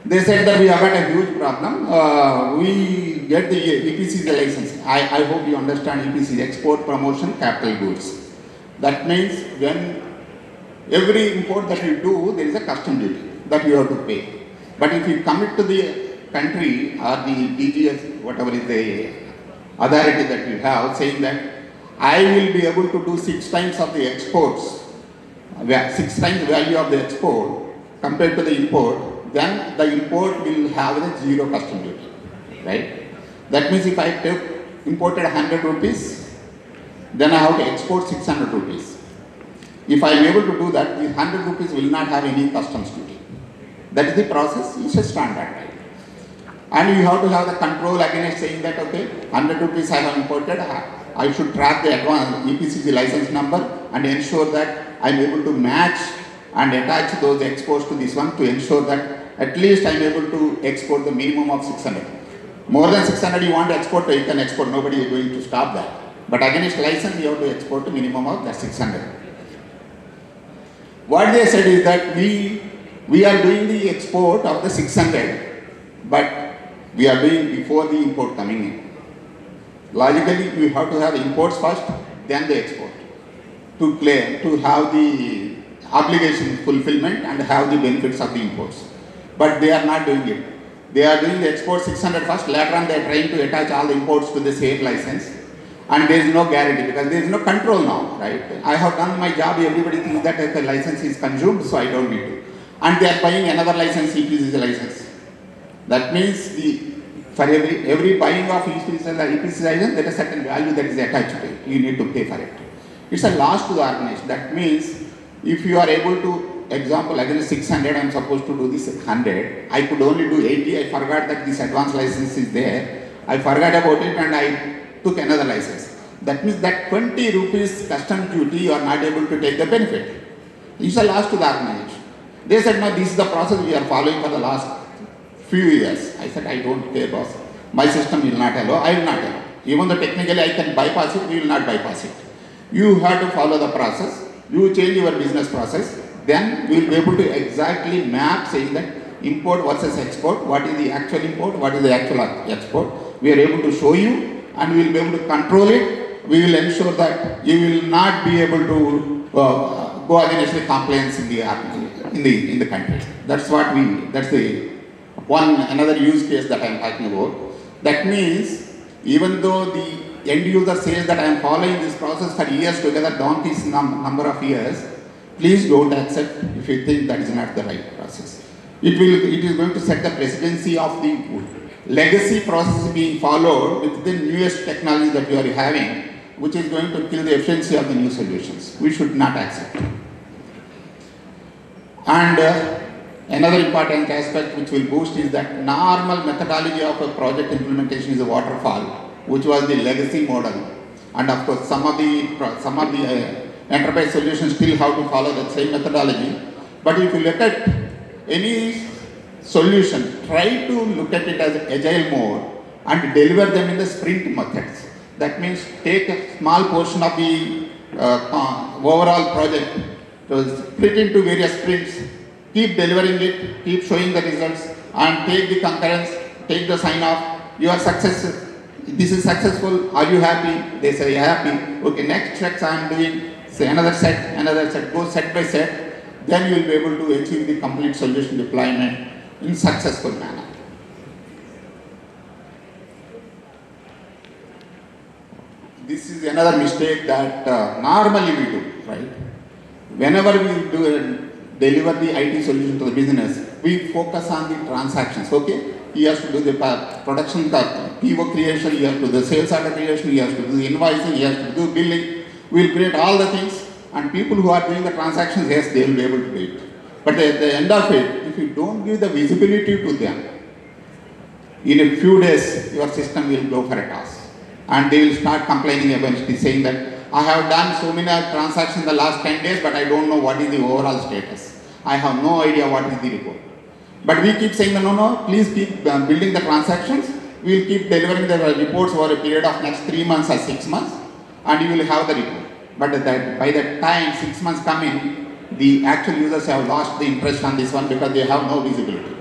They said that we have got a huge problem. We get the EPCG license. I hope you understand EPCG, export promotion capital goods. That means when every import that you do, there is a custom duty that you have to pay. But if you commit to the country or the DGS, whatever is the authority that you have, saying that I will be able to do 6 times of the exports, 6 times value of the export compared to the import, then the import will have a 0 custom duty, right? That means if I imported 100 rupees, then I have to export 600 rupees. If I am able to do that, the 100 rupees will not have any customs duty. That is the process, is a standard, right? And you have to have the control against saying that, okay, 100 rupees I have imported, I should track the advance EPCG license number and ensure that I am able to match and attach those exports to this one to ensure that at least I am able to export the minimum of 600. More than 600 you want to export, you can export, nobody is going to stop that. But against license you have to export the minimum of that 600. What they said is that we are doing the export of the 600, but we are doing before the import coming in. Logically, we have to have the imports first, then the export, to claim, to have the obligation fulfillment and have the benefits of the imports. But they are not doing it. They are doing the export 600 first, later on they are trying to attach all the imports to the same license. And there is no guarantee because there is no control now, right? I have done my job, everybody thinks that the license is consumed, so I don't need to. And they are buying another license, EPCG license. That means for every buying of EPCG license, there is a certain value that is attached to it. You need to pay for it. It's a loss to the organization. That means if you are able to, example, against 600, I am supposed to do this 100. I could only do 80. I forgot that this advance license is there. I forgot about it and I took another license. That means that 20 rupees custom duty, you are not able to take the benefit. It's a loss to the organization. They said, no, this is the process we are following for the last few years. I said, I don't care, boss. My system will not allow, I will not allow. Even though technically I can bypass it, we will not bypass it. You have to follow the process. You change your business process. Then we will be able to exactly map saying that import versus export, what is the actual import, what is the actual export. We are able to show you and we will be able to control it. We will ensure that you will not be able to go against the compliance in the country. That's the another use case that I am talking about. That means even though the end user says that I am following this process for years together, donkey's number of years, please don't accept if you think that is not the right process. It is going to set the presidency of the legacy process being followed with the newest technology that you are having, which is going to kill the efficiency of the new solutions. We should not accept. And another important aspect which will boost is that normal methodology of a project implementation is a waterfall, which was the legacy model. And of course, some of the enterprise solutions still have to follow the same methodology. But if you look at any solution, try to look at it as agile mode and deliver them in the sprint methods. That means take a small portion of the overall project, split into various sprints, keep delivering it, keep showing the results, and take the concurrence, take the sign off. You are successful. This is successful. Are you happy? They say happy. Okay, next checks I am doing. Say another set, go set by set. Then you will be able to achieve the complete solution deployment in successful manner. This is another mistake that normally we do, right? Whenever we deliver the IT solution to the business, we focus on the transactions, okay? He has to do the production, PO creation, he has to do the sales order creation, he has to do the invoicing, he has to do billing. We will create all the things, and people who are doing the transactions, yes, they will be able to do it. But at the end of it, if you don't give the visibility to them, in a few days, your system will go for a toss. And they will start complaining about it, saying that, I have done so many transactions in the last 10 days, but I don't know what is the overall status. I have no idea what is the report. But we keep saying, no, please keep building the transactions. We will keep delivering the reports over a period of next 3 months or 6 months, and you will have the report. But by the time 6 months come in, the actual users have lost the interest on this one because they have no visibility.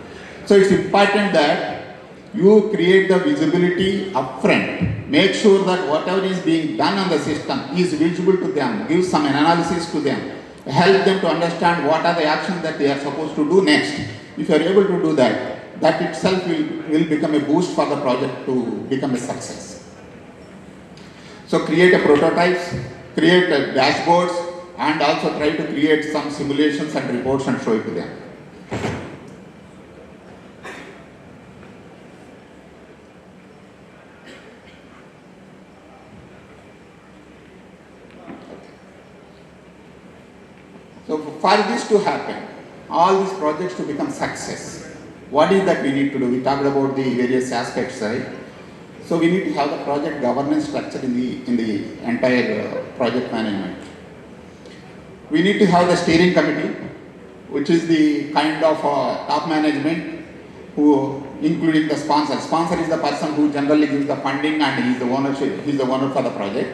So it's important that you create the visibility upfront. Make sure that whatever is being done on the system is visible to them. Give some analysis to them. Help them to understand what are the actions that they are supposed to do next. If you are able to do that, that itself will become a boost for the project to become a success. So create a prototypes, create a dashboards, and also try to create some simulations and reports and show it to them. So for this to happen, all these projects to become success, what is that we need to do? We talked about the various aspects, right? So we need to have the project governance structure in the entire project management. We need to have the steering committee, which is the kind of top management who, including the sponsor. Sponsor is the person who generally gives the funding and he is the owner for the project.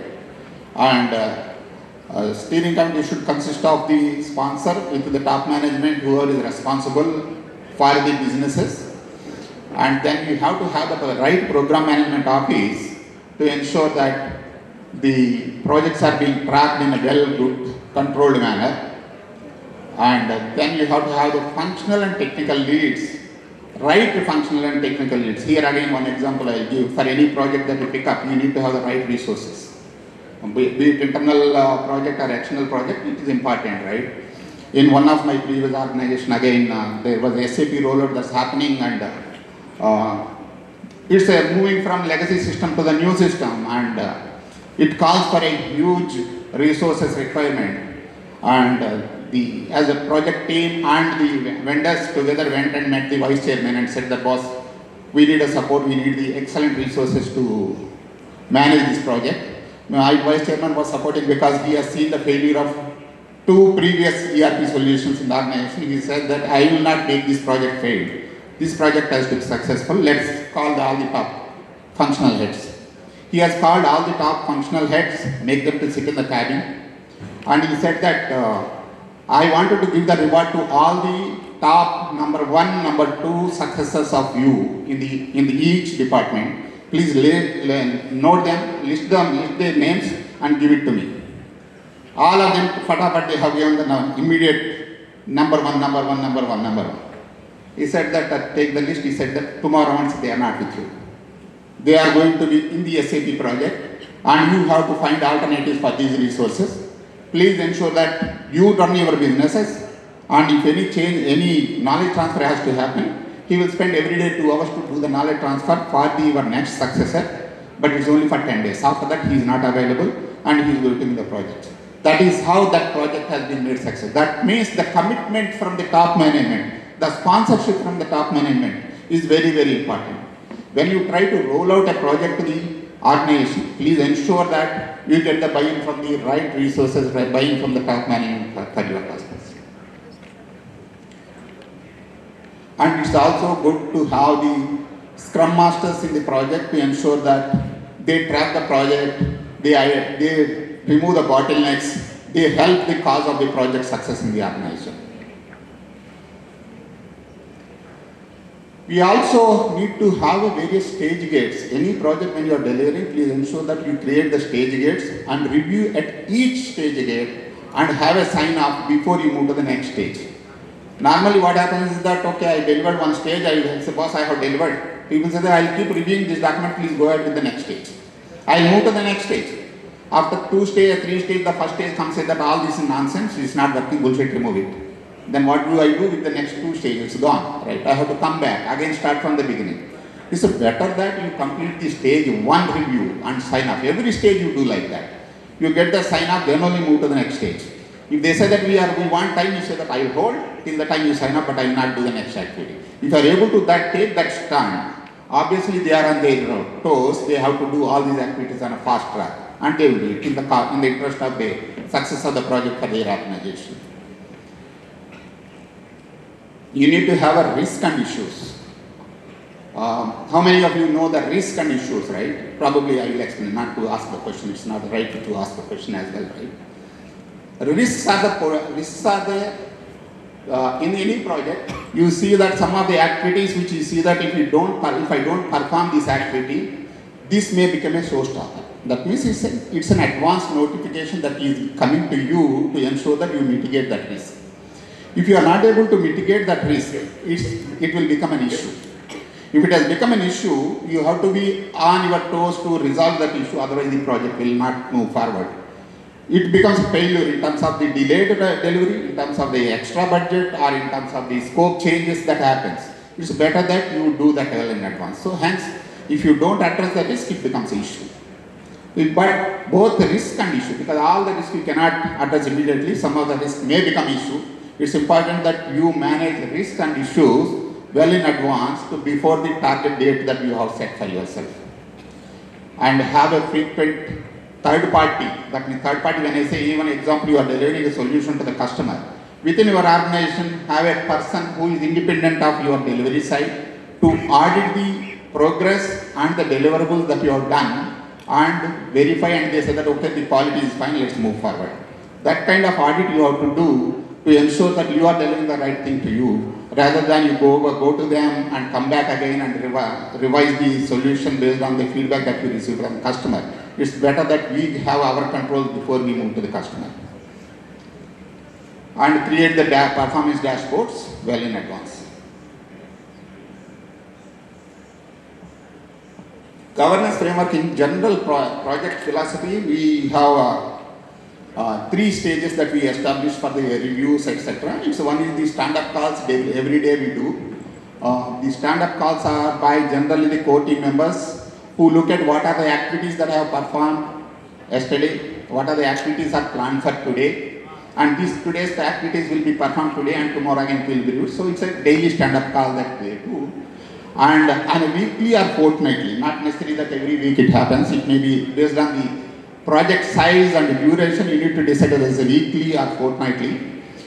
And steering committee should consist of the sponsor with the top management who is responsible for the businesses. And then you have to have the right program management office to ensure that the projects are being tracked in a well controlled manner. And then you have to have the functional and technical leads, right functional and technical leads. Here again one example I will give. For any project that you pick up, you need to have the right resources. Be it internal project or external project, it is important, right? In one of my previous organization again, there was a SAP rollout that's happening, and it's moving from legacy system to the new system, and it calls for a huge resources requirement. And as a project team and the vendors together went and met the vice chairman and said that, boss, we need a support, we need the excellent resources to manage this project. My vice chairman was supporting because he has seen the failure of 2 previous ERP solutions in the organization. He said that I will not make this project fail. This project has to be successful. Let's call all the top functional heads. He has called all the top functional heads, make them to sit in the cabin, and he said that I wanted to give the reward to all the top number 1, number 2 successors of you in the each department. Please note them, list their names and give it to me. All of them, fatapat, they have given the immediate number 1, number 1, number 1, number 1. He said that take the list. He said that tomorrow once they are not with you. They are going to be in the SAP project and you have to find alternatives for these resources. Please ensure that you run your businesses, and if any change, any knowledge transfer has to happen, he will spend every day 2 hours to do the knowledge transfer for your next successor, but it's only for 10 days. After that, he is not available and he is working the project. That is how that project has been made success. That means the commitment from the top management, the sponsorship from the top management is very, very important. When you try to roll out a project to the organization, please ensure that you get the buy-in from the right resources, buy-in from the top management for your customers. And it's also good to have the scrum masters in the project to ensure that they track the project, they remove the bottlenecks, they help the cause of the project success in the organization. We also need to have a various stage gates. Any project when you are delivering, please ensure that you create the stage gates and review at each stage gate and have a sign off before you move to the next stage. Normally what happens is that, okay, I delivered one stage, I will say, boss, I have delivered. People say that I will keep reviewing this document, please go ahead with the next stage. I will move to the next stage. After 2 stages, 3 stages, the first stage comes, say that all this is nonsense, it's not working, bullshit, remove it. Then what do I do with the next 2 stages? It's gone, right? I have to come back, again start from the beginning. It's better that you complete the stage 1 review and sign off. Every stage you do like that. You get the sign off, then only move to the next stage. If they say that we want time, you say that I will hold till the time you sign up, but I will not do the next activity. If you are able to take that stand, obviously they are on their toes, they have to do all these activities on a fast track, and they will do it in the interest of the success of the project for their organization. You need to have a risk and issues. How many of you know the risk and issues, right? Probably I will explain, not to ask the question, it's not right to ask the question as well, right? Risks are the in any project, you see that some of the activities which you see that if I don't perform this activity, this may become a showstopper. That means it's an advanced notification that is coming to you to ensure that you mitigate that risk. If you are not able to mitigate that risk, it will become an issue. If it has become an issue, you have to be on your toes to resolve that issue, otherwise the project will not move forward. It becomes a failure in terms of the delayed delivery, in terms of the extra budget, or in terms of the scope changes that happens. It's better that you do that well in advance. So hence, if you don't address the risk, it becomes an issue. But both the risk and issue, because all the risk you cannot address immediately, some of the risk may become issue. it's important that you manage risks and issues well in advance to before the target date that you have set for yourself. And have a frequent third party, that means third party when I say even example you are delivering a solution to the customer. Within your organization, have a person who is independent of your delivery side to audit the progress and the deliverables that you have done and verify, and they say that okay, the quality is fine, let's move forward. That kind of audit you have to do to ensure that you are delivering the right thing to you, rather than you go to them and come back again and revise the solution based on the feedback that you receive from the customer. It's better that we have our controls before we move to the customer. And create the performance dashboards well in advance. Governance framework in general project philosophy, we have 3 stages that we establish for the reviews, etc. It's one is the stand-up calls, every day we do. The stand-up calls are by generally the core team members who look at what are the activities that I have performed yesterday, what are the activities are planned for today, and today's the activities will be performed today and tomorrow again will be reviewed. So it's a daily stand-up call that they do. And on a weekly or fortnightly, not necessarily that every week it happens, it may be based on the project size and duration, you need to decide whether it's a weekly or fortnightly.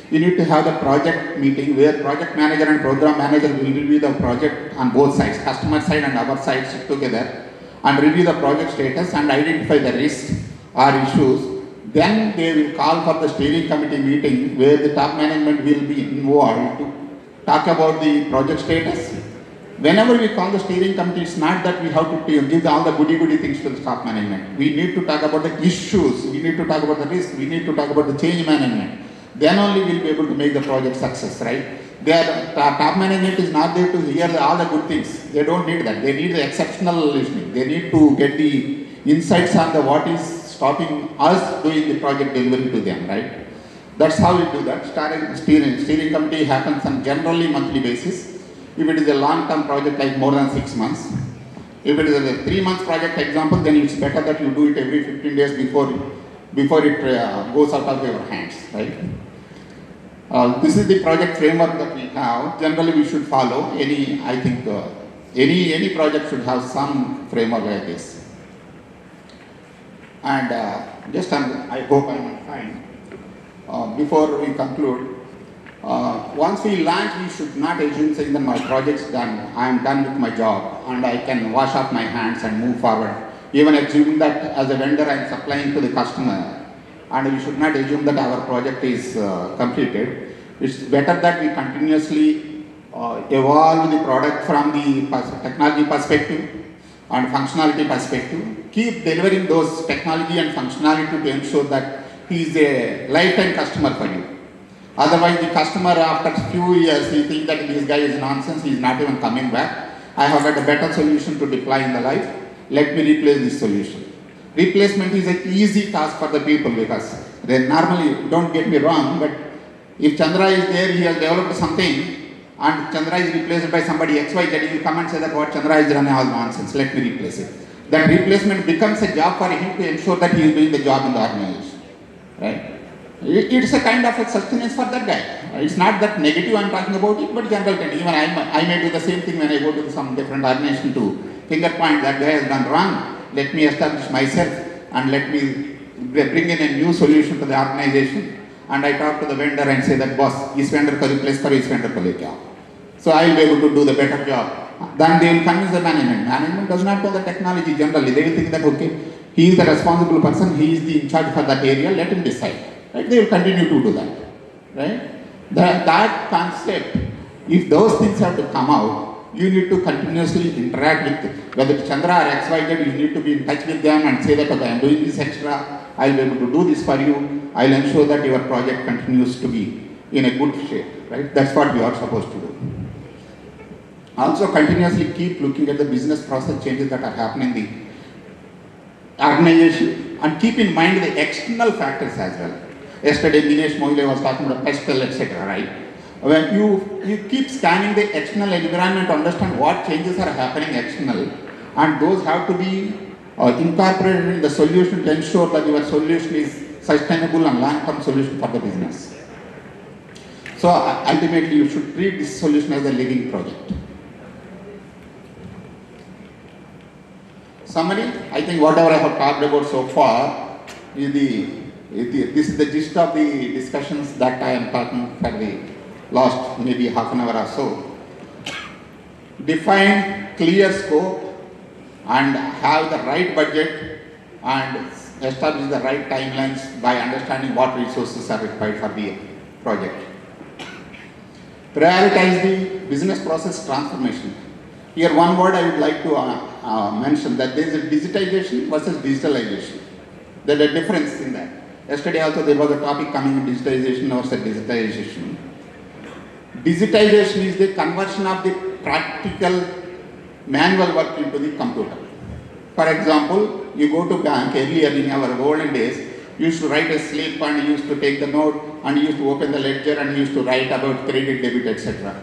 You need to have the project meeting where project manager and program manager will review the project on both sides, customer side and our side sit together and review the project status and identify the risks or issues. Then they will call for the steering committee meeting where the top management will be involved to talk about the project status. Whenever we call the steering committee, it's not that we have to give all the goody things to the top management. We need to talk about the issues, we need to talk about the risk, we need to talk about the change management. Then only we'll be able to make the project success, right? Their top management is not there to hear all the good things. They don't need that. They need the exceptional listening. They need to get the insights on the what is stopping us doing the project delivery to them, right? That's how we do that. Steering committee happens on generally monthly basis. If it is a long-term project like more than 6 months, if it is a 3-month project example, then it's better that you do it every 15 days before it goes out of your hands, right? This is the project framework that we have. Generally, we should follow any project should have some framework like this. And I hope I'm fine. Before we conclude, once we launch, we should not assume saying that my project's done, I am done with my job and I can wash off my hands and move forward. Even assuming that as a vendor I am supplying to the customer, and we should not assume that our project is completed. It's better that we continuously evolve the product from the technology perspective and functionality perspective. Keep delivering those technology and functionality to ensure that he is a lifetime customer for you. Otherwise, the customer after few years, he thinks that this guy is nonsense, he is not even coming back. I have got a better solution to deploy in the life. Let me replace this solution. Replacement is an easy task for the people because they normally, don't get me wrong, but if Chandra is there, he has developed something and Chandra is replaced by somebody XYZ, he will come and say that what Chandra is done is nonsense, let me replace it. That replacement becomes a job for him to ensure that he is doing the job in the organization, right? It's a kind of a sustenance for that guy. It's not that negative I'm talking about it, but general trend. Even I may do the same thing when I go to some different organization to finger point that guy has done wrong. Let me establish myself and let me bring in a new solution to the organization. And I talk to the vendor and say that boss, this vendor ko replace karo, this vendor ko leke aao. So I will be able to do the better job. Then they will convince the management. Management does not know the technology generally. They will think that okay, he is the responsible person, he is the in charge for that area, let him decide. Right? They will continue to do that. Right? That concept, if those things have to come out, you need to continuously interact with, whether it's Chandra or XYZ, you need to be in touch with them and say that okay, I am doing this extra, I will be able to do this for you, I will ensure that your project continues to be in a good shape. Right? That's what we are supposed to do. Also continuously keep looking at the business process changes that are happening in the organization and keep in mind the external factors as well. Yesterday, Dinesh Moile was talking about pestle, etc. Right? When you keep scanning the external environment to understand what changes are happening external, and those have to be incorporated in the solution to ensure that your solution is sustainable and long-term solution for the business. So ultimately you should treat this solution as a living project. Summary, I think whatever I have talked about so far is this is the gist of the discussions that I am talking for the last maybe half an hour or so. Define clear scope and have the right budget and establish the right timelines by understanding what resources are required for the project. Prioritize the business process transformation. Here one word I would like to mention, that there is a digitization versus digitalization. There is a difference in that. Yesterday also there was a topic coming in digitization versus digitalization. Digitization is the conversion of the practical manual work into the computer. For example, you go to bank, earlier in our olden days, you used to write a slip and you used to take the note and you used to open the ledger and you used to write about credit, debit, etc.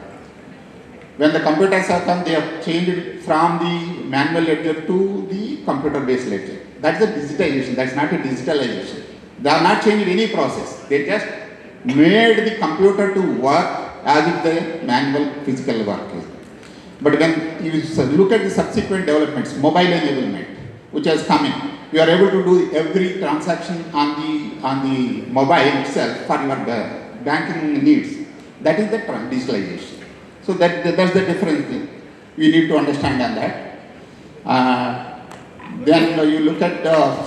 When the computers have come, they have changed from the manual ledger to the computer-based ledger. That's the digitization, that's not a digitalization. They have not changed any process. They just made the computer to work as if the manual physical work is. But when you look at the subsequent developments, mobile enablement, which has come in, you are able to do every transaction on the mobile itself for your banking needs. That is the digitalization. So that's the difference we need to understand on that. Then you look at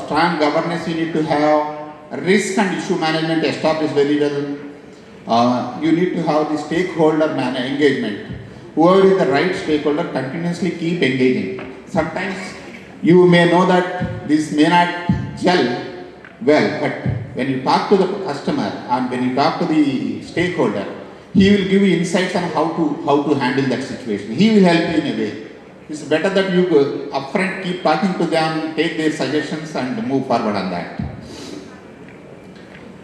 strong governance, you need to have risk and issue management established very well. You need to have the stakeholder engagement. Whoever is the right stakeholder, continuously keep engaging. Sometimes you may know that this may not gel well, but when you talk to the customer and when you talk to the stakeholder, he will give you insights on how to handle that situation. He will help you in a way. It's better that you go upfront, keep talking to them, take their suggestions and move forward on that.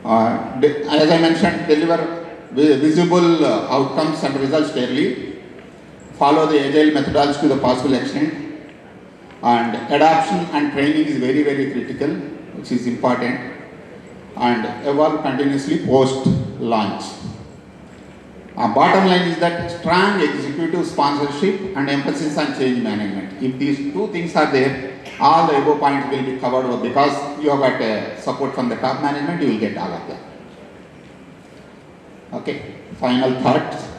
As I mentioned, deliver visible outcomes and results early. Follow the agile methodology to the possible extent. And adoption and training is very, very critical, which is important. And evolve continuously post-launch. Bottom line is that strong executive sponsorship and emphasis on change management. If these two things are there, all the above points will be covered because you have got support from the top management, you will get all of them. Okay, final thoughts.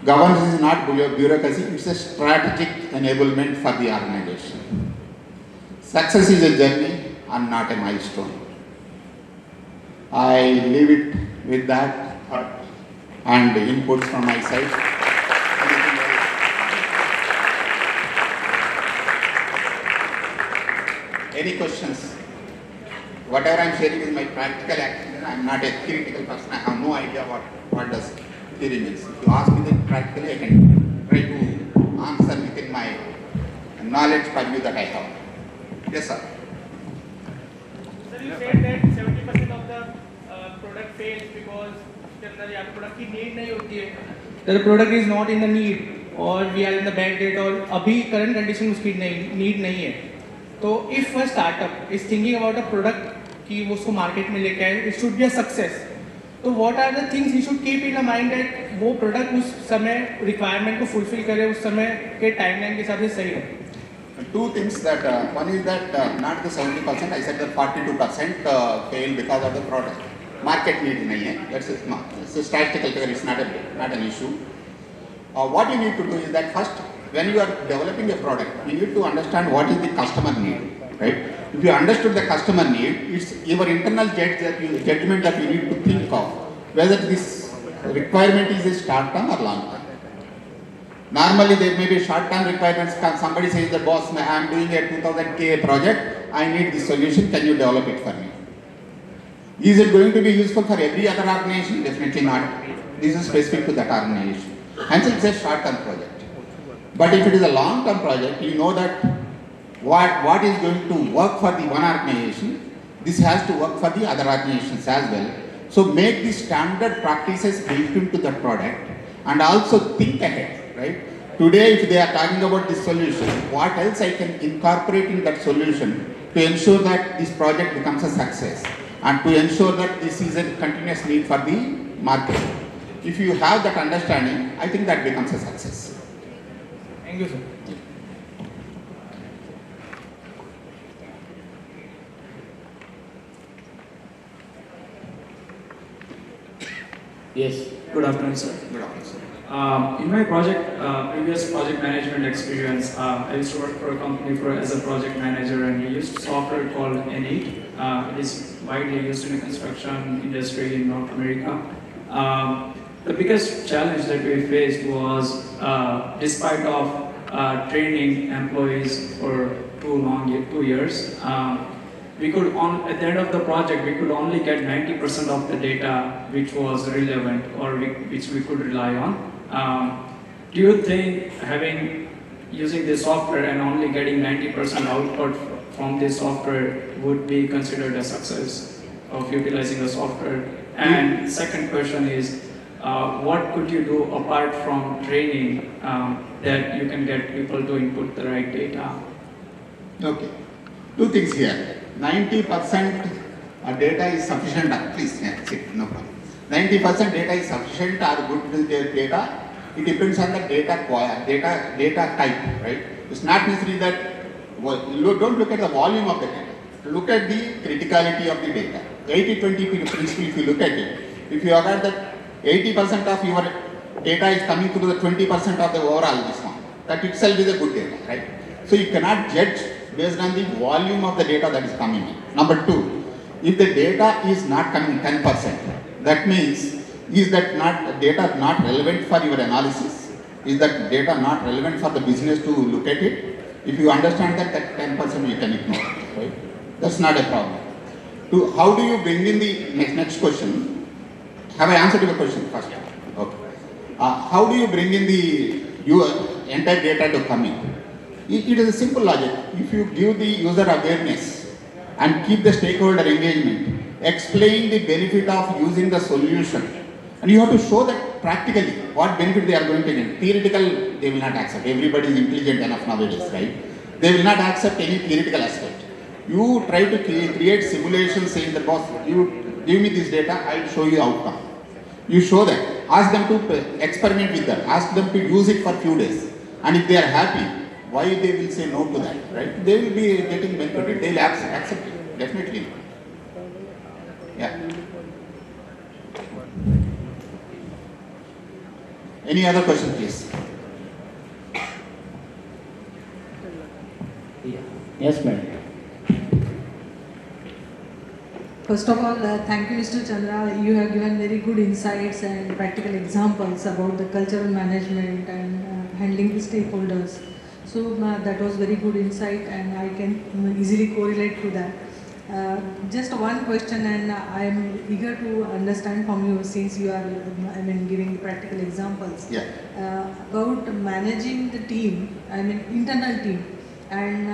Governance is not bureaucracy, it's a strategic enablement for the organization. Success is a journey and not a milestone. I leave it with that thought and inputs from my side. Any questions? Whatever I am sharing is my practical action. I am not a theoretical person. I have no idea what does theory means. If you ask me that practically, I can try to answer within my knowledge purview that I have. Yes, sir. Sir, you said that 70% of the product fails because the product की need नहीं होती है. The product is not in the need, or we are in the bad date, or अभी current condition उसकी need नहीं है. तो if a startup is thinking about a product कि वो उसको market में लेके आए, it should be a success. तो what are the things he should keep in the mind that वो product उस समय requirement को fulfill करे, उस समय के timeline के हिसाब से सही हो? Two things that one is that not the 70%, I said that 42% fail because of the product. Market need नहीं है. That's a statistical figure. It's not an issue. What you need to do is that first, when you are developing a product, you need to understand what is the customer need, right? If you understood the customer need, it's your internal judgment that you need to think of whether this requirement is a short term or long term. Normally there may be short term requirements. Somebody says that boss, I am doing a 2000K project, I need this solution, can you develop it for me? Is it going to be useful for every other organization? Definitely not. This is specific to that organization. Hence it's a short term project. But if it is a long term project, you know that what is going to work for the one organization, this has to work for the other organizations as well. So make the standard practices built into the product and also think ahead, right? Today if they are talking about this solution, what else I can incorporate in that solution to ensure that this project becomes a success and to ensure that this is a continuous need for the market. If you have that understanding, I think that becomes a success. Thank you, sir. Yes. Good afternoon, sir. Good afternoon, sir. In my previous project management experience, I used to work for a company as a project manager, and we used software called N8. It is widely used in the construction industry in North America. The biggest challenge that we faced was, despite of training employees for 2 years, we could at the end of the project, we could only get 90% of the data which was relevant or which we could rely on. Do you think using this software and only getting 90% output from this software would be considered a success of utilizing the software? And second question is, what could you do apart from training that you can get people to input the right data? Okay. Two things here. 90% data is sufficient. Please, yeah, sit, no problem. 90% data is sufficient or good data. It depends on the data type, right? It's not necessarily that, don't look at the volume of the data. Look at the criticality of the data. 80-20 principle, if you look at it, if you are that 80% of your data is coming through the 20% of the overall this one, that itself is a good data, right? So you cannot judge based on the volume of the data that is coming in. Number two, if the data is not coming 10%, that means is that data not relevant for your analysis? Is that data not relevant for the business to look at it? If you understand that 10% you can ignore, right? That's not a problem. How do you bring in the next question? Have I answered your question first? Okay. How do you bring in your entire data to come in? It is a simple logic. If you give the user awareness and keep the stakeholder engagement, explain the benefit of using the solution, and you have to show that practically what benefit they are going to get. Theoretical, they will not accept. Everybody is intelligent enough nowadays, right? They will not accept any theoretical aspect. You try to create simulations saying that, boss, you give me this data, I will show you outcome. You show that. Ask them to experiment with that. Ask them to use it for few days. And if they are happy, why they will say no to that, right? They will be getting benefited. They will accept it, definitely. Yeah. Any other question, please? Yes, madam. First of all, thank you, Mr. Chandra. You have given very good insights and practical examples about the cultural management and handling the stakeholders. So that was very good insight, and I can easily correlate to that. Just one question, and I am eager to understand from you, since you are, giving practical examples. Yeah. About managing the team, internal team, and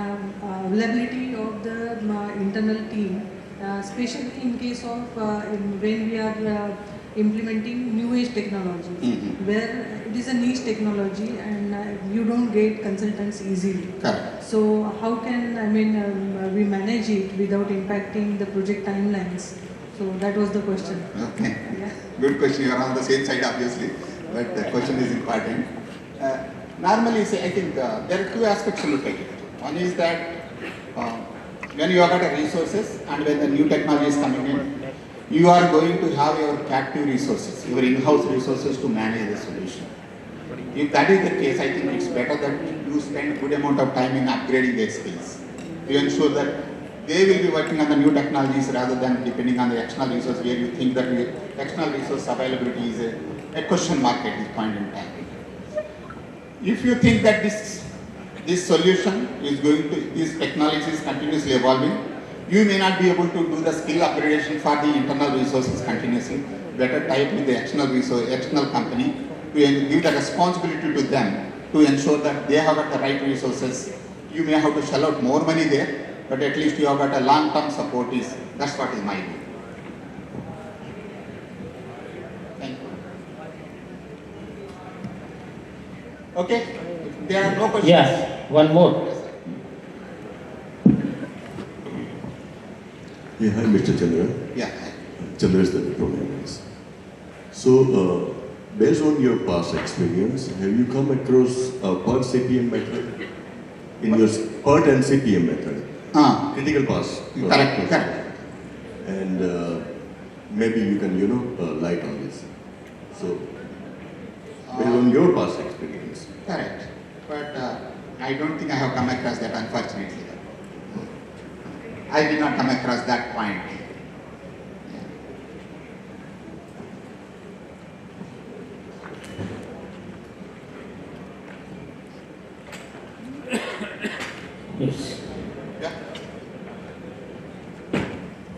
availability of the internal team, especially in case of when we are implementing new age technologies, where it is a niche technology and you don't get consultants easily. Correct. So how can we manage it without impacting the project timelines? So that was the question. Okay. Yeah. Good question. You are on the same side, obviously, but the question is important. Normally, I think there are two aspects to look at it. One is that when you have got resources and when the new technology is coming in, you are going to have your captive resources, your in-house resources to manage the solution. If that is the case, I think it's better that you spend a good amount of time in upgrading their skills to ensure that they will be working on the new technologies rather than depending on the external resource where you think that the external resource availability is a question mark at this point in time. If you think that this solution is going to, this technology is continuously evolving, you may not be able to do the skill upgradation for the internal resources continuously. Better tie up with the external company to give the responsibility to them to ensure that they have got the right resources. You may have to shell out more money there, but at least you have got a long-term support. That's what is my view. Thank you. Okay, if there are no questions. Yes, one more. Yeah, hi, Mr. Chandra. Yeah. Chandra is the program. So, based on your past experience, have you come across a PERT CPM method? In your PERT and CPM method? Critical pass. Correct. And maybe you can, light on this. So, based on your past experience. Correct. But I don't think I have come across that, unfortunately. I did not come across that point. Yes.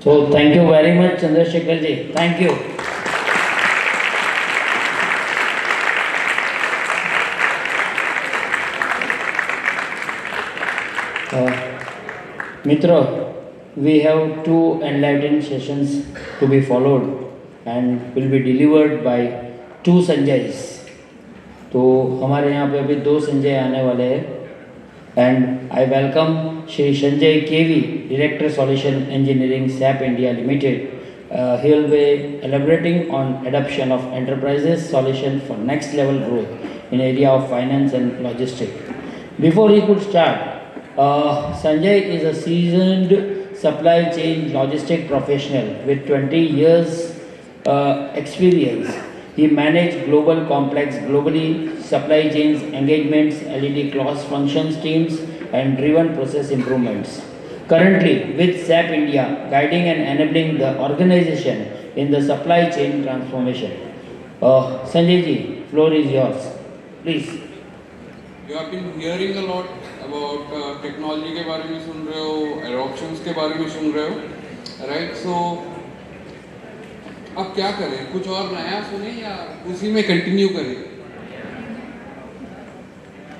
So thank you very much, Chandrasekhar ji. Thank you. Mitra, we have two enlightening sessions to be followed and will be delivered by two Sanjays. तो हमारे यहाँ पे अभी दो संजय आने वाले हैं. And I welcome Shri Sanjay KV, Director Solution Engineering, SAP India Limited. He will be elaborating on adoption of enterprises solution for next level growth in area of finance and logistics. Before he could start, Sanjay is a seasoned supply chain logistic professional with 20 years experience. He managed global complex globally supply chains engagements, LED cross functions teams and driven process improvements. Currently with SAP India guiding and enabling the organization in the supply chain transformation. Sanjay ji, floor is yours. Please. You have been hearing a lot about technology के बारे में सुन रहे हो, adoptions के बारे में सुन रहे हो, right? So अब क्या करें? कुछ और नया सुने या उसी में कंटिन्यू करें?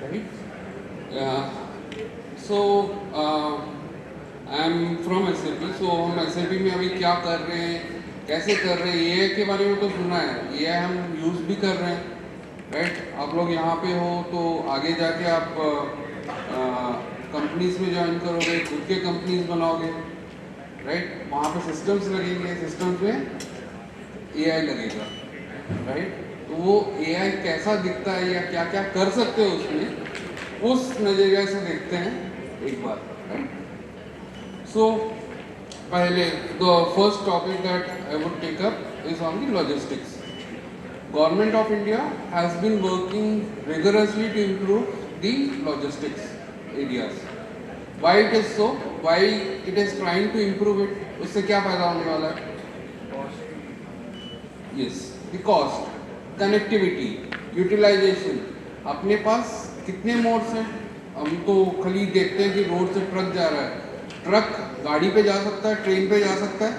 Right? So I am from SAP. So हम SAP में अभी क्या कर रहे हैं, कैसे कर रहे हैं, ये के बारे में तो सुना है, ये हम यूज़ भी कर रहे हैं, राइट? आप लोग यहाँ पे हो तो आगे जाके आप कंपनीज में ज्वाइन करोगे, खुद के कंपनीज बनाओगे, राइट? वहाँ पे सिस्टम्स लगेंगे, सिस्टम्स में AI लगेगा, राइट? तो वो AI कैसा दिखता है या क्या क्या कर सकते हो उसमें, उस नज़रिए से देखते हैं एक बार, राइट? So पहले the first topic that I would take up is on the logistics. Government of India has been working rigorously to improve the logistics areas. Why it is so? Why it is trying to improve it? उससे क्या फायदा होने वाला है? Yes, the cost, connectivity, utilization. अपने पास कितने modes हैं? हम तो खाली देखते हैं कि रोड से ट्रक जा रहा है. ट्रक गाड़ी पे जा सकता है, ट्रेन पे जा सकता है,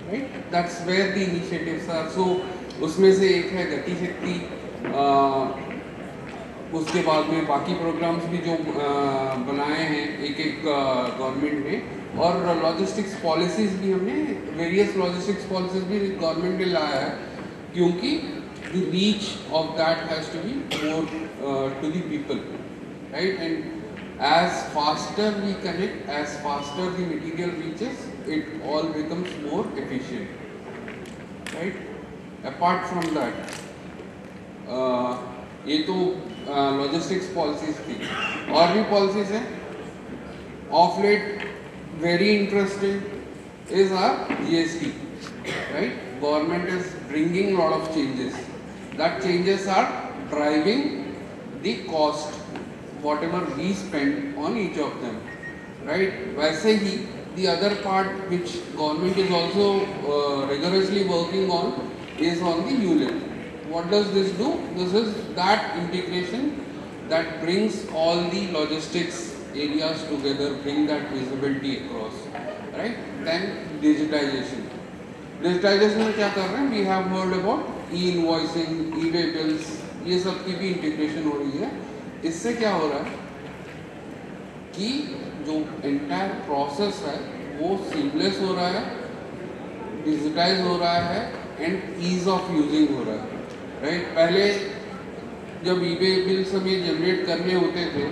right? That's where the initiatives are. So उसमें से एक है गति शक्ति, उसके बाद में बाकी प्रोग्राम्स भी जो बनाए हैं एक गवर्नमेंट ने, और लॉजिस्टिक्स पॉलिसीज़ भी हमने वेरियस लॉजिस्टिक्स पॉलिसीज़ भी गवर्नमेंट ने लाया है, क्योंकि the reach of that has to be more to the people, right? And as faster we connect, as faster the material reaches, it all becomes more efficient, right? Apart from that, ये तो logistics policies थी, और भी policies हैं. Of late, very interesting is our GST, right? Government is bringing lot of changes. That changes are driving the cost, whatever we spend on each of them, right? वैसे ही the other part which government is also rigorously working on is on the ULIP. What does this do? This is that integration that brings all the logistics areas together, bring that visibility across, right? Then digitization. Digitization में क्या कर रहे हैं? We have heard about e-invoicing, e-way bills, ये सब की भी integration हो रही है. इससे क्या हो रहा है कि जो एंटायर प्रोसेस है वो सीमलेस हो रहा है, डिजिटाइज हो रहा है एंड ईज ऑफ यूजिंग हो रहा है, राइट? पहले जब ईबे बिल्स हमें जनरेट करने होते थे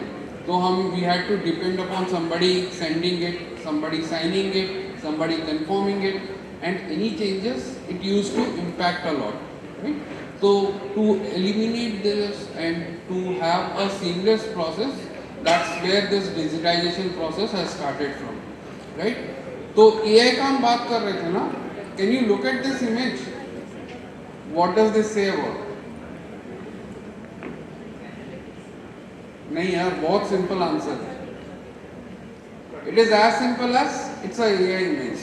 तो हम we had to depend upon somebody sending it, somebody signing it, somebody confirming it, and any changes it used to impact a lot, right? So to eliminate this and to have a seamless process, that's where this digitization process has started from, right? So AI का हम बात कर रहे थे ना? Can you look at this image? What does this say about? नहीं यार, बहुत simple answer है. It is as simple as it's a AI image,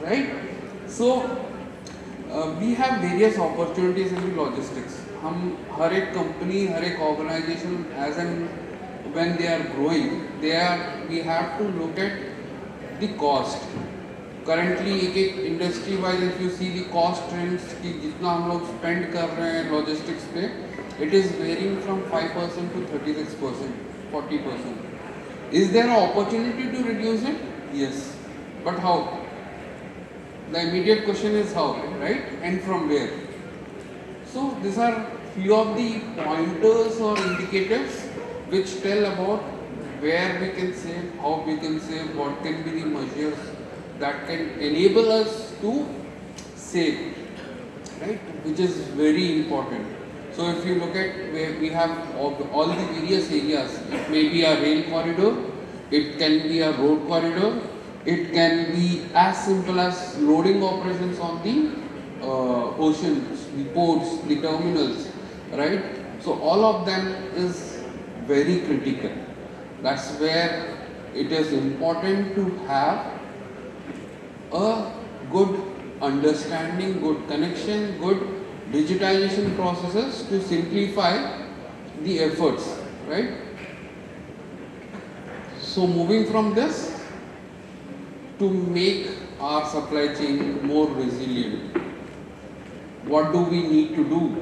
right? So we have various opportunities in the logistics. हम हर एक company, हर एक organization, as and when they are growing, we have to look at the cost. Currently, एक industry wise, if you see the cost trends कि जितना हम लोग spend कर रहे हैं logistics पे, it is varying from 5% to 36%, 40%. Is there an opportunity to reduce it? Yes. But how? The immediate question is how, right? And from where? So these are few of the pointers or indicators which tell about where we can save, how we can save, what can be the measures that can enable us to save, right? Which is very important. So if you look at where we have all the various areas, it may be a rail corridor, it can be a road corridor, it can be as simple as loading operations on the oceans, the ports, the terminals, right? So all of them is very critical. That's where it is important to have a good understanding, good connection, good digitization processes to simplify the efforts, right? So moving from this, to make our supply chain more resilient, what do we need to do?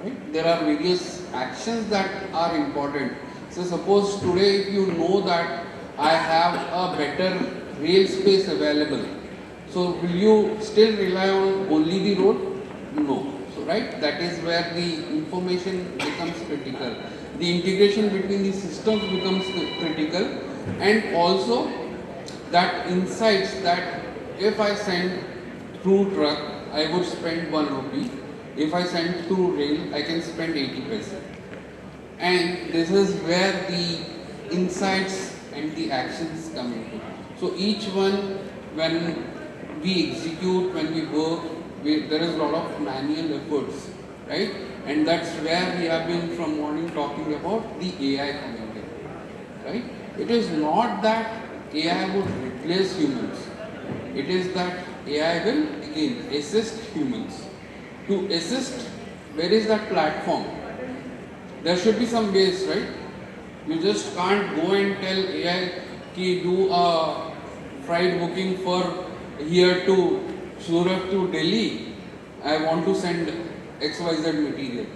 Right? There are various actions that are important. So suppose today if you know that I have a better rail space available, so will you still rely on only the road? No. So right, that is where the information becomes critical. The integration between the systems becomes critical, and also that insights that if I send through truck, I would spend 1 rupee. If I send through rail, I can spend 80 paise. And this is where the insights and the actions come into. So each one, when we execute, when we work, there is a lot of manual efforts, right? And that's where we have been from morning talking about the AI coming in, right? It is not that AI would replace humans. It is that AI will again assist humans. To assist, where is that platform? There should be some base, right? You just can't go and tell AI ki do a flight booking for here to Surat to Delhi. I want to send XYZ material.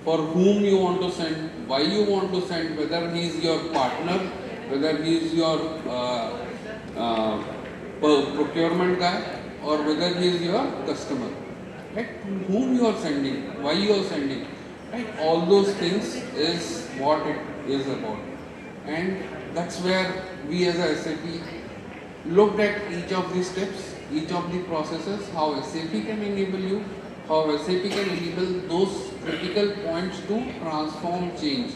For whom you want to send, why you want to send, whether he is your partner, whether he is your procurement guy, or whether he is your customer, right? To whom you are sending, why you are sending, right? All those things is what it is about. And that's where we as a SAP looked at each of these steps, each of the processes, how SAP can enable you, how SAP can enable those critical points to transform change,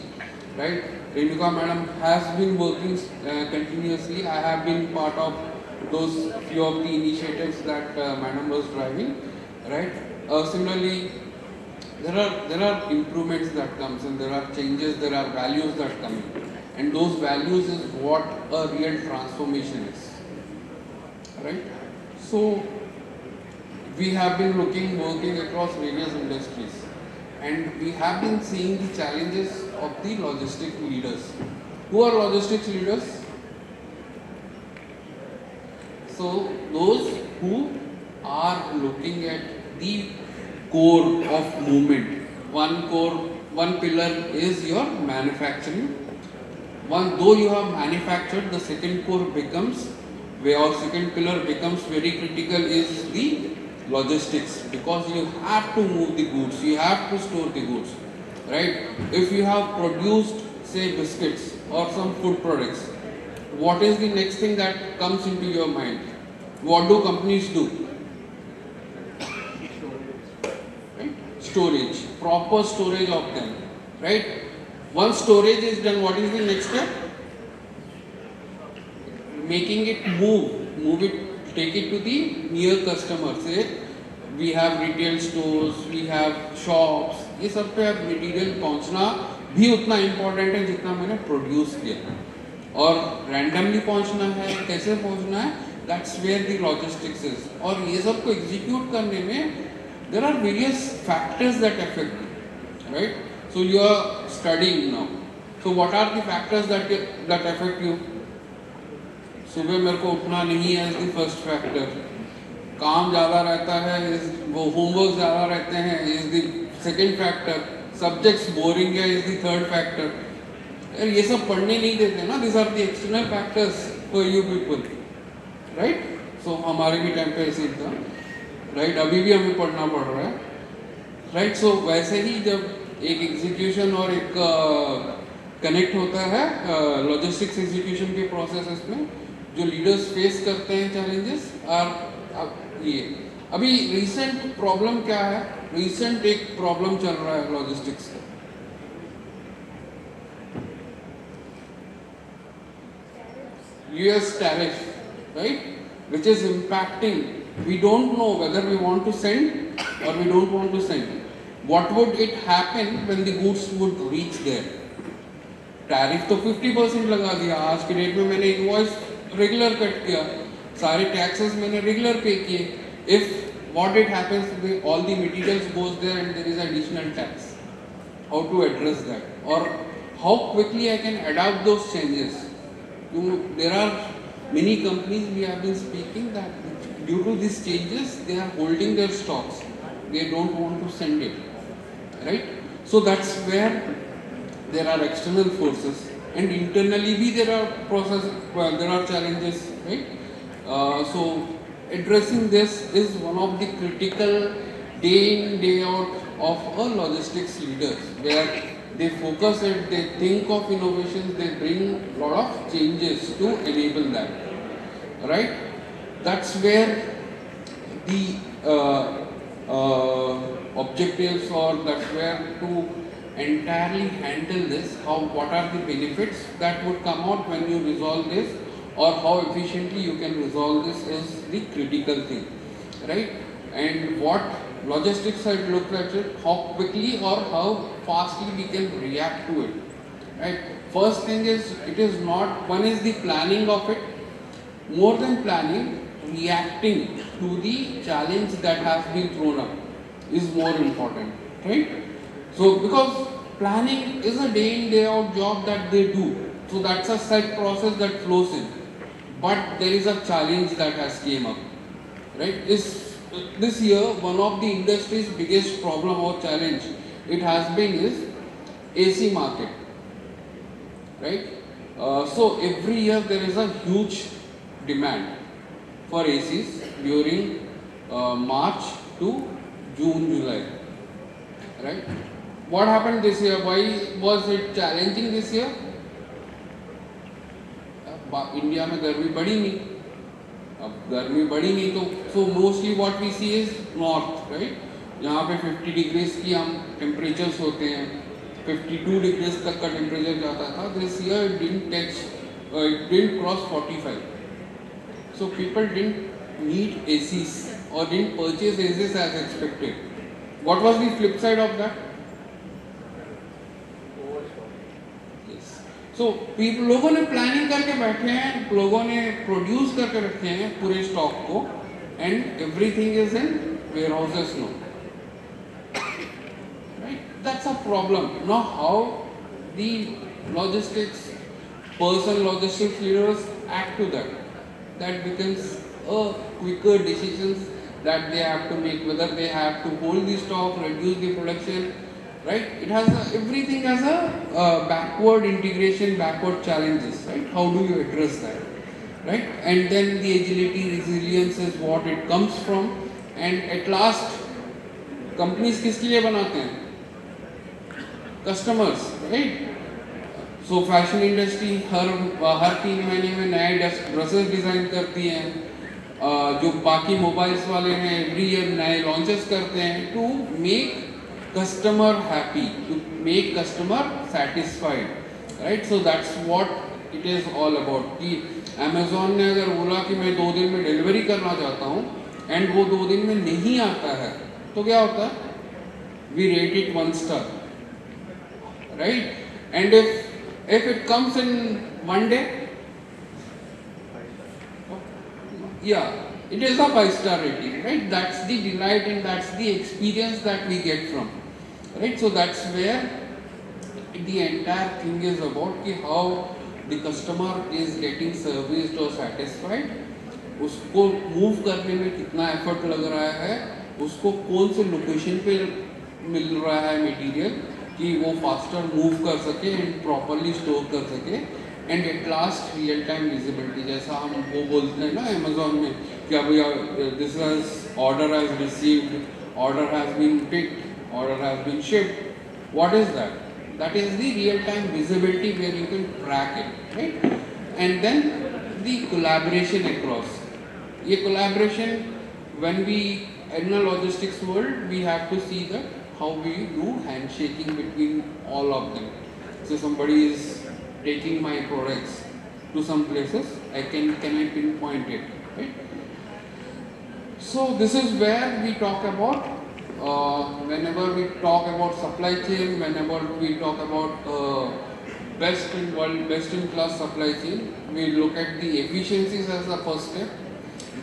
right? Renuka madam has been working continuously. I have been part of those few of the initiatives that madam was driving, right? Similarly, there are improvements that comes, and there are changes, there are values that come in, and those values is what a real transformation is, right? So we have been working across various industries, and we have been seeing the challenges of the logistic leaders. Who are logistics leaders? So those who are looking at the core of movement. One pillar is your manufacturing. Though you have manufactured, the second core becomes, or second pillar becomes very critical, is the logistics, because you have to move the goods, you have to store the goods, right? If you have produced, say, biscuits or some food products, what is the next thing that comes into your mind? What do companies do? storage, proper storage of them, right? Once storage is done, what is the next step? Making it move it, take it to the near customer. Say we have retail stores, we have shops, ये सब पे अब material पहुंचना भी उतना important है जितना मैंने प्रोड्यूस किया, और रैंडमली पहुंचना है, कैसे पहुंचना है, that's where the logistics is. और ये सब को एग्जीक्यूट करने में there are various factors that affect, right? So you are studying now, so what are the factors that affect you? सुबह मेरे को उठना नहीं है इज द फर्स्ट फैक्टर, काम ज़्यादा रहता है, वो होमवर्क ज़्यादा रहते हैं is the second factor, subjects boring है इज द थर्ड फैक्टर. यार ये सब पढ़ने नहीं देते ना, this are the external factors for you people, right? So हमारे भी टाइम पे ऐसे ही था, राइट? अभी भी हमें पढ़ना पड़ रहा है, राइट? सो वैसे ही जब एक एग्जीक्यूशन और एक कनेक्ट होता है लॉजिस्टिक्स एग्जीक्यूशन के प्रोसेस में, जो लीडर्स फेस करते हैं चैलेंजेस आर ये. अभी रिसेंट प्रॉब्लम क्या है? रिसेंट एक प्रॉब्लम चल रहा है लॉजिस्टिक्स का, US tariff, right? Which is impacting. We don't know whether we want to send or we don't want to send. What would it happen when the goods would reach there? Tariff तो 50% लगा दिया, आज के date में मैंने invoice regular cut किया, सारे taxes मैंने रेगुलर पे किए. If what it happens, all the materials goes there and there is additional tax. How to address that, or how quickly I can adapt those changes? There are many companies we have been speaking that due to these changes they are holding their stocks, they don't want to send it, right? So that's where there are external forces, and internally we there are challenges, right? So addressing this is one of the critical day in day out of a logistics leaders, where they focus and they think of innovations, they bring a lot of changes to enable that, right? That's where the objectives, or that's where to entirely handle this, what are the benefits that would come out when you resolve this, or how efficiently you can resolve this is the critical thing, right? And what logistics side looks at it, how quickly or how fastly we can react to it, right? First thing is, it is not, one is the planning of it, more than planning, reacting to the challenge that has been thrown up is more important, right? So because planning is a day in day out job that they do, so that's a set process that flows in, but there is a challenge that has came up, right? This year one of the industry's biggest problem or challenge it has been is AC market, right? So every year there is a huge demand for ACs during March to June, July, right? What happened this year? Why was it challenging this year? India में गर्मी बढ़ी नहीं, अब गर्मी बढ़ी नहीं तो so mostly what we see is north, right? यहाँ पे 50 डिग्रीज की हम टेम्परेचर्स होते हैं, 52 डिग्रीज तक का टेम्परेचर जाता था. This year it didn't cross 45. So people didn't need ACs or didn't purchase ACs as expected. What was the flip side of that? So people, लोगों ने प्लानिंग करके बैठे हैं, लोगों ने प्रोड्यूस करके रखे हैं पूरे स्टॉक को, and everything is in warehouses now, right? That's a problem. Now how the logistics leaders act to that? That becomes a quicker decisions that they have to make, whether they have to hold the stock, reduce the production, right? It has everything has a backward integration, backward challenges, right? How do you address that, right? And then the agility, resilience is what it comes from, and at last companies किसके लिए बनाते हैं? Customers, right? So fashion industry हर 3 महीने में नए dresses design करती हैं, जो बाकी मोबाइल्स वाले हैं एवरी ईयर नए लॉन्चेस करते हैं to make customer happy, to make customer satisfied, right? So that's what it is all about. कि Amazon ने अगर बोला कि मैं 2 दिन में डिलीवरी करना चाहता हूँ एंड वो 2 दिन में नहीं आता है तो क्या होता है? We rate it 1 star, right? And if it comes in 1 day, yeah, it is a 5-star rating, right? That's the delight and that's the experience that we get from, right? So that's where the entire thing is about कि how the customer is getting serviced or satisfied, उसको move करने में कितना effort लग रहा है, उसको कौन से location पे मिल रहा है material कि वो faster move कर सके and properly store कर सके, and at last real time visibility. जैसा हम वो बोलते हैं ना Amazon में कि अब this order has received, order has been picked, order has been shipped. What is that? That is the real-time visibility where you can track it, right? And then the collaboration across. ये collaboration, when we in a logistics world, we have to see that how we do handshaking between all of them. So somebody is taking my products to some places, can I pinpoint it, right? So this is where we talk about. Whenever we talk about supply chain, whenever we talk about best in class supply chain, we look at the efficiencies as the first step,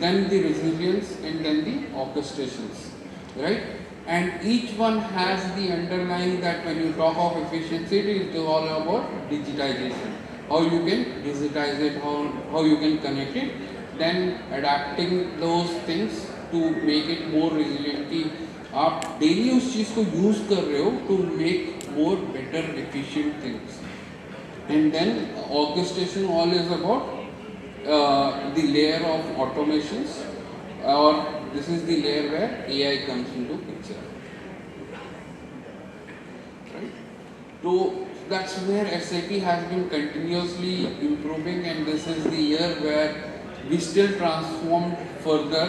then the resilience, and then the orchestrations, right? And each one has the underlying that when you talk of efficiency, it is all about digitization. How you can digitize it, how you can connect it, then adapting those things to make it more resilient. आप daily उस चीज़ को use कर रहे हो to make more better efficient things, and then orchestration all is about the layer of automations, और this is the layer where AI comes into picture, right? तो that's where SAP has been continuously improving, and this is the year where we still transformed further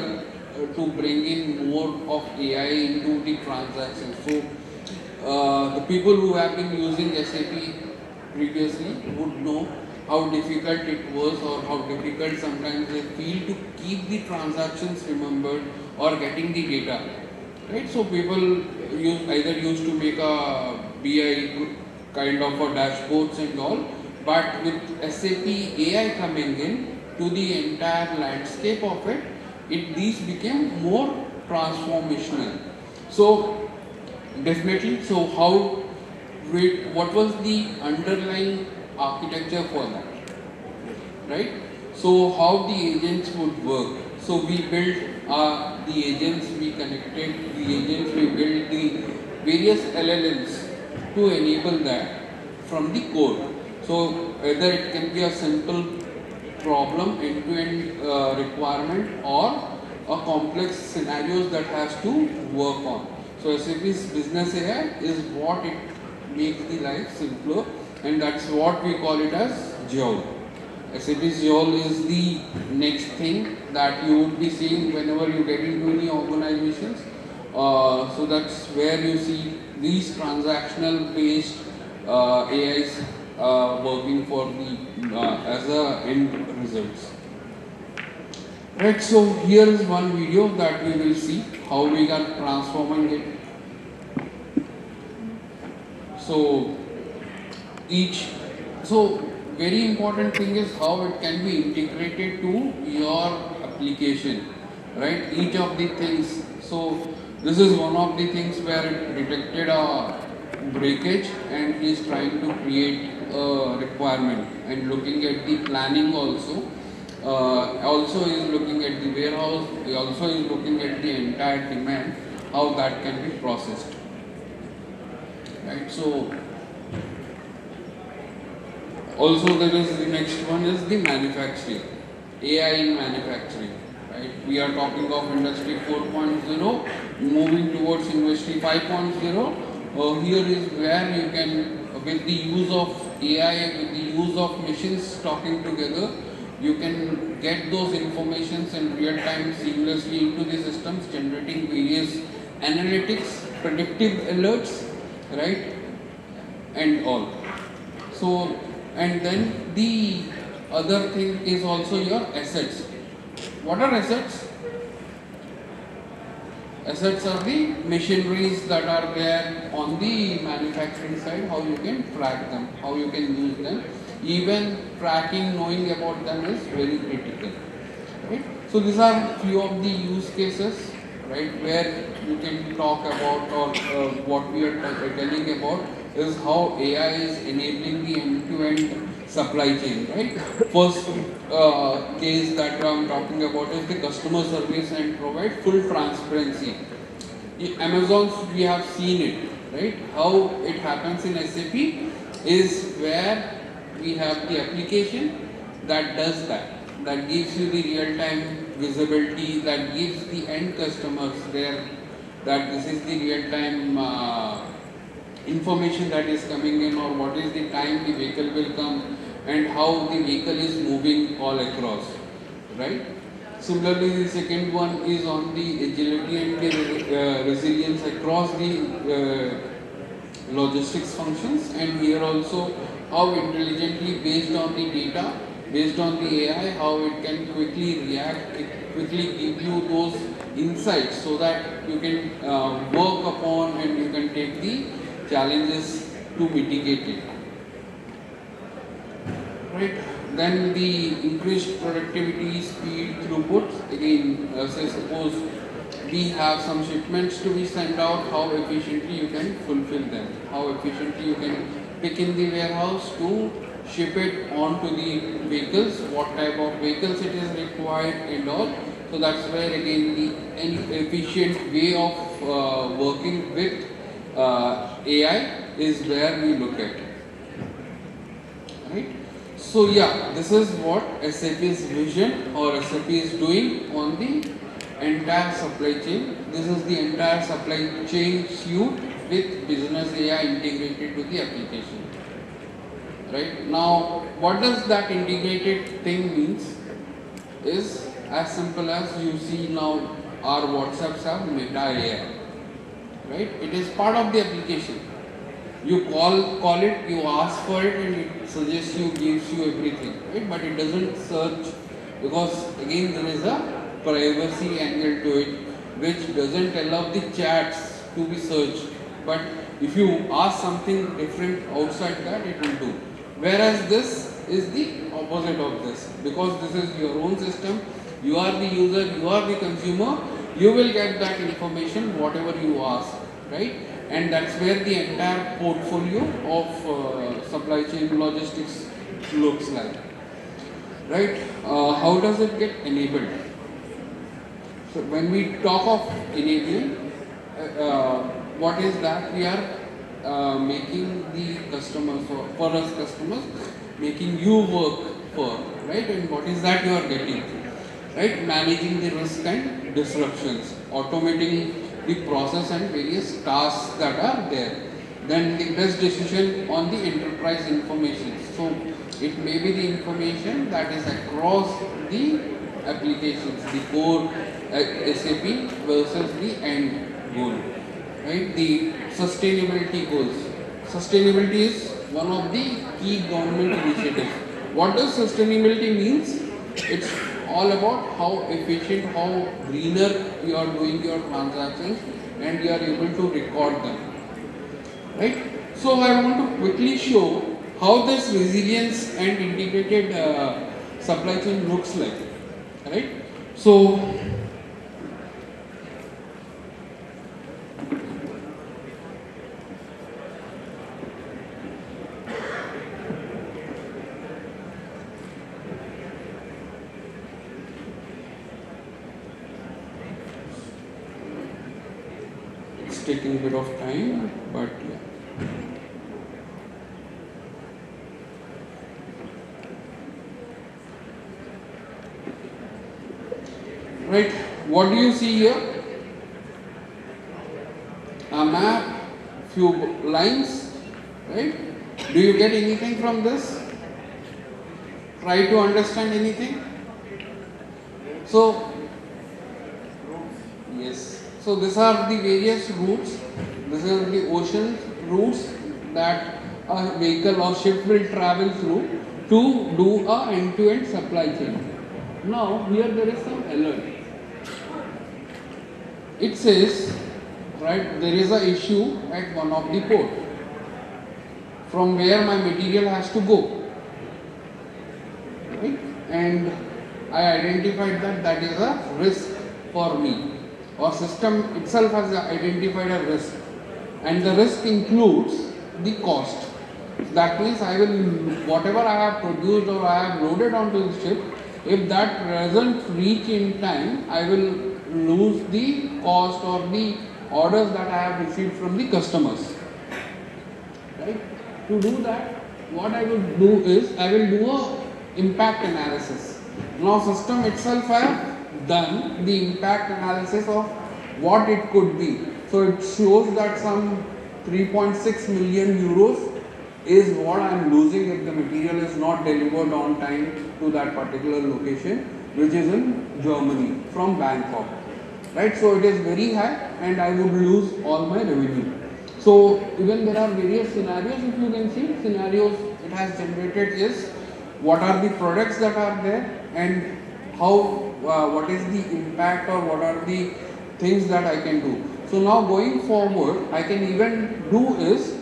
to bring in more of AI into the transactions. So the people who have been using SAP previously would know how difficult it was, or how difficult sometimes they feel to keep the transactions remembered or getting the data, right? So people either used to make a BI kind of a dashboards and all, but with SAP AI coming in to the entire landscape of it, these became more transformational. So definitely, so what was the underlying architecture for that, right? So how the agents would work. So we built the agents, we connected the agents, we built the various LLMs to enable that from the code. So whether it can be a simple problem, end-to-end requirement, or a complex scenarios that has to work on. So SAP's business AI is what it makes the life simpler, and that's what we call it as Joule. SAP's Joule is the next thing that you would be seeing whenever you get into any organizations. So that's where you see these transactional based AIs working for the as a end results, right? So here is one video that we will see how we are transforming it. So very important thing is how it can be integrated to your application, right? Each of the things. So this is one of the things where it detected a breakage and is trying to create a requirement, and looking at the planning also. Also is looking at the warehouse, also is looking at the entire demand, how that can be processed, right? So also there is the next one is the manufacturing, AI in manufacturing, right? We are talking of industry 4.0 moving towards industry 5.0. Here is where you can, with the use of AI, with the use of machines talking together, you can get those informations in real time seamlessly into the systems, generating various analytics predictive alerts, right, and all. So, and then the other thing is also your assets. What are assets? Assets are the machineries that are there on the manufacturing side, how you can track them, how you can use them. Even tracking, knowing about them is very critical. Right? So these are few of the use cases, right, where you can talk about, or what we are telling about is how AI is enabling the end-to-end supply chain, right? First case that I'm talking about is the customer service and provide full transparency. In Amazon, we have seen it, right? How it happens in SAP is where we have the application that does that gives you the real-time visibility, that gives the end customers there that this is the real-time information that is coming in, or what is the time the vehicle will come and how the vehicle is moving all across, right? Similarly, the second one is on the agility and the resilience across the logistics functions, and here also how intelligently based on the data, based on the AI, how it can quickly react, quickly give you those insights so that you can work upon and you can take the challenges to mitigate it. Right? Then the increased productivity, speed, throughput. Again, say suppose we have some shipments to be sent out, how efficiently you can fulfill them, how efficiently you can pick in the warehouse to ship it onto the vehicles, what type of vehicles it is required and all. So that's where again the efficient way of working with AI is where we look at, right? So yeah, this is what SAP's vision or SAP is doing on the entire supply chain. This is the entire supply chain suite with business AI integrated to the application. Right? Now, what does that integrated thing means? Is as simple as you see now our WhatsApps have Meta AI. Right? It is part of the application. You call it, you ask for it, and it suggests you, gives you everything, right? But it doesn't search, because again there is a privacy angle to it, which doesn't allow the chats to be searched. But if you ask something different outside that, it will do. Whereas this is the opposite of this, because this is your own system, you are the user, you are the consumer, you will get that information whatever you ask, right? And that's where the entire portfolio of supply chain logistics looks like, right? How does it get enabled? So when we talk of enabling, what is that? We are making the customers, or for us customers, making you work for, right? And what is that you are getting, right? Managing the risk and disruptions, automating the process and various tasks that are there. Then the best decision on the enterprise information. So it may be the information that is across the applications, the core SAP versus the end goal, right? The sustainability goals. Sustainability is one of the key government initiatives. What does sustainability means? It's all about how efficient, how greener you are doing your transactions and you are able to record them, right? So I want to quickly show how this resilience and integrated supply chain looks like, right? So taking a bit of time, but yeah. Right, what do you see here? A map, few lines, right? Do you get anything from this? Try to understand anything? So, yes. So these are the various routes. This is the ocean routes that a vehicle or ship will travel through to do a end-to-end supply chain. Now here there is some alert. It says, right, there is an issue at one of the port from where my material has to go. Right? And I identified that that is a risk for me, or system itself has identified a risk, and the risk includes the cost. That means I will, whatever I have produced or I have loaded onto the ship, if that doesn't reach in time, I will lose the cost or the orders that I have received from the customers. Right? To do that, what I will do is I will do a impact analysis. Now system itself have done the impact analysis of what it could be. So it shows that some 3.6 million euros is what I am losing if the material is not delivered on time to that particular location, which is in Germany from Bangkok. Right? So it is very high and I would lose all my revenue. So even there are various scenarios, if you can see, scenarios it has generated is what are the products that are there and how, what is the impact or what are the things that I can do. So now going forward, I can even do is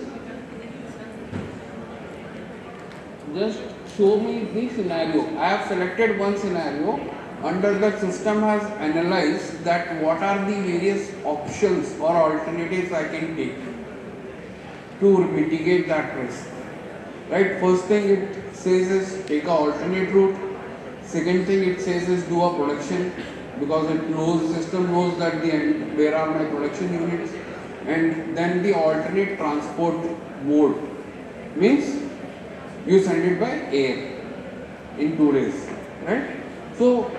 just show me the scenario. I have selected one scenario. Under that, system has analyzed that what are the various options or alternatives I can take to mitigate that risk. Right? First thing it says is take a alternate route. Second thing it says is do a production, because it knows, system knows that where are my production units. And then the alternate transport mode means you send it by air in 2 days. Right? So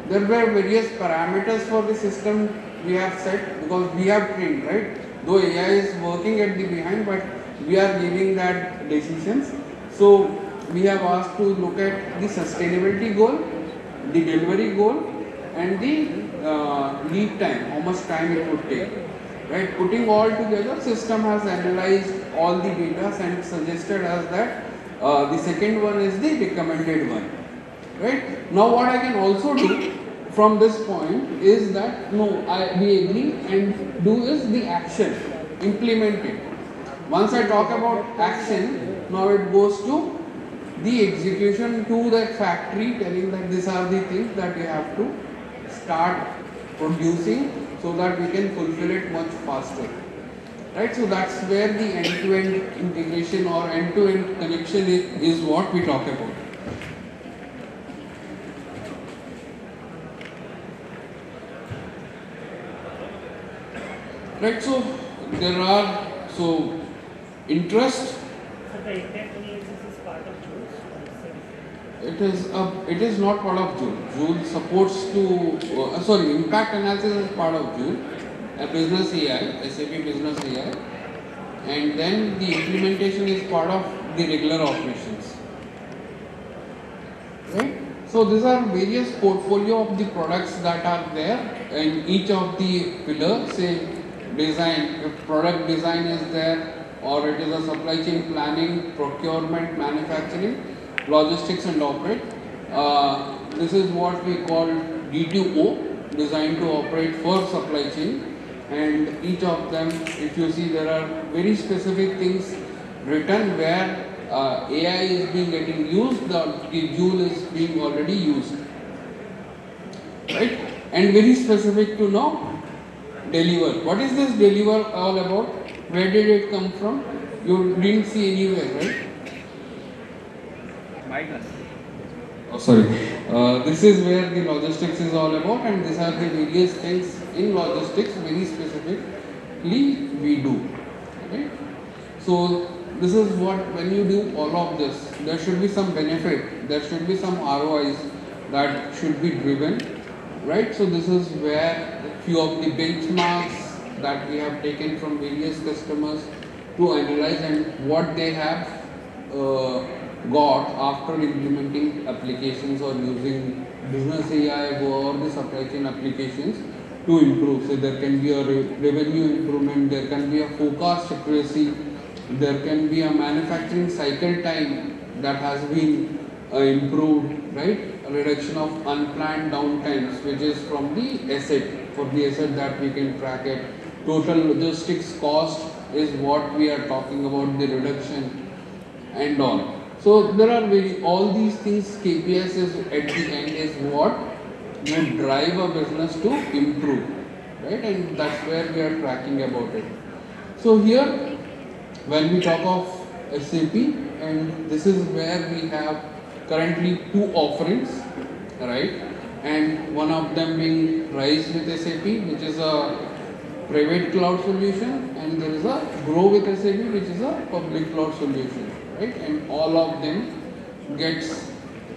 there were various parameters for the system we have set, because we have trained, right? Though AI is working at the behind, but we are giving that decisions. So we have asked to look at the sustainability goal, the delivery goal, and the lead time, how much time it would take. Right? Putting all together, system has analyzed all the data and suggested us that the second one is the recommended one. Right? Now what I can also do from this point is that we agree and do is the action, implement it. Once I talk about action, now it goes to the execution to that factory, telling that these are the things that we have to start producing so that we can fulfill it much faster. Right? So that's where the end-to-end integration or end-to-end connection is what we talk about. Right, so there are, interest. So the impact analysis is part of Joule? It is not part of Joule. Joule supports to, impact analysis is part of Joule, a business AI, SAP business AI, and then the implementation is part of the regular operations. Right? So these are various portfolio of the products that are there, and each of the pillars, say design, if product design is there, or it is a supply chain planning, procurement, manufacturing, logistics and operate. This is what we call D2O, design to operate for supply chain, and each of them, if you see, there are very specific things written where AI is being getting used, the Joule is being already used. Right? And very specific to know deliver. What is this deliver all about? Where did it come from? You didn't see anywhere, right? This is where the logistics is all about, and these are the various things in logistics very specifically we do. Okay? So this is what, when you do all of this, there should be some benefit, there should be some ROIs that should be driven, right? So this is where a few of the benchmarks that we have taken from various customers to analyze and what they have got after implementing applications or using business AI or the supply chain applications to improve. So there can be a revenue improvement, there can be a forecast accuracy, there can be a manufacturing cycle time that has been improved, right? A reduction of unplanned downtimes, which is from the asset, for the asset that we can track it. Total logistics cost is what we are talking about, the reduction and all. So there are all these things, KPIs is at the end is what would drive a business to improve, right? And that's where we are tracking about it. So here, when we talk of SAP, and this is where we have currently 2 offerings, right? And one of them being Rise with SAP, which is a private cloud solution, and there is a Grow with SAP, which is a public cloud solution, right? And all of them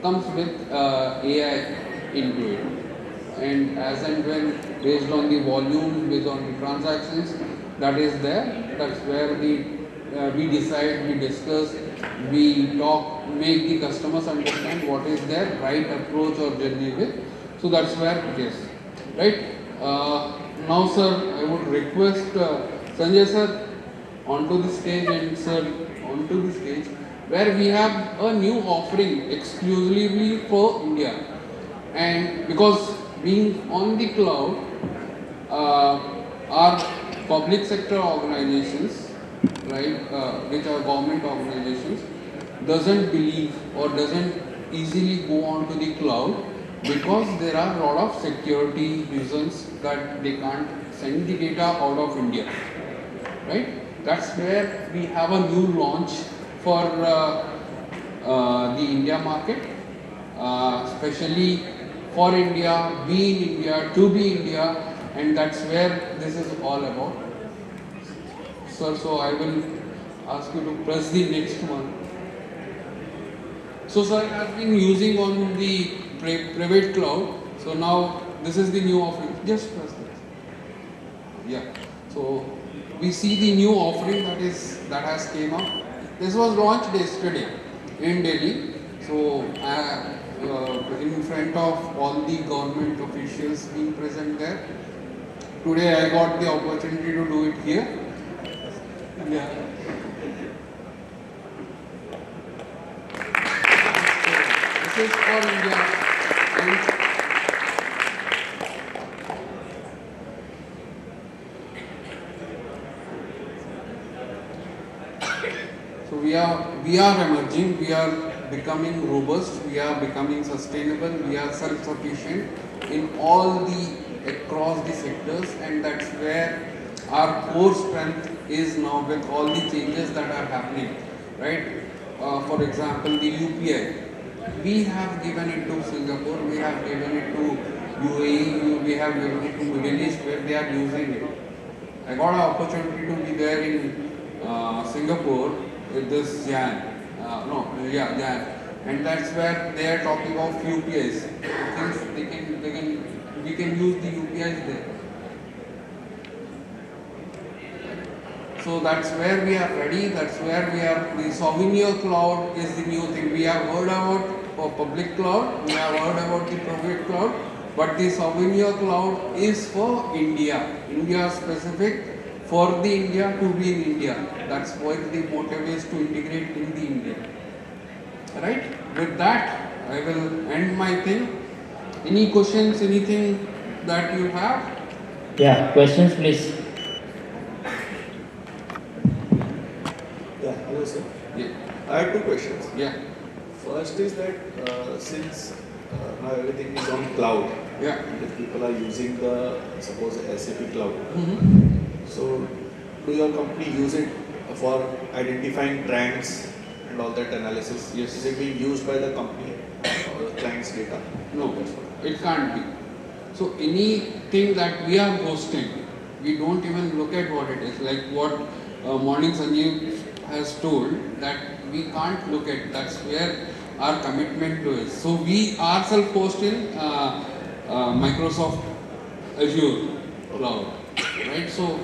comes with AI into it. And as and when, based on the volume, based on the transactions that is there, that's where we decide, we discuss, we talk, make the customers understand what is their right approach or journey with. So that's where it is, right? Now sir, I would request Sanjay sir onto the stage, and sir onto the stage, where we have a new offering exclusively for India. And because being on the cloud, our public sector organizations, right, which are government organizations, doesn't believe or doesn't easily go on to the cloud, because there are a lot of security reasons that they can't send the data out of India, right? That's where we have a new launch for the India market, especially for India, be in India, to be India, and that's where this is all about. Sir, so I will ask you to press the next one. So sir has been using on the private cloud, so now this is the new offering. Just press this. Yeah. So we see the new offering that has came up. This was launched yesterday in Delhi. So in front of all the government officials being present there. Today I got the opportunity to do it here. Yeah. So this is for India. So we are emerging, we are becoming robust, we are becoming sustainable, we are self-sufficient in all across the sectors, and that's where our core strength is now with all the changes that are happening, right? For example, the UPI. We have given it to Singapore, we have given it to UAE, we have given it to Middle East, where they are using it. I got an opportunity to be there in Singapore with this Jan, and that's where they are talking of UPIs. We can use the UPIs there. So that's where we are ready, that's where we are. The Souvenir Cloud is the new thing. We have heard about for public cloud, we have heard about the private cloud, but the Souvenir Cloud is for India, India specific, for the India to be in India. That's why the motive is to integrate in the India. Right? With that, I will end my thing. Any questions, anything that you have? Yeah, questions please. Yeah, hello sir. Yeah. I have 2 questions. Yeah. First is that since now everything is on cloud, and if people are using suppose SAP cloud, so do your company use it for identifying trends and all that analysis? Yes. Is it being used by the company or the client's data? No, it can't be. So anything that we are hosting, we don't even look at what it is. Like what Morning Sanjeev has told, that we can't look at. That's where our commitment to is. So we ourselves host in Microsoft Azure cloud, right? So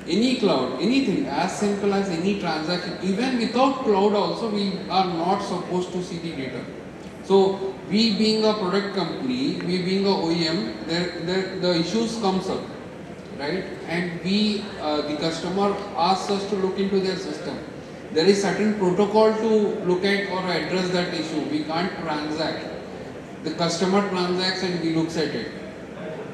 any cloud, anything as simple as any transaction, even without cloud also, we are not supposed to see the data. So So we being a product company, we being a OEM, the issues comes up, right? And we, the customer asks us to look into their system. There is certain protocol to look at or address that issue. We can't transact. The customer transacts and we looks at it.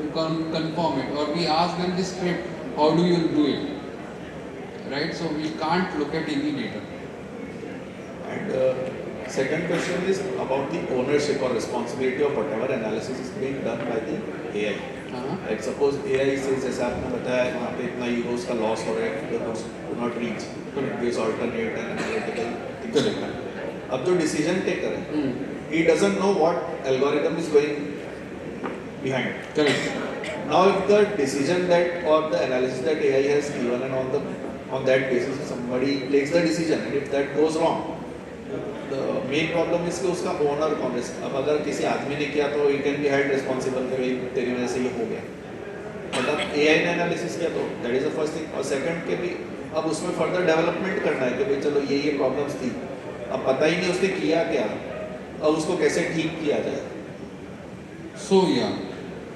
We can confirm it, or we ask them the script, how do you do it? Right? So we can't look at any data. And second question is about the ownership or responsibility of whatever analysis is being done by the AI. Like suppose AI says जैसे आपने बताया वहाँ पे इतना Euros का loss हो रहा है, the goods do not reach, this alternate and analytical things. अब जो decision taker है, he doesn't know what algorithm is going behind. Correct. Now if the decision that or the analysis that AI has given and on that basis somebody takes the decision and if that goes wrong, the main problem is कि उसका owner कौन है. अब अगर किसी आदमी ने किया तो he can be held responsible कि भाई तेरी वजह से ये हो गया. मतलब AI ने analysis किया तो that is the first thing. और second के भी अब उसमें further development करना है कि भाई चलो ये problems थी. अब पता ही नहीं उसने किया क्या, अब उसको कैसे ठीक किया जाए. So yeah,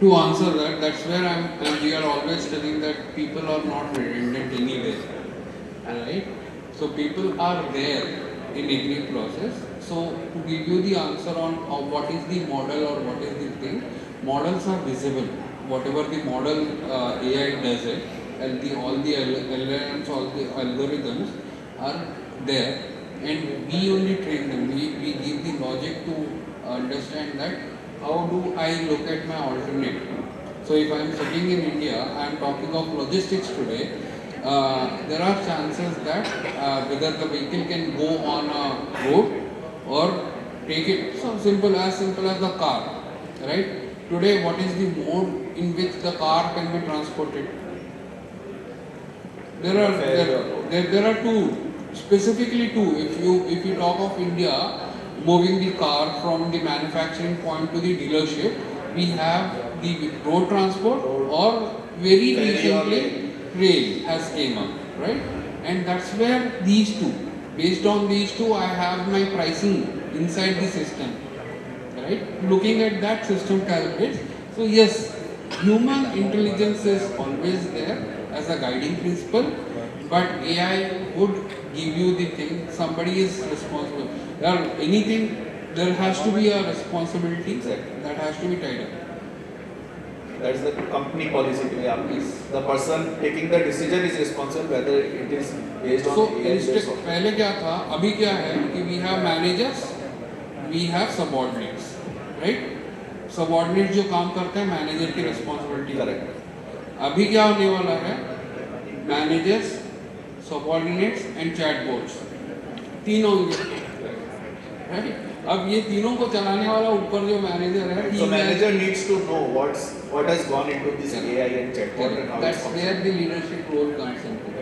to answer that, that's where we are always telling that people are not redundant anyway, right? So people are there in every process. So to give you the answer on what is the model or what is the thing, models are visible. Whatever the model AI does it, and all the LLMs, all the algorithms are there, and we only train them. We give the logic to understand that how do I look at my alternate. So if I am sitting in India, I am talking of logistics today. There are chances that whether the vehicle can go on a road or take it so simple as the car, right? Today, what is the mode in which the car can be transported? There are two, specifically two. If you talk of India, moving the car from the manufacturing point to the dealership, we have the road transport or very recently rail has came up, right? And that's where these two, based on these two, I have my pricing inside the system, right? Looking at that system calculates. So yes, human intelligence is always there as a guiding principle, but AI would give you the thing, somebody is responsible. There has to be a responsibility that has to be tied up. That's the company policy. The person taking the decision is responsible whether it is based on AI. So पहले क्या था, अभी क्या है कि we have managers, we have subordinates, right? Subordinates जो काम करते हैं manager की responsibility करेक्ट. अभी क्या होने वाला है? Managers, subordinates and chatbots, तीन होंगे. Right? अब ये तीनों को चलाने वाला ऊपर जो मैनेजर है, so manager needs to know what has gone into this AI and chatbot and how that's where the leadership role comes into.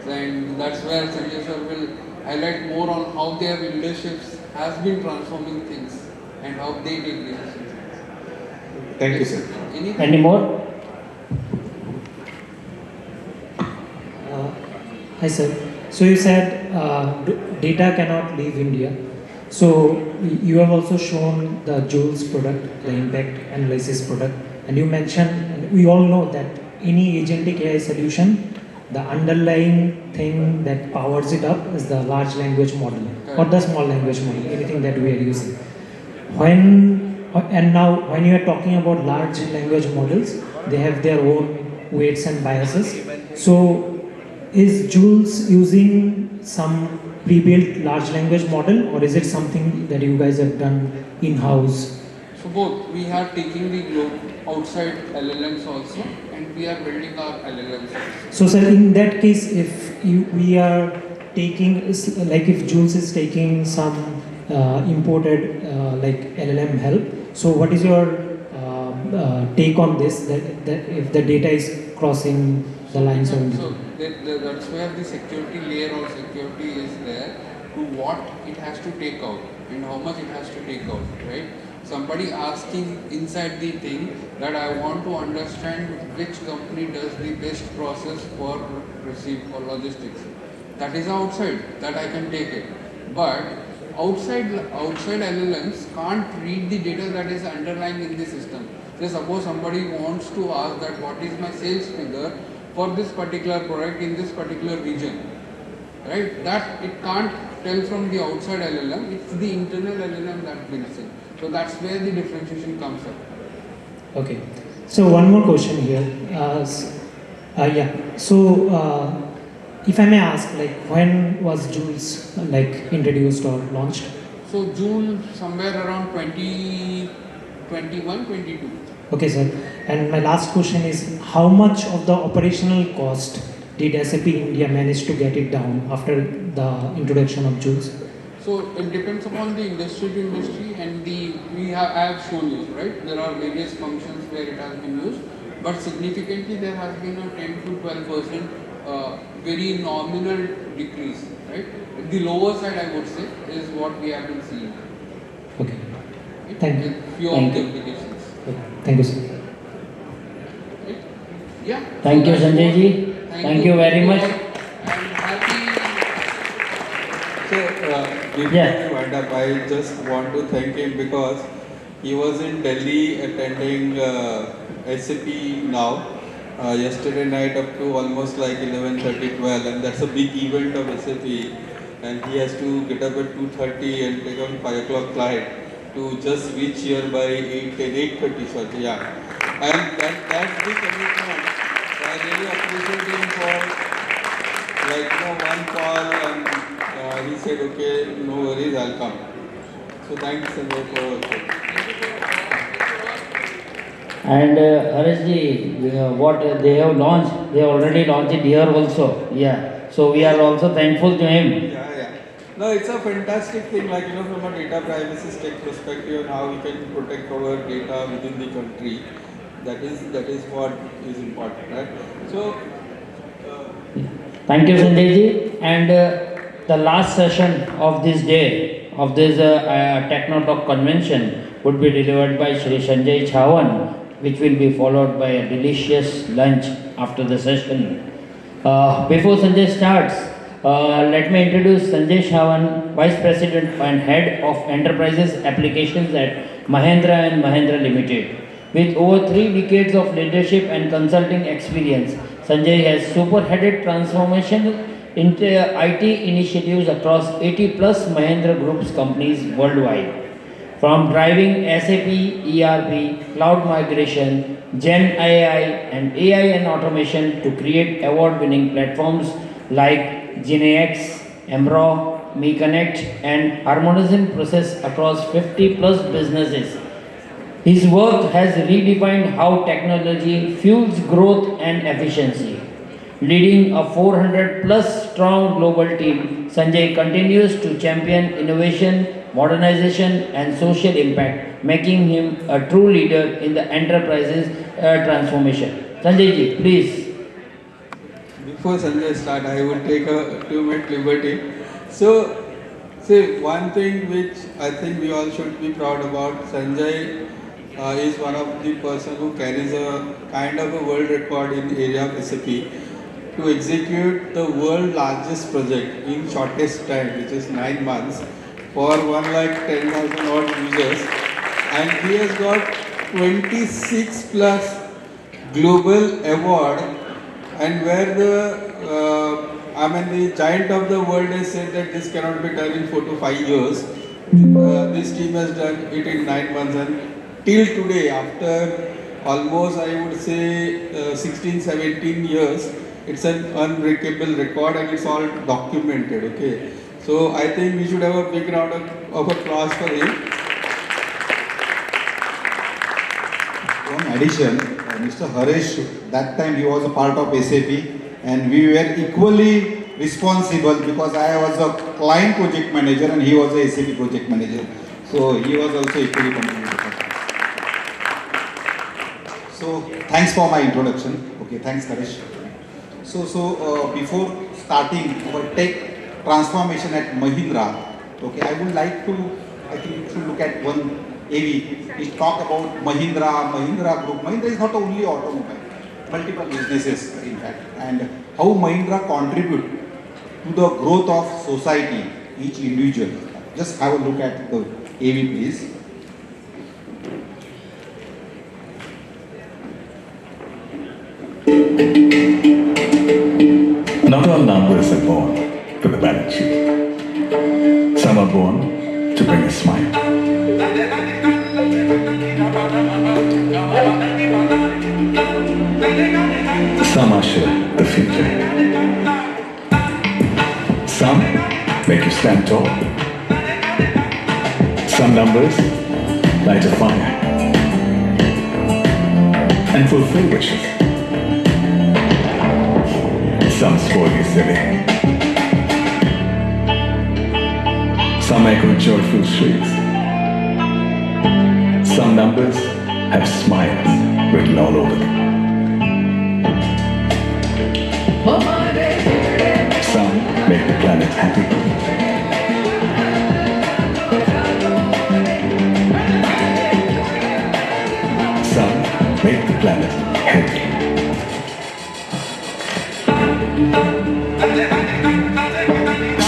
And that's where Sanjay sir will highlight more on how their leadership has been transforming things and how they take decisions. Thank you, sir. Any more? Hi sir. So you said data cannot leave India. So you have also shown the Jules product, the impact analysis product, and you mentioned, and we all know that any agentic AI solution, the underlying thing that powers it up is the large language model or the small language model, anything that we are using. Now when you are talking about large language models, they have their own weights and biases. So is Jules using some pre-built large language model, or is it something that you guys have done in-house? So both. We are taking the outside LLMs also, and we are building our LLMs also. So sir, in that case, if we are taking, like if Jules is taking some imported like LLM help, so what is your take on this, that if the data is crossing the lines of... So that's where the security layer or security is there, to what it has to take out and how much it has to take out, right? Somebody asking inside the thing that I want to understand which company does the best process for receipt or logistics. That is outside, that I can take it. But outside LLMs can't read the data that is underlying in the system. Say suppose somebody wants to ask that what is my sales figure for this particular product in this particular region, right? That it can't tell from the outside LLM, it's the internal LLM that brings it. So that's where the differentiation comes up. Okay. So one more question here. If I may ask, like when was Jules like introduced or launched? So June somewhere around 2021, 22. Okay, sir. And my last question is, how much of the operational cost did SAP India manage to get it down after the introduction of Jules? So it depends upon the industry to industry, and I have shown you, right? There are various functions where it has been used, but significantly there has been a 10 to 12% very nominal decrease, right? The lower side, I would say, is what we have been seeing. Okay. Right? Thank you. Few of the applications. Okay. Thank you, sir. Right? Yeah. Thank you, Sanjay ji. Thank you very much. And happy. So, before we wind up, I just want to thank him because he was in Delhi attending SAP Now yesterday night up to almost like 11:30, 12, and that's a big event of SAP, and he has to get up at 2:30 and take on 5 o'clock flight to just reach here by 8:30, sorry, yeah. And that's the commitment. I really appreciate him for one call, and he said, okay, no worries, I'll come. So thanks Sanjay for. And Harishji, what they have launched, they already launched it here also. Yeah. So we are also thankful to him. Yeah. No, it's a fantastic thing, like, from a data privacy tech perspective and how we can protect our data within the country. That is what is important, right? So. Thank you, Sanjay ji. And the last session of this day, of this Techno Talk convention, would be delivered by Shri Sanjay Chavan, which will be followed by a delicious lunch after the session. Before Sanjay starts, let me introduce Sanjay Chavan, Vice President and Head of Enterprises Applications at Mahindra & Mahindra Limited. With over 3 decades of leadership and consulting experience, Sanjay has superheaded transformation into IT initiatives across 80 plus Mahindra Group's companies worldwide. From driving SAP, ERP, cloud migration, Gen AI and automation to create award-winning platforms like GenAX, Emro, MeConnect and harmonizing process across 50 plus businesses. His work has redefined how technology fuels growth and efficiency. Leading a 400 plus strong global team, Sanjay continues to champion innovation, modernization and social impact, making him a true leader in the enterprise's transformation. Sanjay ji, please. Before Sanjay start, I will take a 2-minute liberty. So, say one thing which I think we all should be proud about, Sanjay is one of the person who carries a kind of a world record in the area of SAP to execute the world largest project in shortest time, which is 9 months, for 1,10,000 odd users, and he has got 26 plus global award, and where the giant of the world has said that this cannot be done in 4 to 5 years. This team has done it in 9 months, and till today, after almost I would say 16, 17 years, it's an unbreakable record and it's all documented, okay? So I think we should have a big round of applause for him. In addition, Mr. Harish, that time he was a part of SAP and we were equally responsible because I was a client project manager and he was a SAP project manager. So he was also equally contributed. So thanks for my introduction. Okay, thanks Harish. So before starting our tech transformation at Mahindra, okay, I would like to, I think you should look at one AV. We talk about Mahindra Group. Mahindra is not only automobile, multiple businesses in fact, and how Mahindra contribute to the growth of society, each individual. Just have a look at the AV, please. Not all numbers are born for the balance sheet. Some are born to bring a smile. Some usher the future. Some make you stand tall. Some numbers light a fire and fulfill wishes. Some spoil you silly. Some echo joyful shrieks. Some numbers have smiles written all over them. Some make the planet happy. Some make the planet healthy.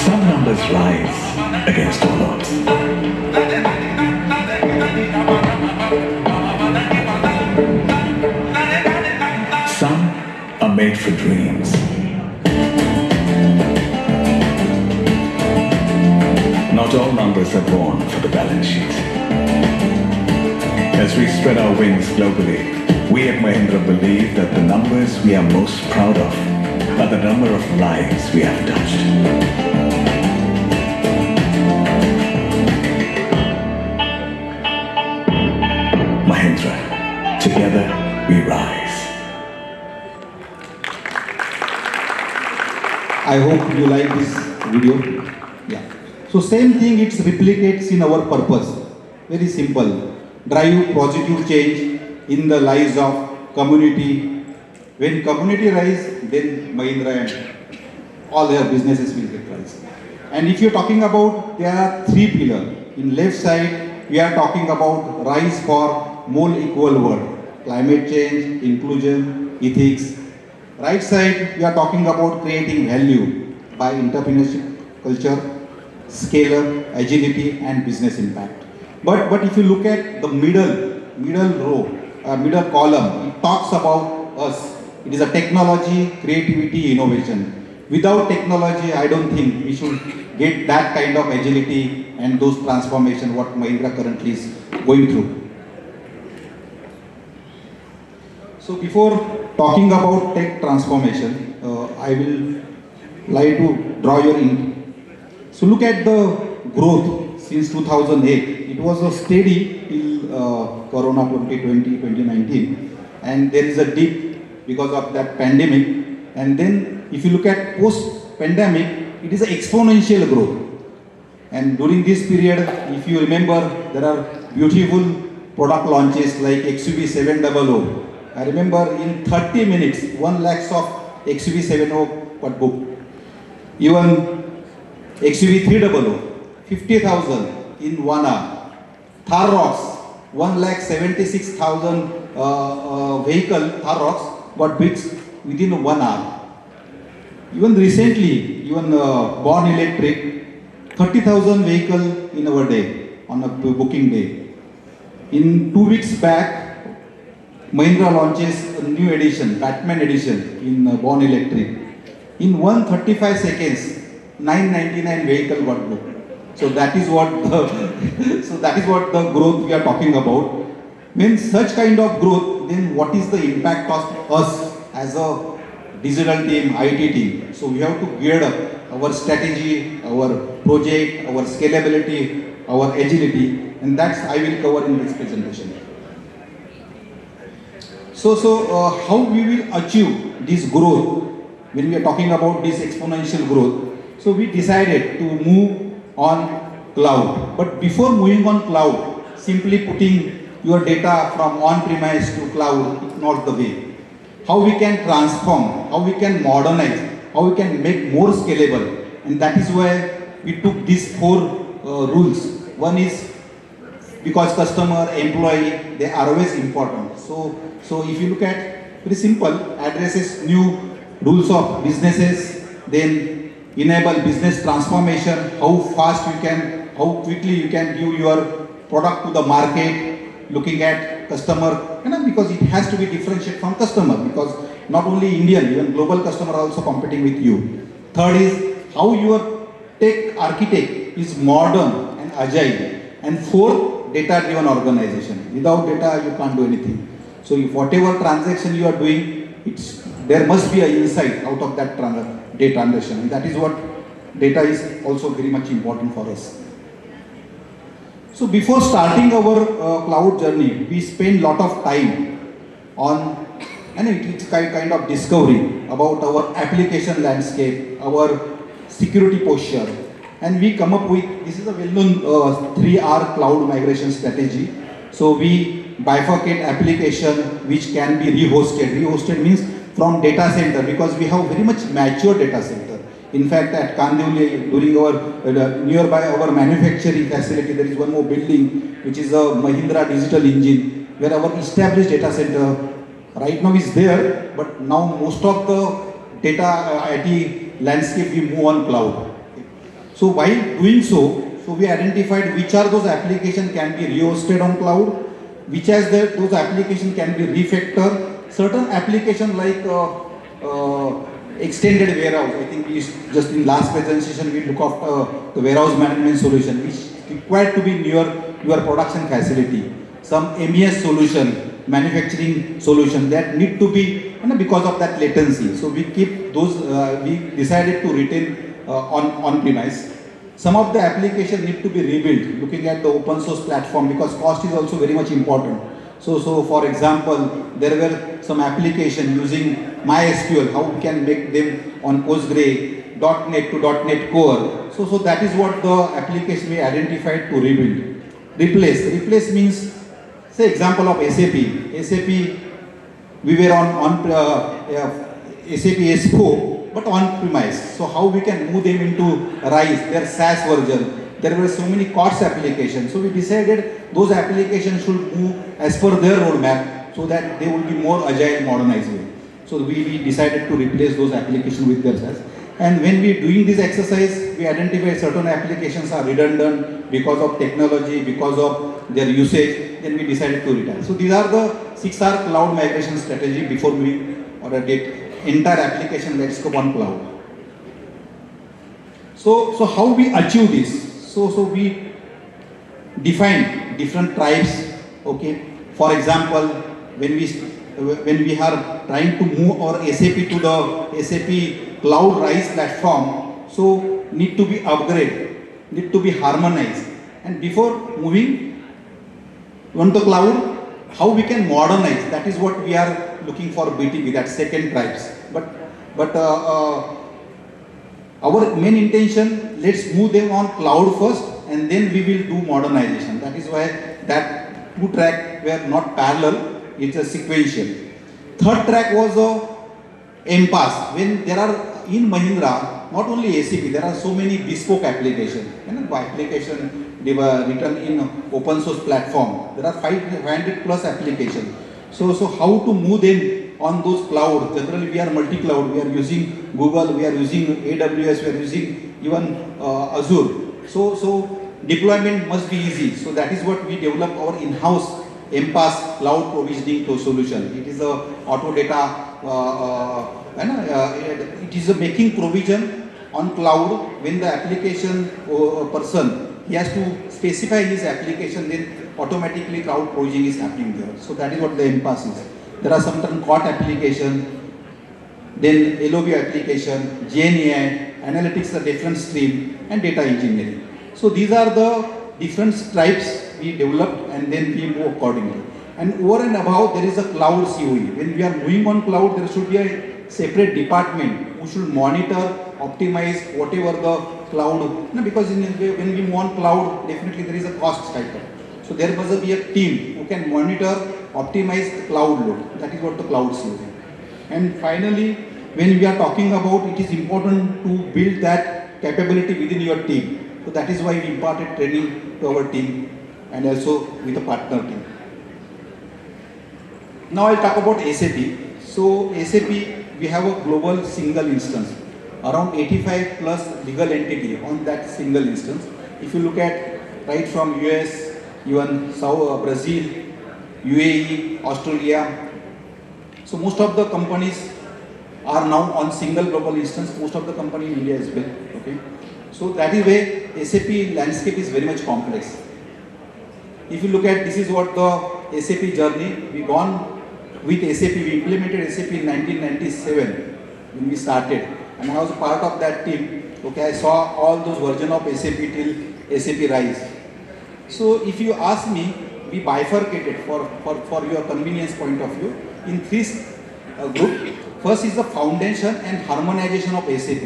Some numbers rise against all odds. Some are made for dreams. Not all numbers are born for the balance sheet. As we spread our wings globally, we at Mahindra believe that the numbers we are most proud of are the number of lives we have touched. Mahindra, together we rise. I hope you like this video. Yeah. So same thing, it replicates in our purpose. Very simple. Drive positive change in the lives of community. When community rise, then Mahindra and all their businesses will get rise. And if you're talking about, there are three pillars. In left side, we are talking about rise for more equal world. Climate change, inclusion, ethics. Right side, we are talking about creating value by entrepreneurship, culture, scale-up, agility, and business impact. But if you look at the middle row, middle column, it talks about us. It is a technology, creativity, innovation. Without technology, I don't think we should get that kind of agility and those transformation what Mahindra currently is going through. So before talking about tech transformation, I will like to draw your in. So look at the growth since 2008. It was a steady till Corona 2020, 2019, and there is a dip because of that pandemic. And then if you look at post-pandemic, it is an exponential growth. And during this period, if you remember, there are beautiful product launches like XUV 700. I remember in 30 minutes, 1 lakhs of XUV 700 got booked. Even XUV 300, 50,000 in 1 hour. Thar Rocks, 1,76,000 vehicle Thar Rocks got booked within 1 hour. Even recently, even Born Electric, 30,000 vehicle in our day, on a booking day. In 2 weeks back, Mahindra launches a new edition, Batman edition in Born Electric. In 135 seconds, 999 vehicle got booked. So that is what the growth we are talking about. When such kind of growth, then what is the impact of us as a digital team, IT team? So we have to gear up our strategy, our project, our scalability, our agility, and that's I will cover in this presentation. So how we will achieve this growth when we are talking about this exponential growth? So we decided to move on cloud. But before moving on cloud, simply putting your data from on-premise to cloud is not the way. How we can transform, how we can modernize, how we can make more scalable. And that is why we took these 4 rules. One is because customer, employee, they are always important. So if you look at, very simple, addresses new rules of businesses, then enable business transformation, how how quickly you can give your product to the market, looking at customer, because it has to be differentiated from customer, because not only Indian, even global customer are also competing with you. Third is how your tech architect is modern and agile. And fourth, data-driven organization. Without data, you can't do anything. So if whatever transaction you are doing, there must be an insight out of that data transaction. And that is what data is also very much important for us. So before starting our cloud journey, we spend lot of time on, and it's kind of discovery about our application landscape, our security posture, and we come up with, this is a well-known 3R cloud migration strategy. So we bifurcate application which can be rehosted. Rehosted means from data center, because we have very much mature data center. In fact, at Kandivli, during our nearby our manufacturing facility, there is one more building which is a Mahindra Digital Engine, where our established data center right now is there, but now most of the data IT landscape we move on cloud. So while doing so we identified which are those applications can be rehosted on cloud, which has those applications can be refactored. Certain applications like extended warehouse, I think just in last presentation we look after the warehouse management solution, which is required to be near your production facility. Some MES solution, manufacturing solution that need to be, because of that latency. So we keep those, we decided to retain on-premise. Some of the applications need to be rebuilt, looking at the open source platform, because cost is also very much important. So for example, there were some applications using MySQL, how we can make them on Postgre, .NET to .NET Core. So that is what the application we identified to rebuild. Replace means, say example of SAP. SAP, we were on SAP S4, but on-premise. So how we can move them into RISE, their SaaS version. There were so many COTS applications. So we decided those applications should move as per their roadmap so that they will be more agile, modernized way. So we decided to replace those applications with their SaaS. And when we doing this exercise, we identify certain applications are redundant because of technology, because of their usage, then we decided to retire. So these are the 6R cloud migration strategy before moving or a entire application landscape on cloud. So how we achieve this? So we define different tribes. Okay. For example, when we are trying to move our SAP to the SAP Cloud RISE platform, so need to be upgraded, need to be harmonized. And before moving on the cloud, how we can modernize? That is what we are looking for BTP, that second tribes. But our main intention, let's move them on cloud first, and then we will do modernization. That is why that two track were not parallel, it's a sequential. Third track was a impasse. When there are in Mahindra, not only SAP, there are so many bespoke applications. Application they were written in open source platform. There are 500 plus applications. So how to move them on those clouds? Generally we are multi-cloud. We are using Google, we are using AWS, we are using even Azure. So deployment must be easy. So that is what we develop our in-house impasse cloud provisioning solution. It is a auto data. It is a making provision on cloud when the application person, he has to specify his application, then automatically cloud provisioning is happening there. So that is what the impasse is. There are some COT application, then LOB application, GenAI, analytics, a different stream, and data engineering. So these are the different stripes we developed, and then we move accordingly. And over and above, there is a cloud COE. When we are moving on cloud, there should be a separate department who should monitor, optimize whatever the cloud, because when we move on cloud, definitely there is a cost cycle. So there must be a team who can monitor, optimize the cloud load. That is what the cloud COE. And finally, when we are talking about, it is important to build that capability within your team. So that is why we imparted training to our team and also with a partner team. Now I'll talk about SAP. So SAP, we have a global single instance, around 85 plus legal entity on that single instance. If you look at right from US, even South Brazil, UAE, Australia. So most of the companies are now on single global instance, most of the company in India as well. Okay. So that is where SAP landscape is very much complex. If you look at, this is what the SAP journey, we gone with SAP, we implemented SAP in 1997 when we started, and I was a part of that team. Okay, I saw all those versions of SAP till SAP Rise. So if you ask me, we bifurcated for your convenience point of view in three groups. First is the foundation and harmonization of SAP.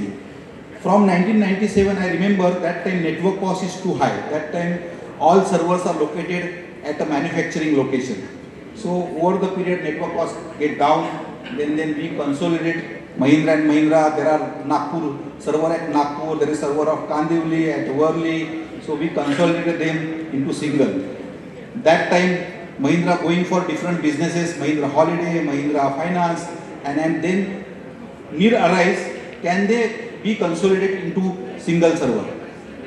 From 1997, I remember that time network cost is too high. That time all servers are located at a manufacturing location. So over the period network costs get down, then we consolidate Mahindra and Mahindra. There are Nagpur server at Nagpur, there is server of Kandivali at Worli. So we consolidated them into single. That time Mahindra going for different businesses, Mahindra Holiday, Mahindra Finance, and then need arise, can they be consolidated into single server?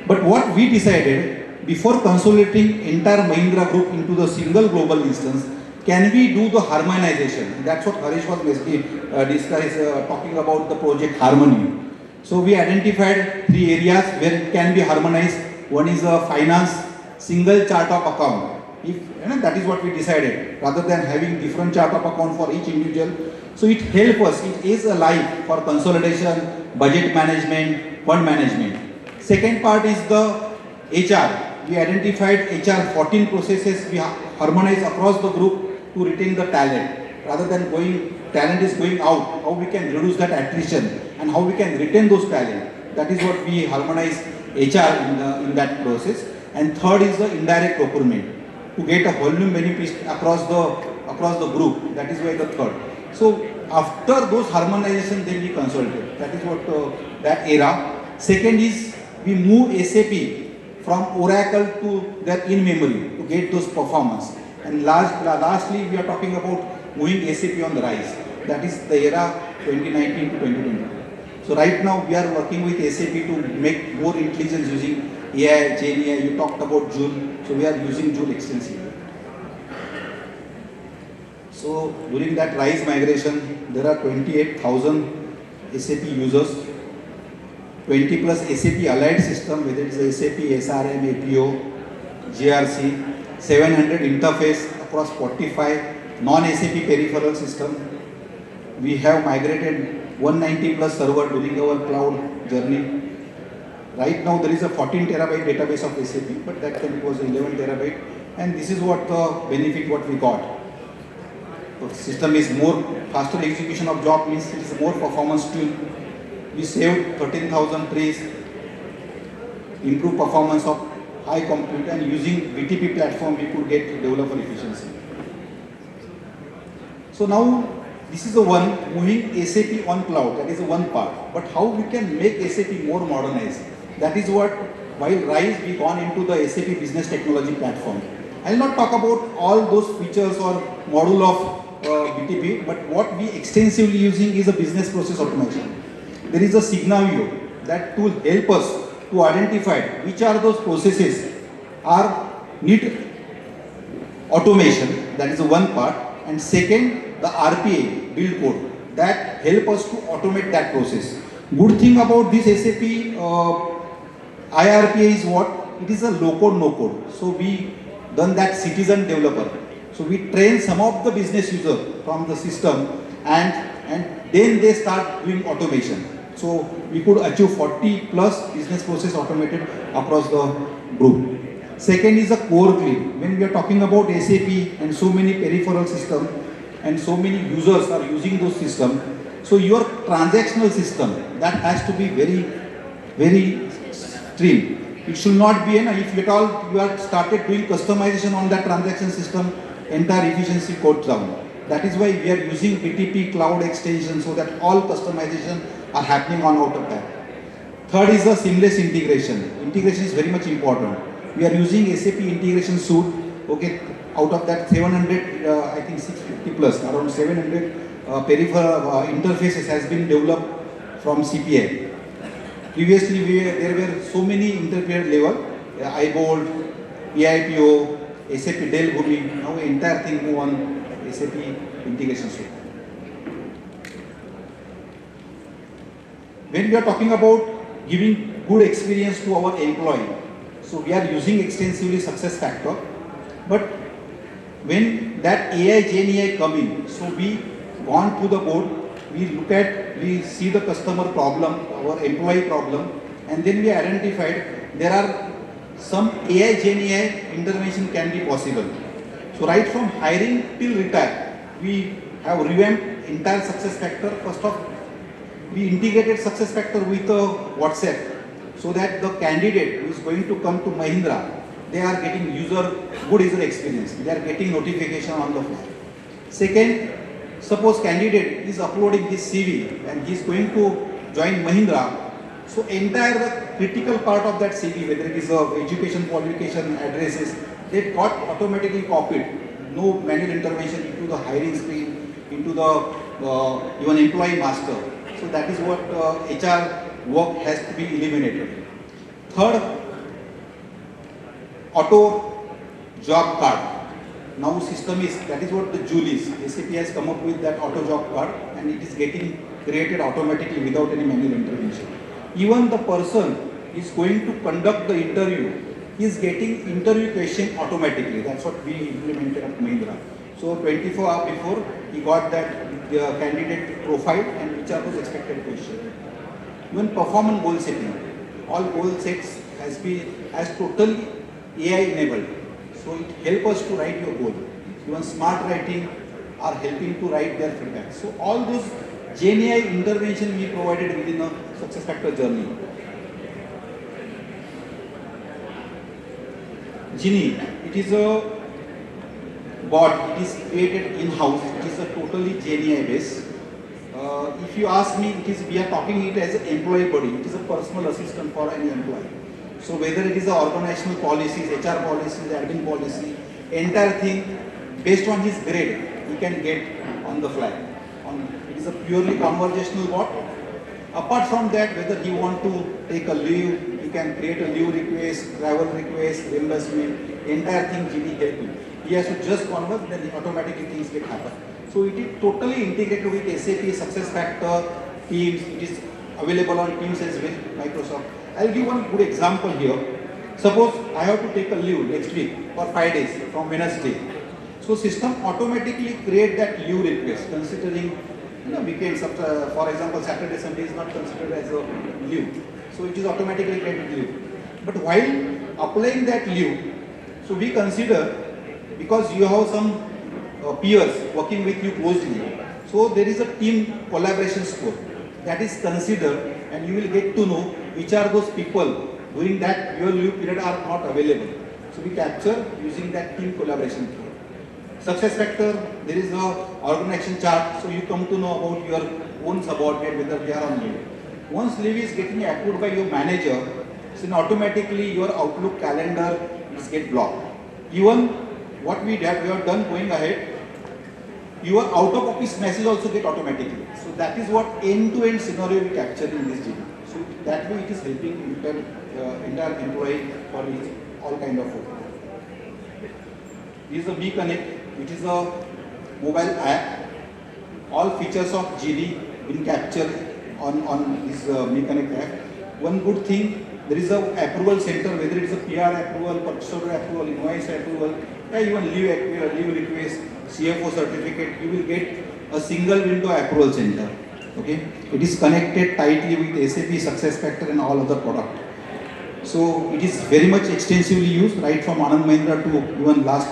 But what we decided, before consolidating entire Mahindra group into the single global instance, can we do the harmonization? That's what Harish was basically talking about, the project Harmony. So we identified three areas where it can be harmonized. One is a finance, single chart of account. That is what we decided, rather than having different chart of account for each individual. So it helps us, it is a life for consolidation, budget management, fund management. Second part is the HR. We identified HR 14 processes we harmonize across the group to retain the talent. Rather than talent is going out, how we can reduce that attrition and how we can retain those talent. That is what we harmonize HR in that process. And third is the indirect procurement, to get a volume benefit across the group. That is why the third. So after those harmonization, then we consolidate. That is what that era. Second is we move SAP from Oracle to their in-memory to get those performance. And lastly, we are talking about moving SAP on the rise. That is the era 2019 to 2020. So right now we are working with SAP to make more intelligence using AI, GenAI. You talked about Joule. So we are using Joule extensively. So during that RISE migration, there are 28,000 SAP users, 20 plus SAP allied system, whether it is SAP, SRM, APO, GRC, 700 interface across 45 non-SAP peripheral system. We have migrated 190 plus server during our cloud journey. Right now there is a 14 terabyte database of SAP, but that time it was 11 terabyte. And this is what the benefit what we got. The system is more faster execution of job, means it is more performance tool. We saved 13,000 trees, improved performance of high compute, and using BTP platform we could get developer efficiency. So now this is the one moving SAP on cloud, that is the one part. But how we can make SAP more modernized? That is what, while RISE we gone into the SAP business technology platform. I will not talk about all those features or module of BTP, but what we extensively using is a business process automation. There is a Signavio, that tool help us to identify which are those processes need automation, that is the one part, and second, the RPA, build code, that help us to automate that process. Good thing about this SAP IRPA is what? It is a low code, no code. So we done that citizen developer. So we train some of the business users from the system and then they start doing automation. So we could achieve 40 plus business process automated across the group. Second is a core clean. When we are talking about SAP and so many peripheral systems and so many users are using those systems, so your transactional system, that has to be very, very stream. It should not be, if at all you are started doing customization on that transaction system, entire efficiency goes down. That is why we are using BTP cloud extension so that all customization are happening on out of that. Third is the seamless integration. Integration is very much important. We are using SAP integration suite. Okay, out of that 700, I think 650 plus, around 700 peripheral interfaces has been developed from CPI. Previously, there were so many intermediate level, iBold, AIPO, SAP Dell Bhumi, now entire thing move on SAP integration suite. When we are talking about giving good experience to our employee, so we are using extensively success factor, but when that AI, Gen AI come in, so we gone to the board, we see the customer problem, our employee problem, and then we identified there are some AI, Gen AI intervention can be possible. So right from hiring till retire, we have revamped entire success factor. First off, we integrated success factor with WhatsApp, so that the candidate who is going to come to Mahindra, they are getting good user experience. They are getting notification on the phone. Second, suppose candidate is uploading his CV and he is going to join Mahindra, so entire critical part of that CV, whether it is education, qualification, addresses, they got automatically copied. No manual intervention into the hiring screen, into the even employee master. So that is what HR work has to be eliminated. Third, auto job card. Now system is, that is what the Joule is. SAP has come up with that auto job card and it is getting created automatically without any manual intervention. Even the person is going to conduct the interview, he is getting interview question automatically. That's what we implemented at Mahindra. So 24 hours before, he got that candidate profile and which are those expected questions. Even performance goal setting, all goal sets has totally AI enabled. So it helps us to write your goal. Even smart writing are helping to write their feedback. So all those Gen AI intervention we provided within a success factor journey. Genie, it is a bot, it is created in-house, it is a totally Gen AI based. If you ask me, we are talking it as an employee body, it is a personal assistant for any employee. So whether it is the organizational policies, HR policies, admin policy, entire thing based on his grade, he can get on the fly. It is a purely conversational bot. Apart from that, whether he want to take a leave, he can create a leave request, travel request, reimbursement, entire thing Genie help him. He has to just convert, then automatically things get happen. So it is totally integrated with SAP, SuccessFactors, Teams. It is available on Teams as well, Microsoft. I'll give one good example here. Suppose I have to take a leave next week for 5 days from Wednesday. So system automatically create that leave request considering weekends. For example, Saturday, Sunday is not considered as a leave. So it is automatically created leave. But while applying that leave, so we consider because you have some peers working with you closely. So there is a team collaboration score that is considered and you will get to know which are those people during that your leave period are not available. So we capture using that team collaboration score. Success factor, there is a organization chart, so you come to know about your own subordinate whether they are on leave. Once leave is getting approved by your manager, then automatically your Outlook calendar is get blocked. Even what we have done going ahead, your out of office message also get automatically. So that is what end-to-end scenario we capture in this GD. So that way it is helping entire employee for all kind of work. This is a Me Connect, which is a mobile app. All features of GD been captured on this Me Connect app. One good thing, there is a approval center, whether it is a PR approval, purchase order approval, invoice approval, even leave request, CFO certificate, you will get a single window approval center. Okay, it is connected tightly with SAP SuccessFactors and all other products. So it is very much extensively used, right from Anand Mahindra to even last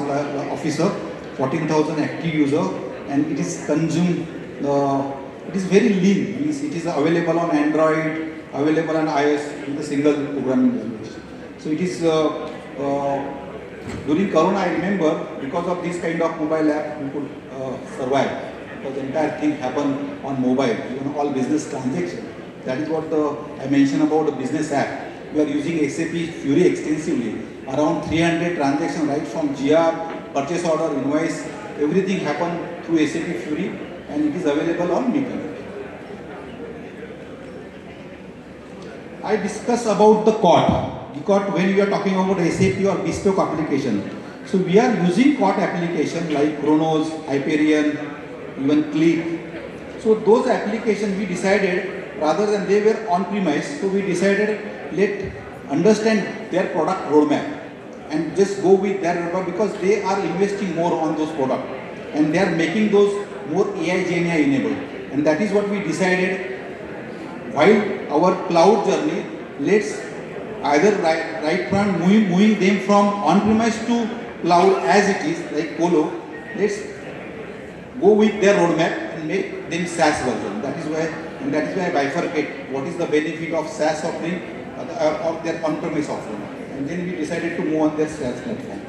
officer, 14,000 active user, and it is consumed. It is very lean. It is available on Android, available on iOS with a single programming language. So it is during Corona, I remember because of this kind of mobile app, we could survive. Because the entire thing happened on mobile, even all business transactions. That is what I mentioned about the business app. We are using SAP Fury extensively. Around 300 transactions right from GR, purchase order, invoice, everything happened through SAP Fury and it is available on Me Connect. I discuss about the COT. because when we are talking about SAP or bespoke application, so we are using COT application like Chronos, Hyperion, even Click. So those applications we decided, rather than they were on-premise, so we decided let understand their product roadmap and just go with their roadmap, because they are investing more on those products and they are making those more AI GenAI enabled. And that is what we decided while our cloud journey, let's either right from moving them from on-premise to cloud as it is, like Polo, let's go with their roadmap and make them SaaS version. That is why I bifurcate what is the benefit of SaaS offering or their on-premise offering. And then we decided to move on their SaaS platform.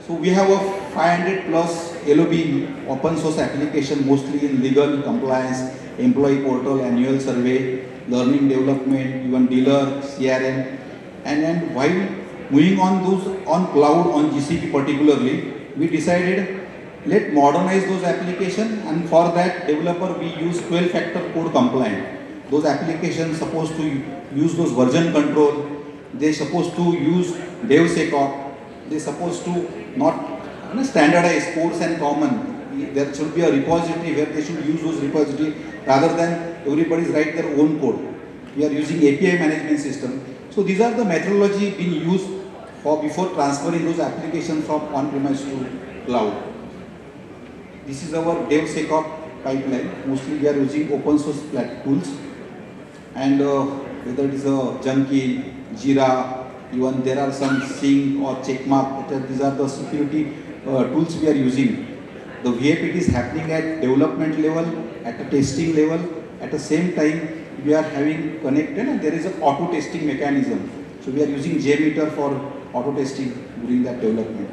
So we have a 500 plus LOB open source application, mostly in legal, compliance, employee portal, annual survey, learning development, even dealer, CRM. And while moving on those on cloud, on GCP particularly, we decided let modernize those applications, and for that developer we use 12-factor code compliant. Those applications supposed to use those version control, they supposed to use DevSecOps, they supposed to not standardize codes and common. There should be a repository where they should use those repository rather than everybody's write their own code. We are using API management system. So these are the methodology being used for before transferring those applications from on-premise to cloud. This is our DevSecOps pipeline. Mostly we are using open source tools, and whether it is a Junkie, Jira, even there are some Sync or Checkmark. These are the security tools we are using. The VAPT is happening at development level, at a testing level. At the same time, we are having connected, and there is an auto testing mechanism. So we are using JMeter for auto testing during that development.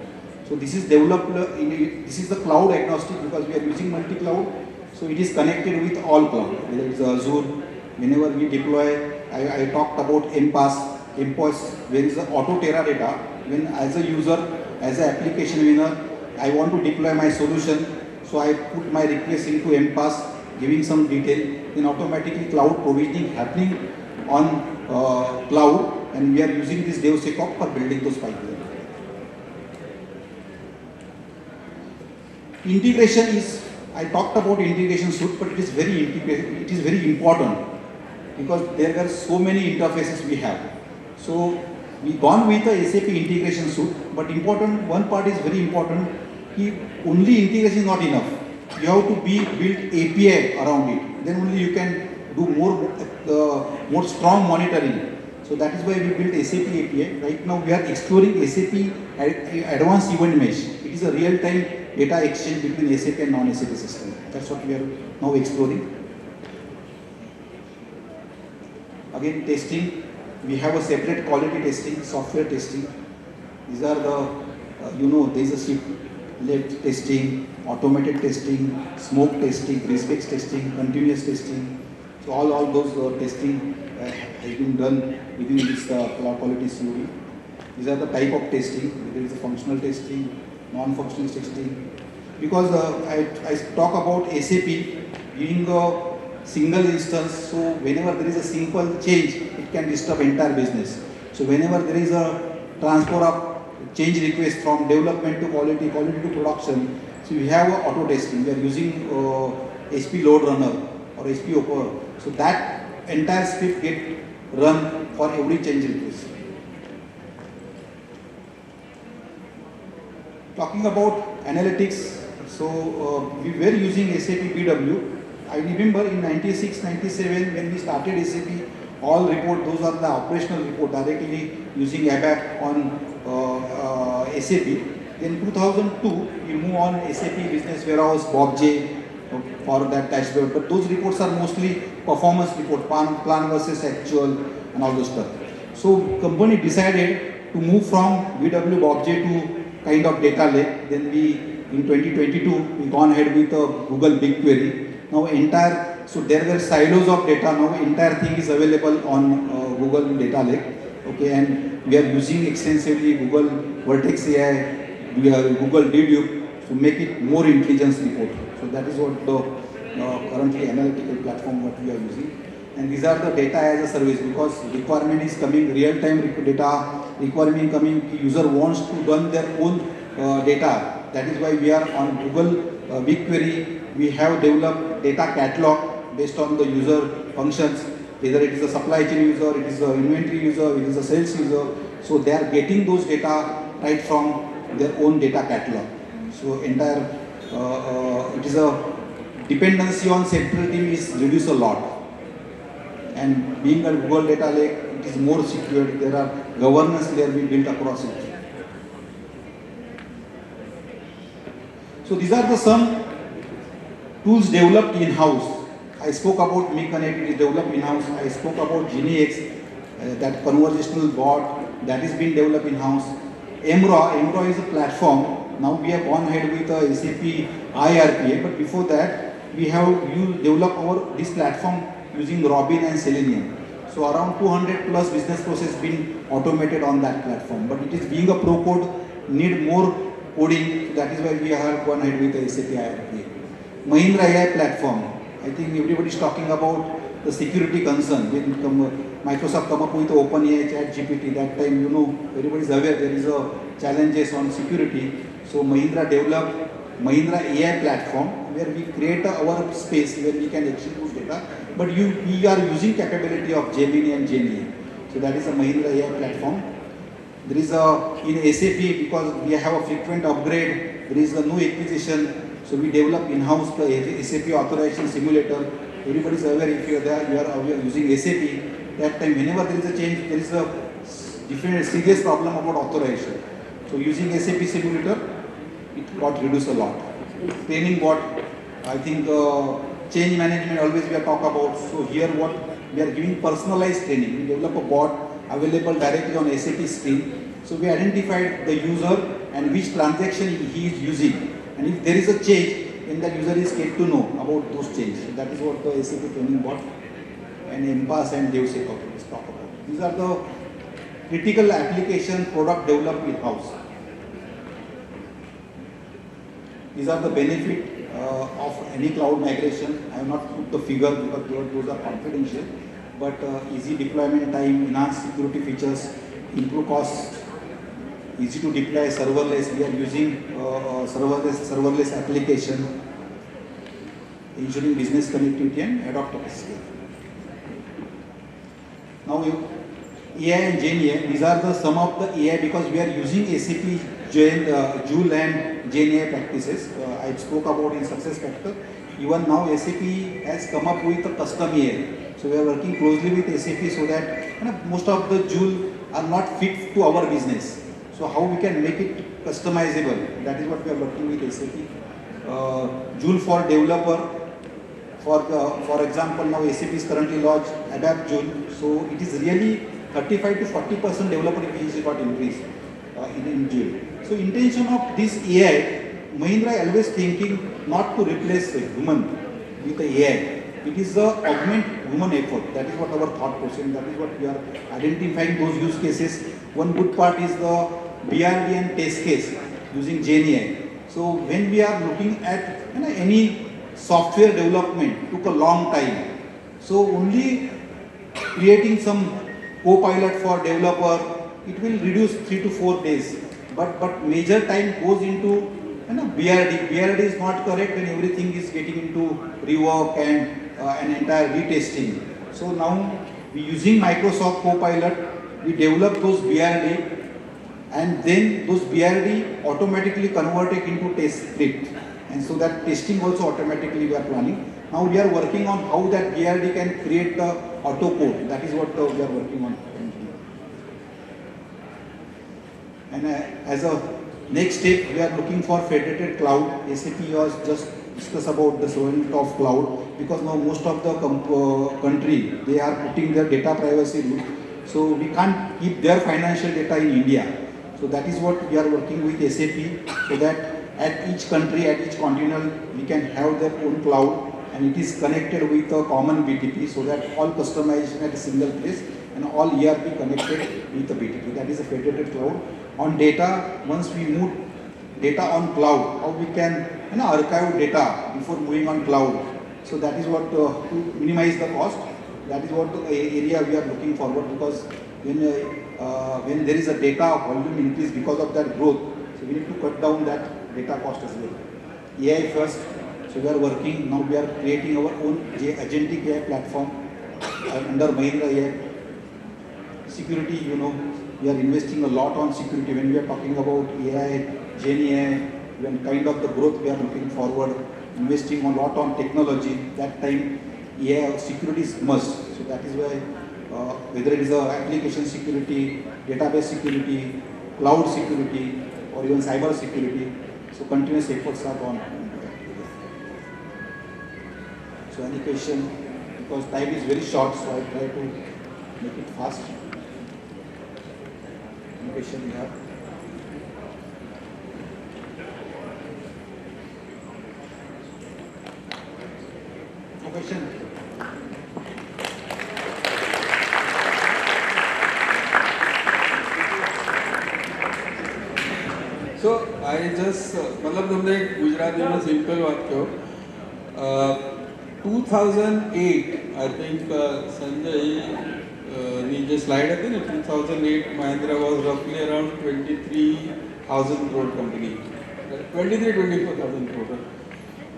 So this is developed, this is the cloud agnostic because we are using multi-cloud. So it is connected with all cloud, whether it's Azure. Whenever we deploy, I talked about MPOS, where is the auto Teradata. When as a user, as an application owner, I want to deploy my solution. So I put my request into MPOS, giving some detail, then automatically cloud provisioning happening on cloud, and we are using this DevSecOps for building those pipelines. Integration is, I talked about integration suite, but it is very important because there are so many interfaces we have. So we gone with the SAP integration suite, but one part is very important. Only integration is not enough. You have to build API around it. Then only you can do more strong monitoring. So that is why we built SAP API. Right now we are exploring SAP Advanced Event Mesh. It is a real-time data exchange between SAP and non-SAP system. That's what we are now exploring. Again, testing. We have a separate quality testing, software testing. These are the, there is a shift left testing, automated testing, smoke testing, respects testing, continuous testing. So all those testing has been done within this quality COE. These are the type of testing. There is a functional testing, non-functional testing. Because I talk about SAP being a single instance, so whenever there is a simple change, it can disturb entire business. So whenever there is a transfer of change request from development to quality to production, so we have auto testing. We are using SP load runner or SP Opera. So that entire script get run for every change request. Talking about analytics, so we were using SAP BW. I remember in 96, 97 when we started SAP, all report, those are the operational report directly using ABAP on SAP. Then 2002, we move on SAP Business Warehouse, BobJ for that dashboard. But those reports are mostly performance report, plan versus actual and all those stuff. So company decided to move from BW BobJ to kind of data lake. Then in 2022, we gone ahead with Google BigQuery. Now so there were silos of data. Now entire thing is available on Google Data Lake. Okay, and we are using extensively Google Vertex AI, Google Dedupe to make it more intelligence report. So that is what the currently analytical platform what we are using. and these are the data as a service, because requirement is coming, real-time data requirement coming, user wants to run their own data. That is why we are on Google BigQuery. We have developed data catalog based on the user functions, whether it is a supply chain user, it is an inventory user, it is a sales user. So they are getting those data right from their own data catalog. So entire, it is a dependency on central team is reduced a lot. And being a Google data lake, it is more secure. There are governance layer we built across it. So these are the some tools developed in-house. I spoke about MeConnect, it is developed in-house. I spoke about GenieX, that conversational bot that is being developed in-house. Emra is a platform. Now we have gone ahead with a SAP IRPA, but before that we have developed this platform using Robin and Selenium. So around 200 plus business process been automated on that platform. But it is being a pro code, need more coding. That is why we have gone ahead with the SAP IRPA. Mahindra AI platform. I think everybody is talking about the security concern. When Microsoft come up with OpenAI, ChatGPT, that time, you know, everybody is aware there is a challenges on security. So Mahindra developed Mahindra AI platform where we create our space where we can execute data. But we are using capability of Gemini and GenAI. So that is a Mahindra AI platform. There is in SAP, because we have a frequent upgrade, there is a new acquisition. So we develop in-house the SAP authorization simulator. Everybody is aware, if you are there, you are aware using SAP. That time, whenever there is a change, there is a different serious problem about authorization. So using SAP simulator, it got reduced a lot. Training bot, I think change management always we are talk about. So here what we are giving personalized training. We develop a bot available directly on SAP screen. So we identified the user and which transaction he is using. And if there is a change, then the user is get to know about those changes. So that is what the SAP training bot and MPAS and DevSecOps talk about. These are the critical application product developed in-house. These are the benefit of any cloud migration. I have not put the figure because those are confidential. But easy deployment time, enhanced security features, improve cost, easy to deploy serverless. We are using serverless application, ensuring business connectivity and adopt scale. Now AI and GenAI, these are the some of the AI because we are using SAP Joule and GenAI practices. I spoke about in success factor. Even now SAP has come up with a custom AI. So we are working closely with SAP so that most of the Joule are not fit to our business. So how we can make it customizable? That is what we are working with SAP. Joule for developer. For example, now SAP is currently launched Adapt Joule. So it is really 35 to 40% developer efficiency got increased in Joule. So intention of this AI, Mahindra always thinking not to replace a human with the AI. It is the augment human effort. That is what our thought process. That is what we are identifying those use cases. One good part is the BRD and test case using GenAI. So when we are looking at any software development took a long time. So only creating some co-pilot for developer, it will reduce 3 to 4 days. But major time goes into BRD. BRD is not correct and everything is getting into rework and an entire retesting. So now we using Microsoft Copilot, we develop those BRD and then those BRD automatically converted into test script. And so that testing also automatically we are planning. Now we are working on how that BRD can create the auto code. That is what we are working on. And as a next step, we are looking for federated cloud. SAP was just discuss about the sovereignty of cloud because now most of the country, they are putting their data privacy rule. So we can't keep their financial data in India. So that is what we are working with SAP so that at each country, at each continent, we can have their own cloud and it is connected with a common BTP so that all customization at a single place and all ERP connected with the BTP. That is a federated cloud. On data, once we move data on cloud, how we can archive data before moving on cloud. So that is what to minimize the cost. that is what the area we are looking forward, because when there is a data volume increase because of that growth, so we need to cut down that data cost as well. AI first, so we are working, now we are creating our own agentic AI platform under Mahindra AI. Security, you know, we are investing a lot on security. When we are talking about AI, Gen AI, when kind of the growth we are looking forward, investing a lot on technology, that time AI security is must. So that is why whether it is application security, database security, cloud security, or even cyber security, so continuous efforts are gone. So any question, because time is very short, so I try to make it fast. Any question you have? No question? So I just मतलब तुमने गुजराती में simple बात कहो 2008 I think Sanjay ની જે slide હતી ને 2008 Mahindra was roughly around 23,000 crore company 23-24,000 crore.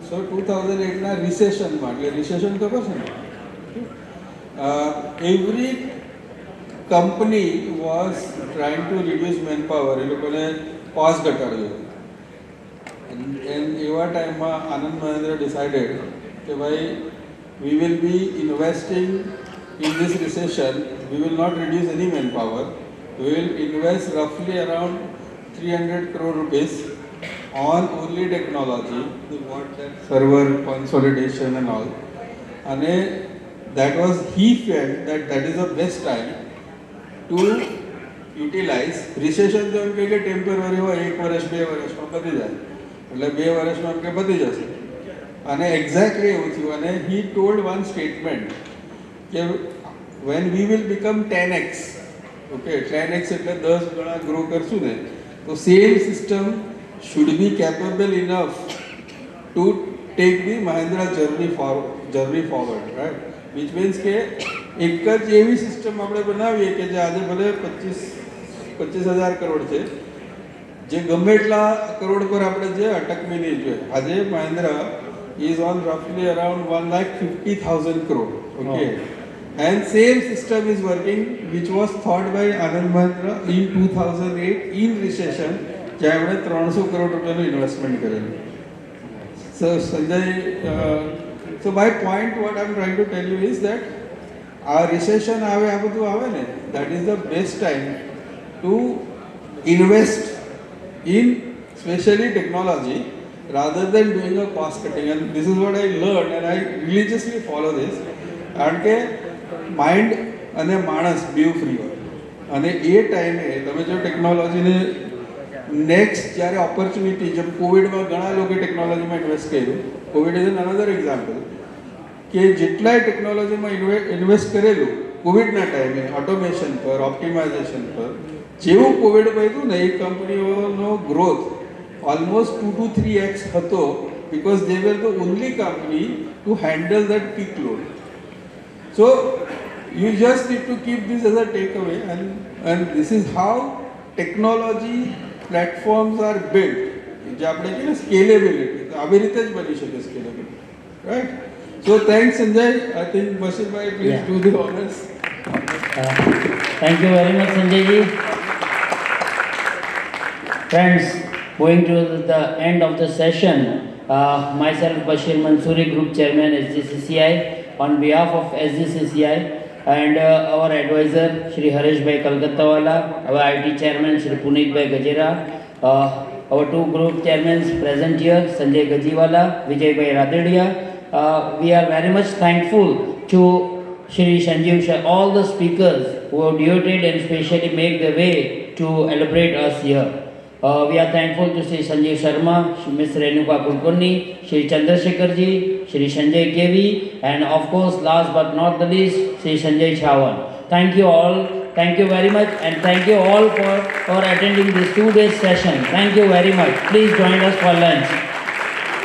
So 2008 ના રિસેશન માં એટલે રિસેશન ખબર છે ને every company was trying to reduce manpower એ લોકોને cost ઘટાડ્યો and એવા ટાઈમમાં આનંદ મહિન્દ્રા decided કે ભાઈ we will be investing in this recession, we will not reduce any manpower. We will invest roughly around 300 crore rupees on only technology, what that server consolidation and all. And that was, he felt that that is the best time to utilize recession. તો એમ કે temporary હોય 1 વર્ષ 2 વર્ષમાં પતી જાય એટલે 2 વર્ષમાં એમ કે પતી જશે અને એક્ઝેક્ટલી એવું થયું. અને he told one statement કે when we will become 10x, okay, 10x એટલે 10 ગણા ગ્રો કરશું ને તો same system should be capable enough to take the Mahindra journey forward, right? Which means કે એક જ એવી સિસ્ટમ આપણે બનાવીએ કે જે આજે ભલે 25,000 કરોડ છે જે ગમે એટલા કરોડ પર આપણે જે અટકવી નહીં જોઈએ. આજે Mahindra is on roughly around 1,50,000 crore, okay. And same system is working, which was thought by Anand Mahindra in 2008 in recession, જ્યાં આપણે 300 કરોડ રૂપિયાનું ઇન્વેસ્ટમેન્ટ કરેલું. So Sanjay, so my point, what I'm trying to tell you is that our recession આવે આ બધું આવે ને, that is the best time to invest in especially technology rather than doing a cost cutting. And this is what I learned and I religiously follow this. કારણ કે mind અને માણસ બેવ ફ્રી હોય અને એ ટાઈમે તમે જો ટેકનોલોજીને નેક્સ્ટ જ્યારે ઓપોર્ચ્યુનિટી જેમ કોવિડમાં ઘણા લોકોએ ટેકનોલોજીમાં ઇન્વેસ્ટ કર્યું. કોવિડ ઇઝ અનધર એક્ઝામ્પલ કે જેટલાય ટેકનોલોજીમાં ઇન્વેસ્ટ કરેલું કોવિડના ટાઈમે ઓટોમેશન પર ઓપ્ટિમાઇઝેશન પર, જેવું કોવિડ પડ્યું ને એ કંપનીઓનો ગ્રોથ almost 2 to 3x હતો because they were the only company to handle that peak load. So you just need to keep this as a takeaway, and this is how technology platforms are built. જે આપણે કહીએ scalability આવી રીતે જ બની શકે scalability, right? So thanks Sanjay. I think Bashir bhai, please do the honors. Thank you very much Sanjay ji. Friends, going to the end of the session, myself Bashir Mansoori, Group Chairman SGCCI, on behalf of SGCCI and our advisor Shri Harish Bhai Kalkattawala, our IT Chairman Shri Puneet Bhai Gajera, our two group chairmen present here, Sanjay Gajiwala, Vijay Bhai Radedia. We are very much thankful to Shri Sanjeev Shah, all the speakers who have devoted and specially make the way to elaborate us here. We are thankful to Shri Sanjeev Sharma, Ms. Renuka Kulkarni, Shri Chandrasekhar ji, Shri Sanjay KV, and of course, last but not the least, Shri Sanjay Chawan. Thank you all. Thank you very much, and thank you all for attending this 2 days session. Thank you very much. Please join us for lunch.